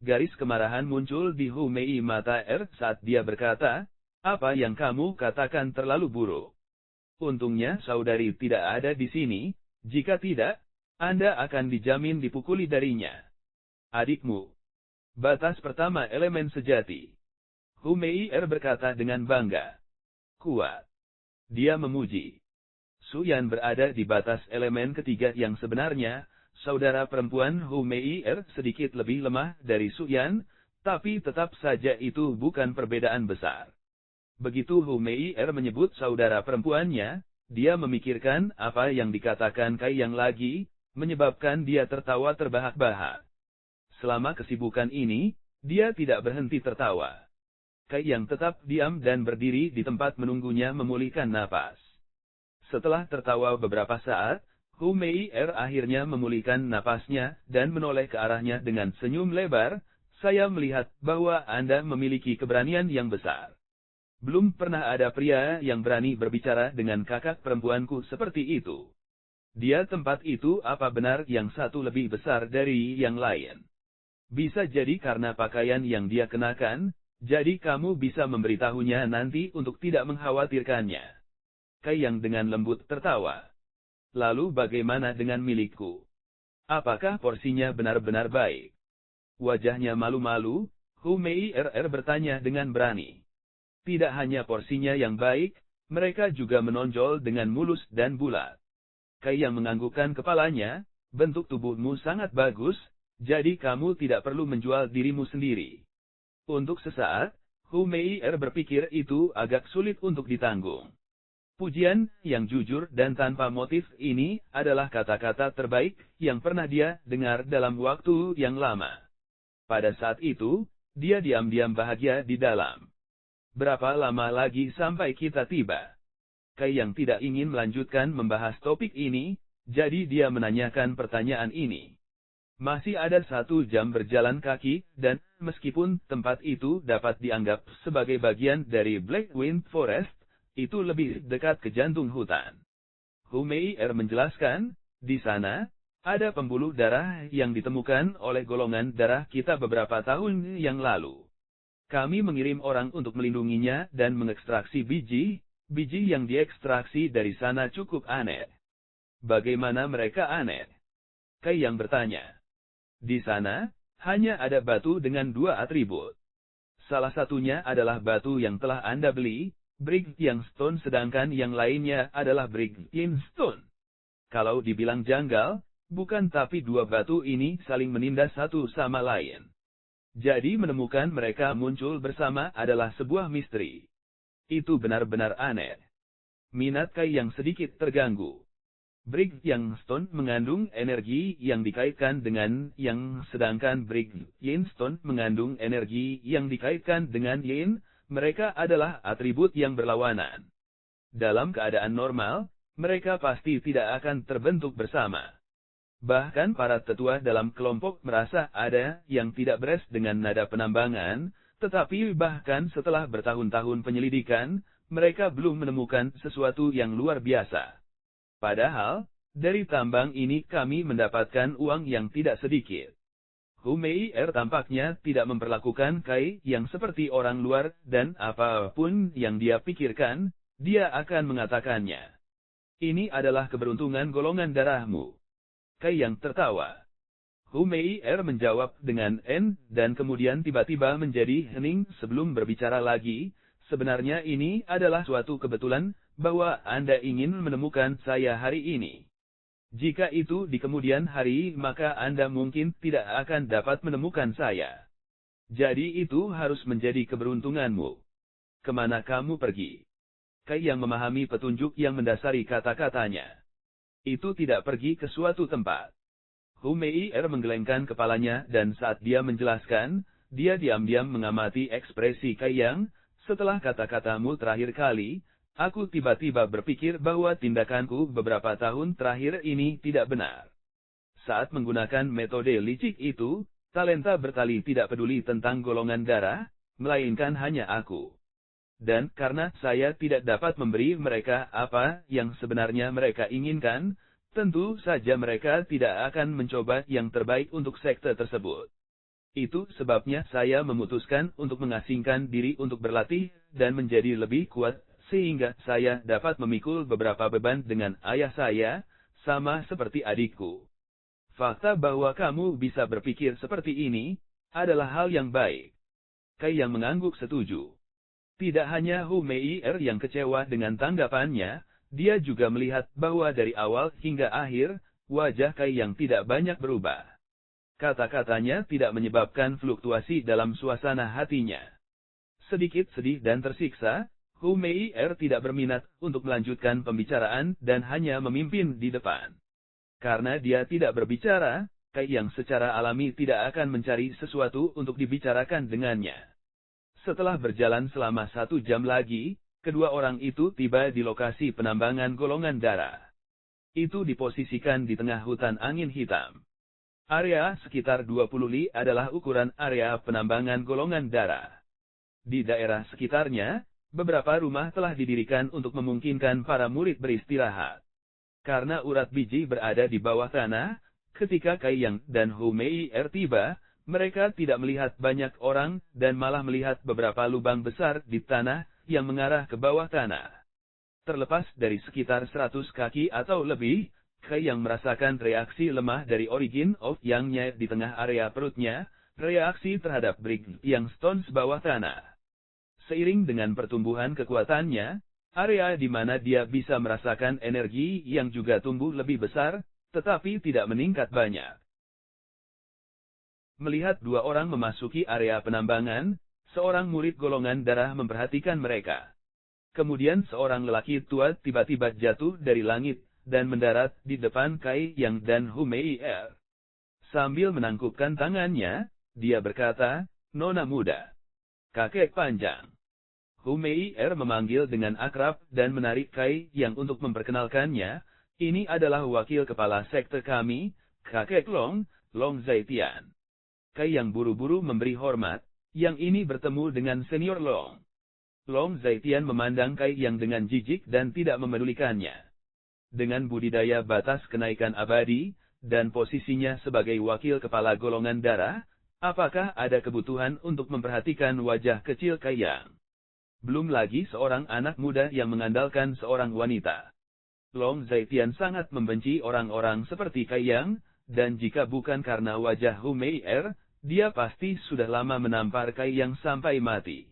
Garis kemarahan muncul di Hu Mei mata saat dia berkata, apa yang kamu katakan terlalu buruk. Untungnya saudari tidak ada di sini, jika tidak, Anda akan dijamin dipukuli darinya. Adikmu. Batas pertama elemen sejati. Hu Meier berkata dengan bangga. Kuat. Dia memuji. Su Yan berada di batas elemen ketiga yang sebenarnya, saudara perempuan Hu Meier sedikit lebih lemah dari Su Yan, tapi tetap saja itu bukan perbedaan besar. Begitu Hu Meier menyebut saudara perempuannya, dia memikirkan apa yang dikatakan Kai yang lagi, menyebabkan dia tertawa terbahak-bahak. Selama kesibukan ini, dia tidak berhenti tertawa. Kai yang tetap diam dan berdiri di tempat menunggunya memulihkan napas. Setelah tertawa beberapa saat, Hu Meier akhirnya memulihkan napasnya dan menoleh ke arahnya dengan senyum lebar, saya melihat bahwa Anda memiliki keberanian yang besar. Belum pernah ada pria yang berani berbicara dengan kakak perempuanku seperti itu. Dia tempat itu apa benar yang satu lebih besar dari yang lain? Bisa jadi karena pakaian yang dia kenakan, jadi kamu bisa memberitahunya nanti untuk tidak mengkhawatirkannya. Kai yang dengan lembut tertawa. Lalu bagaimana dengan milikku? Apakah porsinya benar-benar baik? Wajahnya malu-malu, Hu Meier bertanya dengan berani. Tidak hanya porsinya yang baik, mereka juga menonjol dengan mulus dan bulat. Kai yang menganggukkan kepalanya, bentuk tubuhmu sangat bagus, jadi kamu tidak perlu menjual dirimu sendiri. Untuk sesaat, Hu Meier berpikir itu agak sulit untuk ditanggung. Pujian yang jujur dan tanpa motif ini adalah kata-kata terbaik yang pernah dia dengar dalam waktu yang lama. Pada saat itu, dia diam-diam bahagia di dalam. Berapa lama lagi sampai kita tiba? Kai yang tidak ingin melanjutkan membahas topik ini, jadi dia menanyakan pertanyaan ini. Masih ada 1 jam berjalan kaki, dan meskipun tempat itu dapat dianggap sebagai bagian dari Blackwind Forest, itu lebih dekat ke jantung hutan. Hu Meier menjelaskan, di sana, ada pembuluh darah yang ditemukan oleh golongan darah kita beberapa tahun yang lalu. Kami mengirim orang untuk melindunginya dan mengekstraksi biji yang diekstraksi dari sana cukup aneh. Bagaimana mereka aneh? Kai yang bertanya. Di sana, hanya ada batu dengan 2 atribut. Salah satunya adalah batu yang telah Anda beli, Brightine Stone, sedangkan yang lainnya adalah Brightine Stone. Kalau dibilang janggal, bukan, tapi 2 batu ini saling menindas satu sama lain. Jadi menemukan mereka muncul bersama adalah sebuah misteri. Itu benar-benar aneh. Minat Kai yang sedikit terganggu. Brig yang Stone mengandung energi yang dikaitkan dengan Yang, sedangkan Brig Yin Stone mengandung energi yang dikaitkan dengan Yin. Mereka adalah atribut yang berlawanan. Dalam keadaan normal, mereka pasti tidak akan terbentuk bersama. Bahkan para tetua dalam kelompok merasa ada yang tidak beres dengan nada penambangan, tetapi bahkan setelah bertahun-tahun penyelidikan, mereka belum menemukan sesuatu yang luar biasa. Padahal, dari tambang ini kami mendapatkan uang yang tidak sedikit. Hu Mei'er tampaknya tidak memperlakukan Kai yang seperti orang luar, dan apapun yang dia pikirkan, dia akan mengatakannya. Ini adalah keberuntungan golongan darahmu. Kai yang tertawa. Hu Mei'er menjawab dengan N, dan kemudian tiba-tiba menjadi hening sebelum berbicara lagi. Sebenarnya ini adalah suatu kebetulan, bahwa Anda ingin menemukan saya hari ini. Jika itu di kemudian hari, maka Anda mungkin tidak akan dapat menemukan saya. Jadi itu harus menjadi keberuntunganmu. Kemana kamu pergi? Kai yang memahami petunjuk yang mendasari kata-katanya. Itu tidak pergi ke suatu tempat. Hu Mei'er menggelengkan kepalanya dan saat dia menjelaskan, dia diam-diam mengamati ekspresi Kai yang, setelah kata-katamu terakhir kali, aku tiba-tiba berpikir bahwa tindakanku beberapa tahun terakhir ini tidak benar. Saat menggunakan metode licik itu, talenta bertali tidak peduli tentang golongan darah, melainkan hanya aku. Dan karena saya tidak dapat memberi mereka apa yang sebenarnya mereka inginkan, tentu saja mereka tidak akan mencoba yang terbaik untuk sekte tersebut. Itu sebabnya saya memutuskan untuk mengasingkan diri untuk berlatih dan menjadi lebih kuat, sehingga saya dapat memikul beberapa beban dengan ayah saya, sama seperti adikku. Fakta bahwa kamu bisa berpikir seperti ini, adalah hal yang baik. Kai yang mengangguk setuju. Tidak hanya Hu Mei'er yang kecewa dengan tanggapannya, dia juga melihat bahwa dari awal hingga akhir, wajah Kai yang tidak banyak berubah. Kata-katanya tidak menyebabkan fluktuasi dalam suasana hatinya. Sedikit sedih dan tersiksa, Hu Mei'er tidak berminat untuk melanjutkan pembicaraan dan hanya memimpin di depan. Karena dia tidak berbicara, Kai yang secara alami tidak akan mencari sesuatu untuk dibicarakan dengannya. Setelah berjalan selama 1 jam lagi, kedua orang itu tiba di lokasi penambangan golongan darah. Itu diposisikan di tengah hutan angin hitam. Area sekitar 20 li adalah ukuran area penambangan golongan darah. Di daerah sekitarnya, beberapa rumah telah didirikan untuk memungkinkan para murid beristirahat. Karena urat biji berada di bawah tanah, ketika Kai Yang dan Hu Mei'er tiba, mereka tidak melihat banyak orang dan malah melihat beberapa lubang besar di tanah yang mengarah ke bawah tanah. Terlepas dari sekitar 100 kaki atau lebih, Kai Yang merasakan reaksi lemah dari Origin of Yang-nya di tengah area perutnya, reaksi terhadap Brig yang Stones bawah tanah. Seiring dengan pertumbuhan kekuatannya, area di mana dia bisa merasakan energi yang juga tumbuh lebih besar, tetapi tidak meningkat banyak. Melihat 2 orang memasuki area penambangan, seorang murid golongan darah memperhatikan mereka. Kemudian seorang lelaki tua tiba-tiba jatuh dari langit, dan mendarat di depan Kai Yang dan Hu Mei'er. Sambil menangkupkan tangannya, dia berkata, "Nona muda. Kakek panjang." Hu Mei'er memanggil dengan akrab dan menarik Kai Yang untuk memperkenalkannya. Ini adalah wakil kepala sekte kami, kakek Long Zaitian. Kai Yang buru-buru memberi hormat, yang ini bertemu dengan senior Long. Long Zaitian memandang Kai Yang dengan jijik dan tidak memedulikannya. Dengan budidaya batas kenaikan abadi, dan posisinya sebagai wakil kepala golongan darah, apakah ada kebutuhan untuk memperhatikan wajah kecil Kai Yang? Belum lagi seorang anak muda yang mengandalkan seorang wanita. Long Zaitian sangat membenci orang-orang seperti Kai Yang, dan jika bukan karena wajah Hu Mei'er, dia pasti sudah lama menampar Kai Yang sampai mati.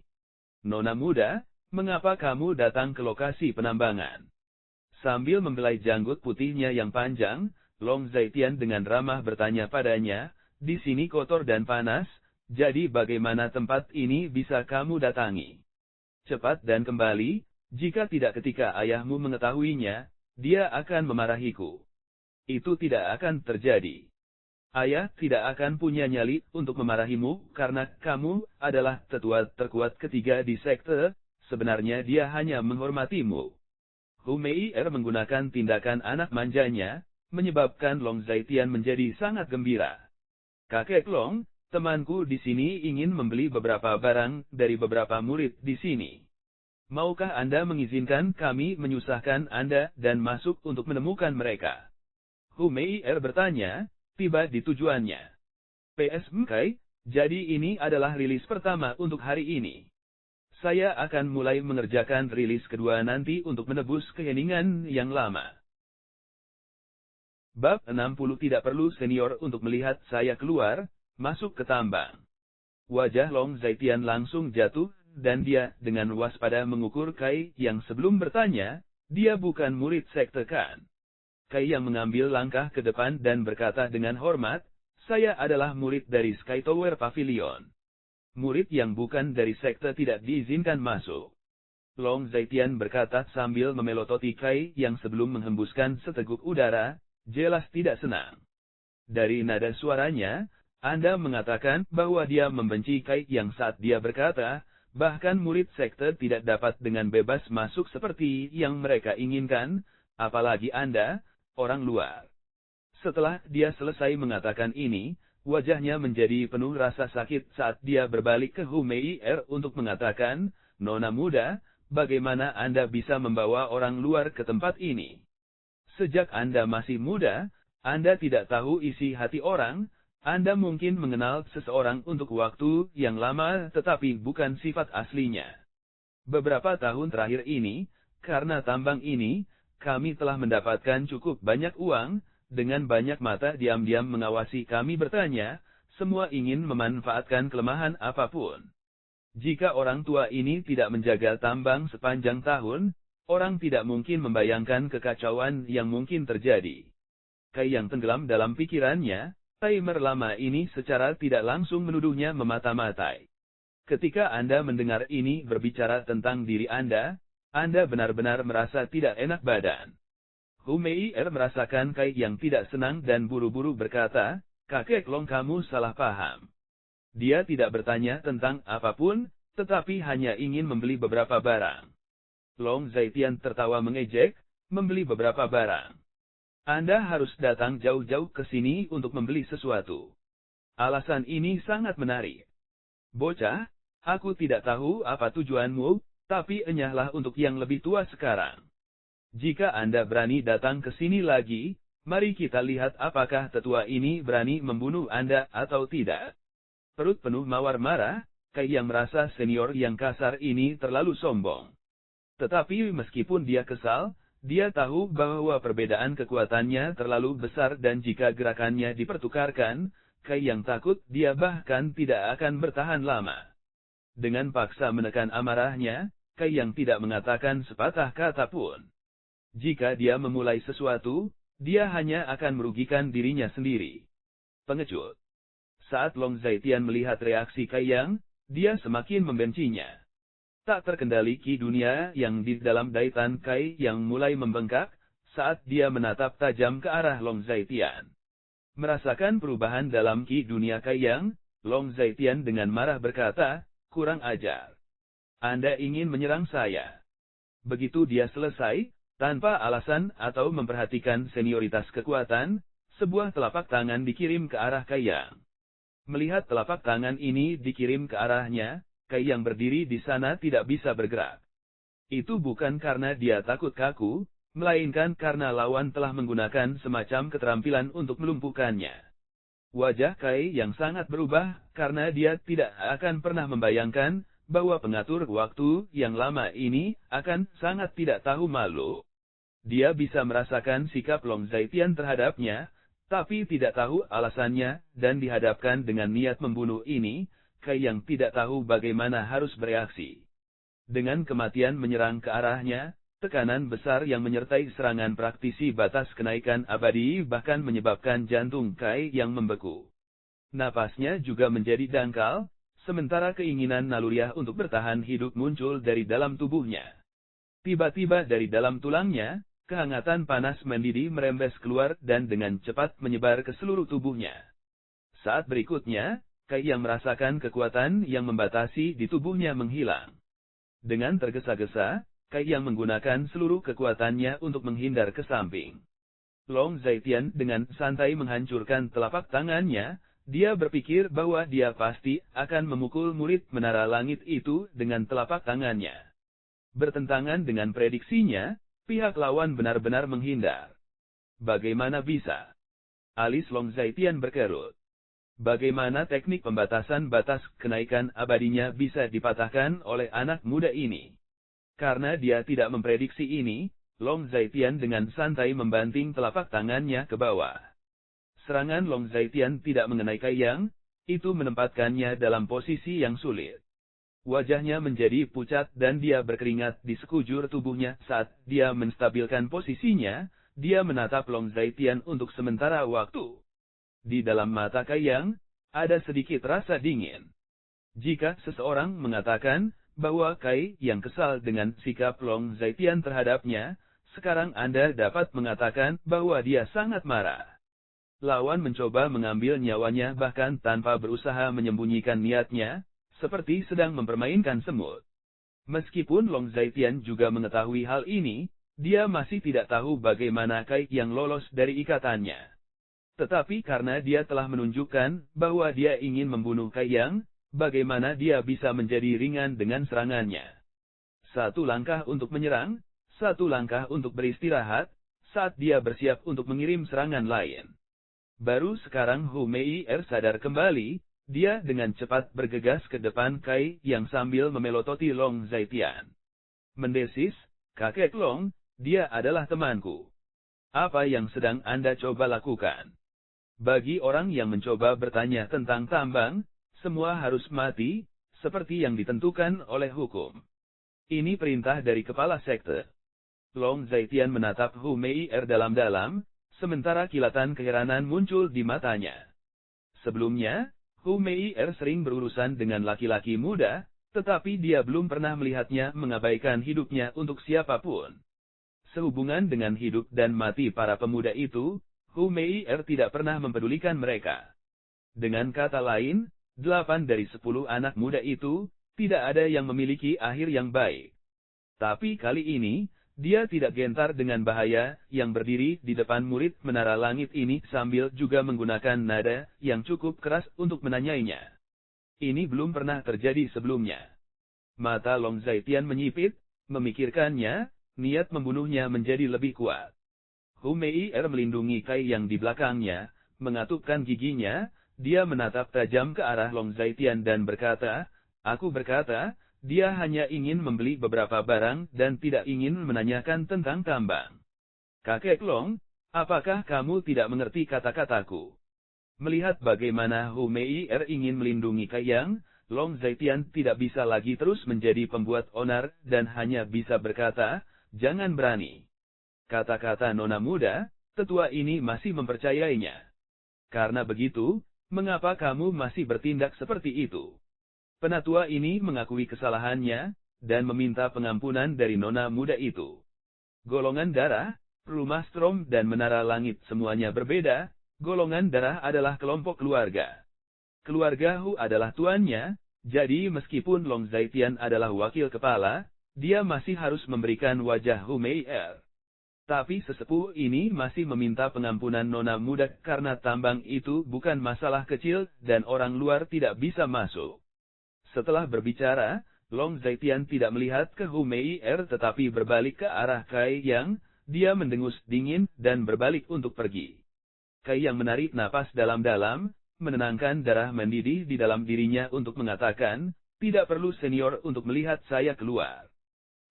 "Nona muda, mengapa kamu datang ke lokasi penambangan?" Sambil membelai janggut putihnya yang panjang, Long Zaitian dengan ramah bertanya padanya, "Di sini kotor dan panas, Jadi bagaimana tempat ini bisa kamu datangi? Cepat dan kembali, jika tidak ketika ayahmu mengetahuinya, dia akan memarahiku. Itu tidak akan terjadi. Ayah tidak akan punya nyali untuk memarahimu karena kamu adalah tetua terkuat ketiga di sekte, sebenarnya dia hanya menghormatimu. Hu Mei'er menggunakan tindakan anak manjanya, menyebabkan Long Zaitian menjadi sangat gembira. Kakek Long, temanku di sini ingin membeli beberapa barang dari beberapa murid di sini. Maukah Anda mengizinkan kami menyusahkan Anda dan masuk untuk menemukan mereka? Hu Mei'er bertanya, tiba di tujuannya. PSMK, jadi ini adalah rilis pertama untuk hari ini. Saya akan mulai mengerjakan rilis kedua nanti untuk menebus keheningan yang lama. Bab 60 tidak perlu senior untuk melihat saya keluar, masuk ke tambang. Wajah Long Zaitian langsung jatuh, dan dia dengan waspada mengukur Kai yang sebelum bertanya, dia bukan murid sekte kan? Kai yang mengambil langkah ke depan dan berkata dengan hormat, saya adalah murid dari Sky Tower Pavilion. Murid yang bukan dari sekte tidak diizinkan masuk. Long Zaitian berkata sambil memelototi Kai yang sebelum menghembuskan seteguk udara, jelas tidak senang. Dari nada suaranya, Anda mengatakan bahwa dia membenci Kai yang saat dia berkata, bahkan murid sekte tidak dapat dengan bebas masuk seperti yang mereka inginkan, apalagi Anda, orang luar. Setelah dia selesai mengatakan ini, wajahnya menjadi penuh rasa sakit saat dia berbalik ke Hu Mei'er untuk mengatakan, Nona muda, bagaimana Anda bisa membawa orang luar ke tempat ini? Sejak Anda masih muda, Anda tidak tahu isi hati orang, Anda mungkin mengenal seseorang untuk waktu yang lama tetapi bukan sifat aslinya. Beberapa tahun terakhir ini, karena tambang ini, kami telah mendapatkan cukup banyak uang, dengan banyak mata diam-diam mengawasi kami bertanya, semua ingin memanfaatkan kelemahan apapun. Jika orang tua ini tidak menjaga tambang sepanjang tahun, orang tidak mungkin membayangkan kekacauan yang mungkin terjadi. Kai yang tenggelam dalam pikirannya, timer lama ini secara tidak langsung menuduhnya memata-matai. Ketika Anda mendengar ini berbicara tentang diri Anda benar-benar merasa tidak enak badan. Hu Mei'er merasakan Kai yang tidak senang dan buru-buru berkata, kakek Long kamu salah paham. Dia tidak bertanya tentang apapun, tetapi hanya ingin membeli beberapa barang. Long Zaitian tertawa mengejek, membeli beberapa barang. Anda harus datang jauh-jauh ke sini untuk membeli sesuatu. Alasan ini sangat menarik. Bocah, aku tidak tahu apa tujuanmu, tapi enyahlah untuk yang lebih tua sekarang. Jika Anda berani datang ke sini lagi, mari kita lihat apakah tetua ini berani membunuh Anda atau tidak. Perut penuh mawar marah, Kai yang merasa senior yang kasar ini terlalu sombong. Tetapi meskipun dia kesal, dia tahu bahwa perbedaan kekuatannya terlalu besar dan jika gerakannya dipertukarkan, Kai yang takut dia bahkan tidak akan bertahan lama. Dengan paksa menekan amarahnya, Kai yang tidak mengatakan sepatah kata pun. Jika dia memulai sesuatu, dia hanya akan merugikan dirinya sendiri. Pengecut. Saat Long Zaitian melihat reaksi Kai Yang, dia semakin membencinya. Tak terkendali ki dunia yang di dalam daitan Kai yang mulai membengkak, saat dia menatap tajam ke arah Long Zaitian. Merasakan perubahan dalam ki dunia Kai Yang, Long Zaitian dengan marah berkata, kurang ajar. Anda ingin menyerang saya. Begitu dia selesai, tanpa alasan atau memperhatikan senioritas kekuatan, sebuah telapak tangan dikirim ke arah Kai Yang. Melihat telapak tangan ini dikirim ke arahnya, Kai Yang berdiri di sana tidak bisa bergerak. Itu bukan karena dia takut kaku, melainkan karena lawan telah menggunakan semacam keterampilan untuk melumpuhkannya. Wajah Kai Yang sangat berubah, karena dia tidak akan pernah membayangkan bahwa pengatur waktu yang lama ini akan sangat tidak tahu malu. Dia bisa merasakan sikap Long Zaitian terhadapnya, tapi tidak tahu alasannya, dan dihadapkan dengan niat membunuh ini, Kai yang tidak tahu bagaimana harus bereaksi. Dengan kematian menyerang ke arahnya, tekanan besar yang menyertai serangan praktisi batas kenaikan abadi bahkan menyebabkan jantung Kai yang membeku. Napasnya juga menjadi dangkal, sementara keinginan naluriah untuk bertahan hidup muncul dari dalam tubuhnya. Tiba-tiba dari dalam tulangnya, kehangatan panas mendidih merembes keluar dan dengan cepat menyebar ke seluruh tubuhnya. Saat berikutnya, Kai yang merasakan kekuatan yang membatasi di tubuhnya menghilang. Dengan tergesa-gesa, Kai yang menggunakan seluruh kekuatannya untuk menghindar ke samping. Long Zaitian dengan santai menghancurkan telapak tangannya, dia berpikir bahwa dia pasti akan memukul murid menara langit itu dengan telapak tangannya. Bertentangan dengan prediksinya, pihak lawan benar-benar menghindar. Bagaimana bisa? Alis Long Zaitian berkerut. Bagaimana teknik pembatasan batas kenaikan abadinya bisa dipatahkan oleh anak muda ini? Karena dia tidak memprediksi ini, Long Zaitian dengan santai membanting telapak tangannya ke bawah. Serangan Long Zaitian tidak mengenai Kai Yang, itu menempatkannya dalam posisi yang sulit. Wajahnya menjadi pucat dan dia berkeringat di sekujur tubuhnya saat dia menstabilkan posisinya, dia menatap Long Zaitian untuk sementara waktu. Di dalam mata Kai Yang, ada sedikit rasa dingin. Jika seseorang mengatakan bahwa Kai Yang kesal dengan sikap Long Zaitian terhadapnya, sekarang Anda dapat mengatakan bahwa dia sangat marah. Lawan mencoba mengambil nyawanya bahkan tanpa berusaha menyembunyikan niatnya, seperti sedang mempermainkan semut. Meskipun Long Zaitian juga mengetahui hal ini, dia masih tidak tahu bagaimana Kai Yang lolos dari ikatannya. Tetapi karena dia telah menunjukkan bahwa dia ingin membunuh Kai Yang, bagaimana dia bisa menjadi ringan dengan serangannya. Satu langkah untuk menyerang, satu langkah untuk beristirahat, saat dia bersiap untuk mengirim serangan lain. Baru sekarang Hu Mei sadar kembali, dia dengan cepat bergegas ke depan Kai Yang sambil memelototi Long Zaitian. Mendesis, kakek Long, dia adalah temanku. Apa yang sedang Anda coba lakukan? Bagi orang yang mencoba bertanya tentang tambang, semua harus mati, seperti yang ditentukan oleh hukum. Ini perintah dari kepala sekte. Long Zaitian menatap Hu Mei dalam-dalam, sementara kilatan keheranan muncul di matanya. Sebelumnya, Hu Mei sering berurusan dengan laki-laki muda, tetapi dia belum pernah melihatnya mengabaikan hidupnya untuk siapapun. Sehubungan dengan hidup dan mati para pemuda itu, Hu Mei tidak pernah mempedulikan mereka. Dengan kata lain, 8 dari 10 anak muda itu, tidak ada yang memiliki akhir yang baik. Tapi kali ini, dia tidak gentar dengan bahaya yang berdiri di depan murid menara langit ini sambil juga menggunakan nada yang cukup keras untuk menanyainya. Ini belum pernah terjadi sebelumnya. Mata Long Zaitian menyipit, memikirkannya, niat membunuhnya menjadi lebih kuat. Hu Mei melindungi Kai Yang di belakangnya, mengatupkan giginya, dia menatap tajam ke arah Long Zaitian dan berkata, aku berkata, dia hanya ingin membeli beberapa barang dan tidak ingin menanyakan tentang tambang. Kakek Long, apakah kamu tidak mengerti kata-kataku? Melihat bagaimana Hu Mei ingin melindungi Kai Yang, Long Zaitian tidak bisa lagi terus menjadi pembuat onar dan hanya bisa berkata, jangan berani. Kata-kata nona muda, tetua ini masih mempercayainya. Karena begitu, mengapa kamu masih bertindak seperti itu? Penatua ini mengakui kesalahannya, dan meminta pengampunan dari nona muda itu. Golongan darah, rumah Strom dan menara langit semuanya berbeda, golongan darah adalah kelompok keluarga. Keluarga Hu adalah tuannya, jadi meskipun Long Zaitian adalah wakil kepala, dia masih harus memberikan wajah Hu Mei. Tapi sesepuh ini masih meminta pengampunan nona muda karena tambang itu bukan masalah kecil dan orang luar tidak bisa masuk. Setelah berbicara, Long Zaitian tidak melihat ke Hu Mei tetapi berbalik ke arah Kai Yang, dia mendengus dingin dan berbalik untuk pergi. Kai Yang menarik napas dalam-dalam, menenangkan darah mendidih di dalam dirinya untuk mengatakan, tidak perlu senior untuk melihat saya keluar.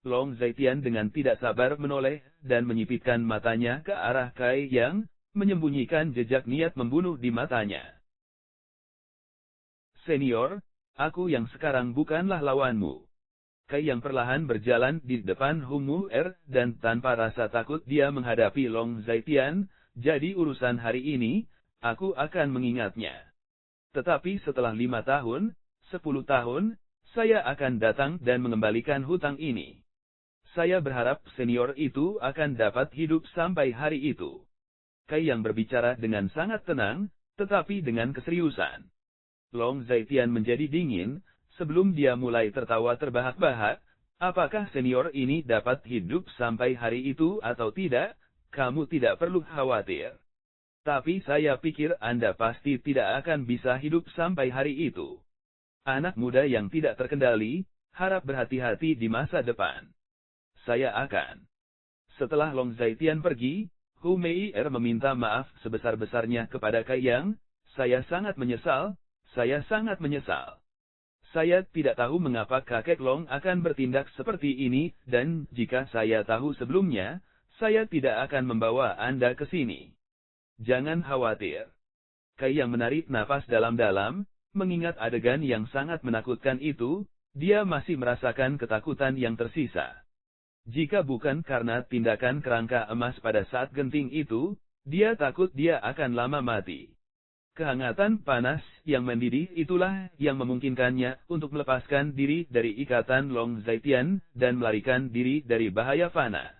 Long Zaitian dengan tidak sabar menoleh dan menyipitkan matanya ke arah Kai Yang, menyembunyikan jejak niat membunuh di matanya. Senior, aku yang sekarang bukanlah lawanmu. Kai Yang perlahan berjalan di depan Hu Mei dan tanpa rasa takut dia menghadapi Long Zaitian, jadi urusan hari ini, aku akan mengingatnya. Tetapi setelah 5 tahun, 10 tahun, saya akan datang dan mengembalikan hutang ini. Saya berharap senior itu akan dapat hidup sampai hari itu. Kai yang berbicara dengan sangat tenang, tetapi dengan keseriusan. Long Zaitian menjadi dingin, sebelum dia mulai tertawa terbahak-bahak. Apakah senior ini dapat hidup sampai hari itu atau tidak? Kamu tidak perlu khawatir. Tapi saya pikir Anda pasti tidak akan bisa hidup sampai hari itu. Anak muda yang tidak terkendali, harap berhati-hati di masa depan. Saya akan. Setelah Long Zaitian pergi, Hu Meier meminta maaf sebesar-besarnya kepada Kai Yang. Saya sangat menyesal, saya sangat menyesal. Saya tidak tahu mengapa kakek Long akan bertindak seperti ini, dan jika saya tahu sebelumnya, saya tidak akan membawa Anda ke sini. Jangan khawatir. Kai Yang menarik napas dalam-dalam, mengingat adegan yang sangat menakutkan itu, dia masih merasakan ketakutan yang tersisa. Jika bukan karena tindakan kerangka emas pada saat genting itu, dia takut dia akan lama mati. Kehangatan panas yang mendidih itulah yang memungkinkannya untuk melepaskan diri dari ikatan Long Zaitian dan melarikan diri dari bahaya fana.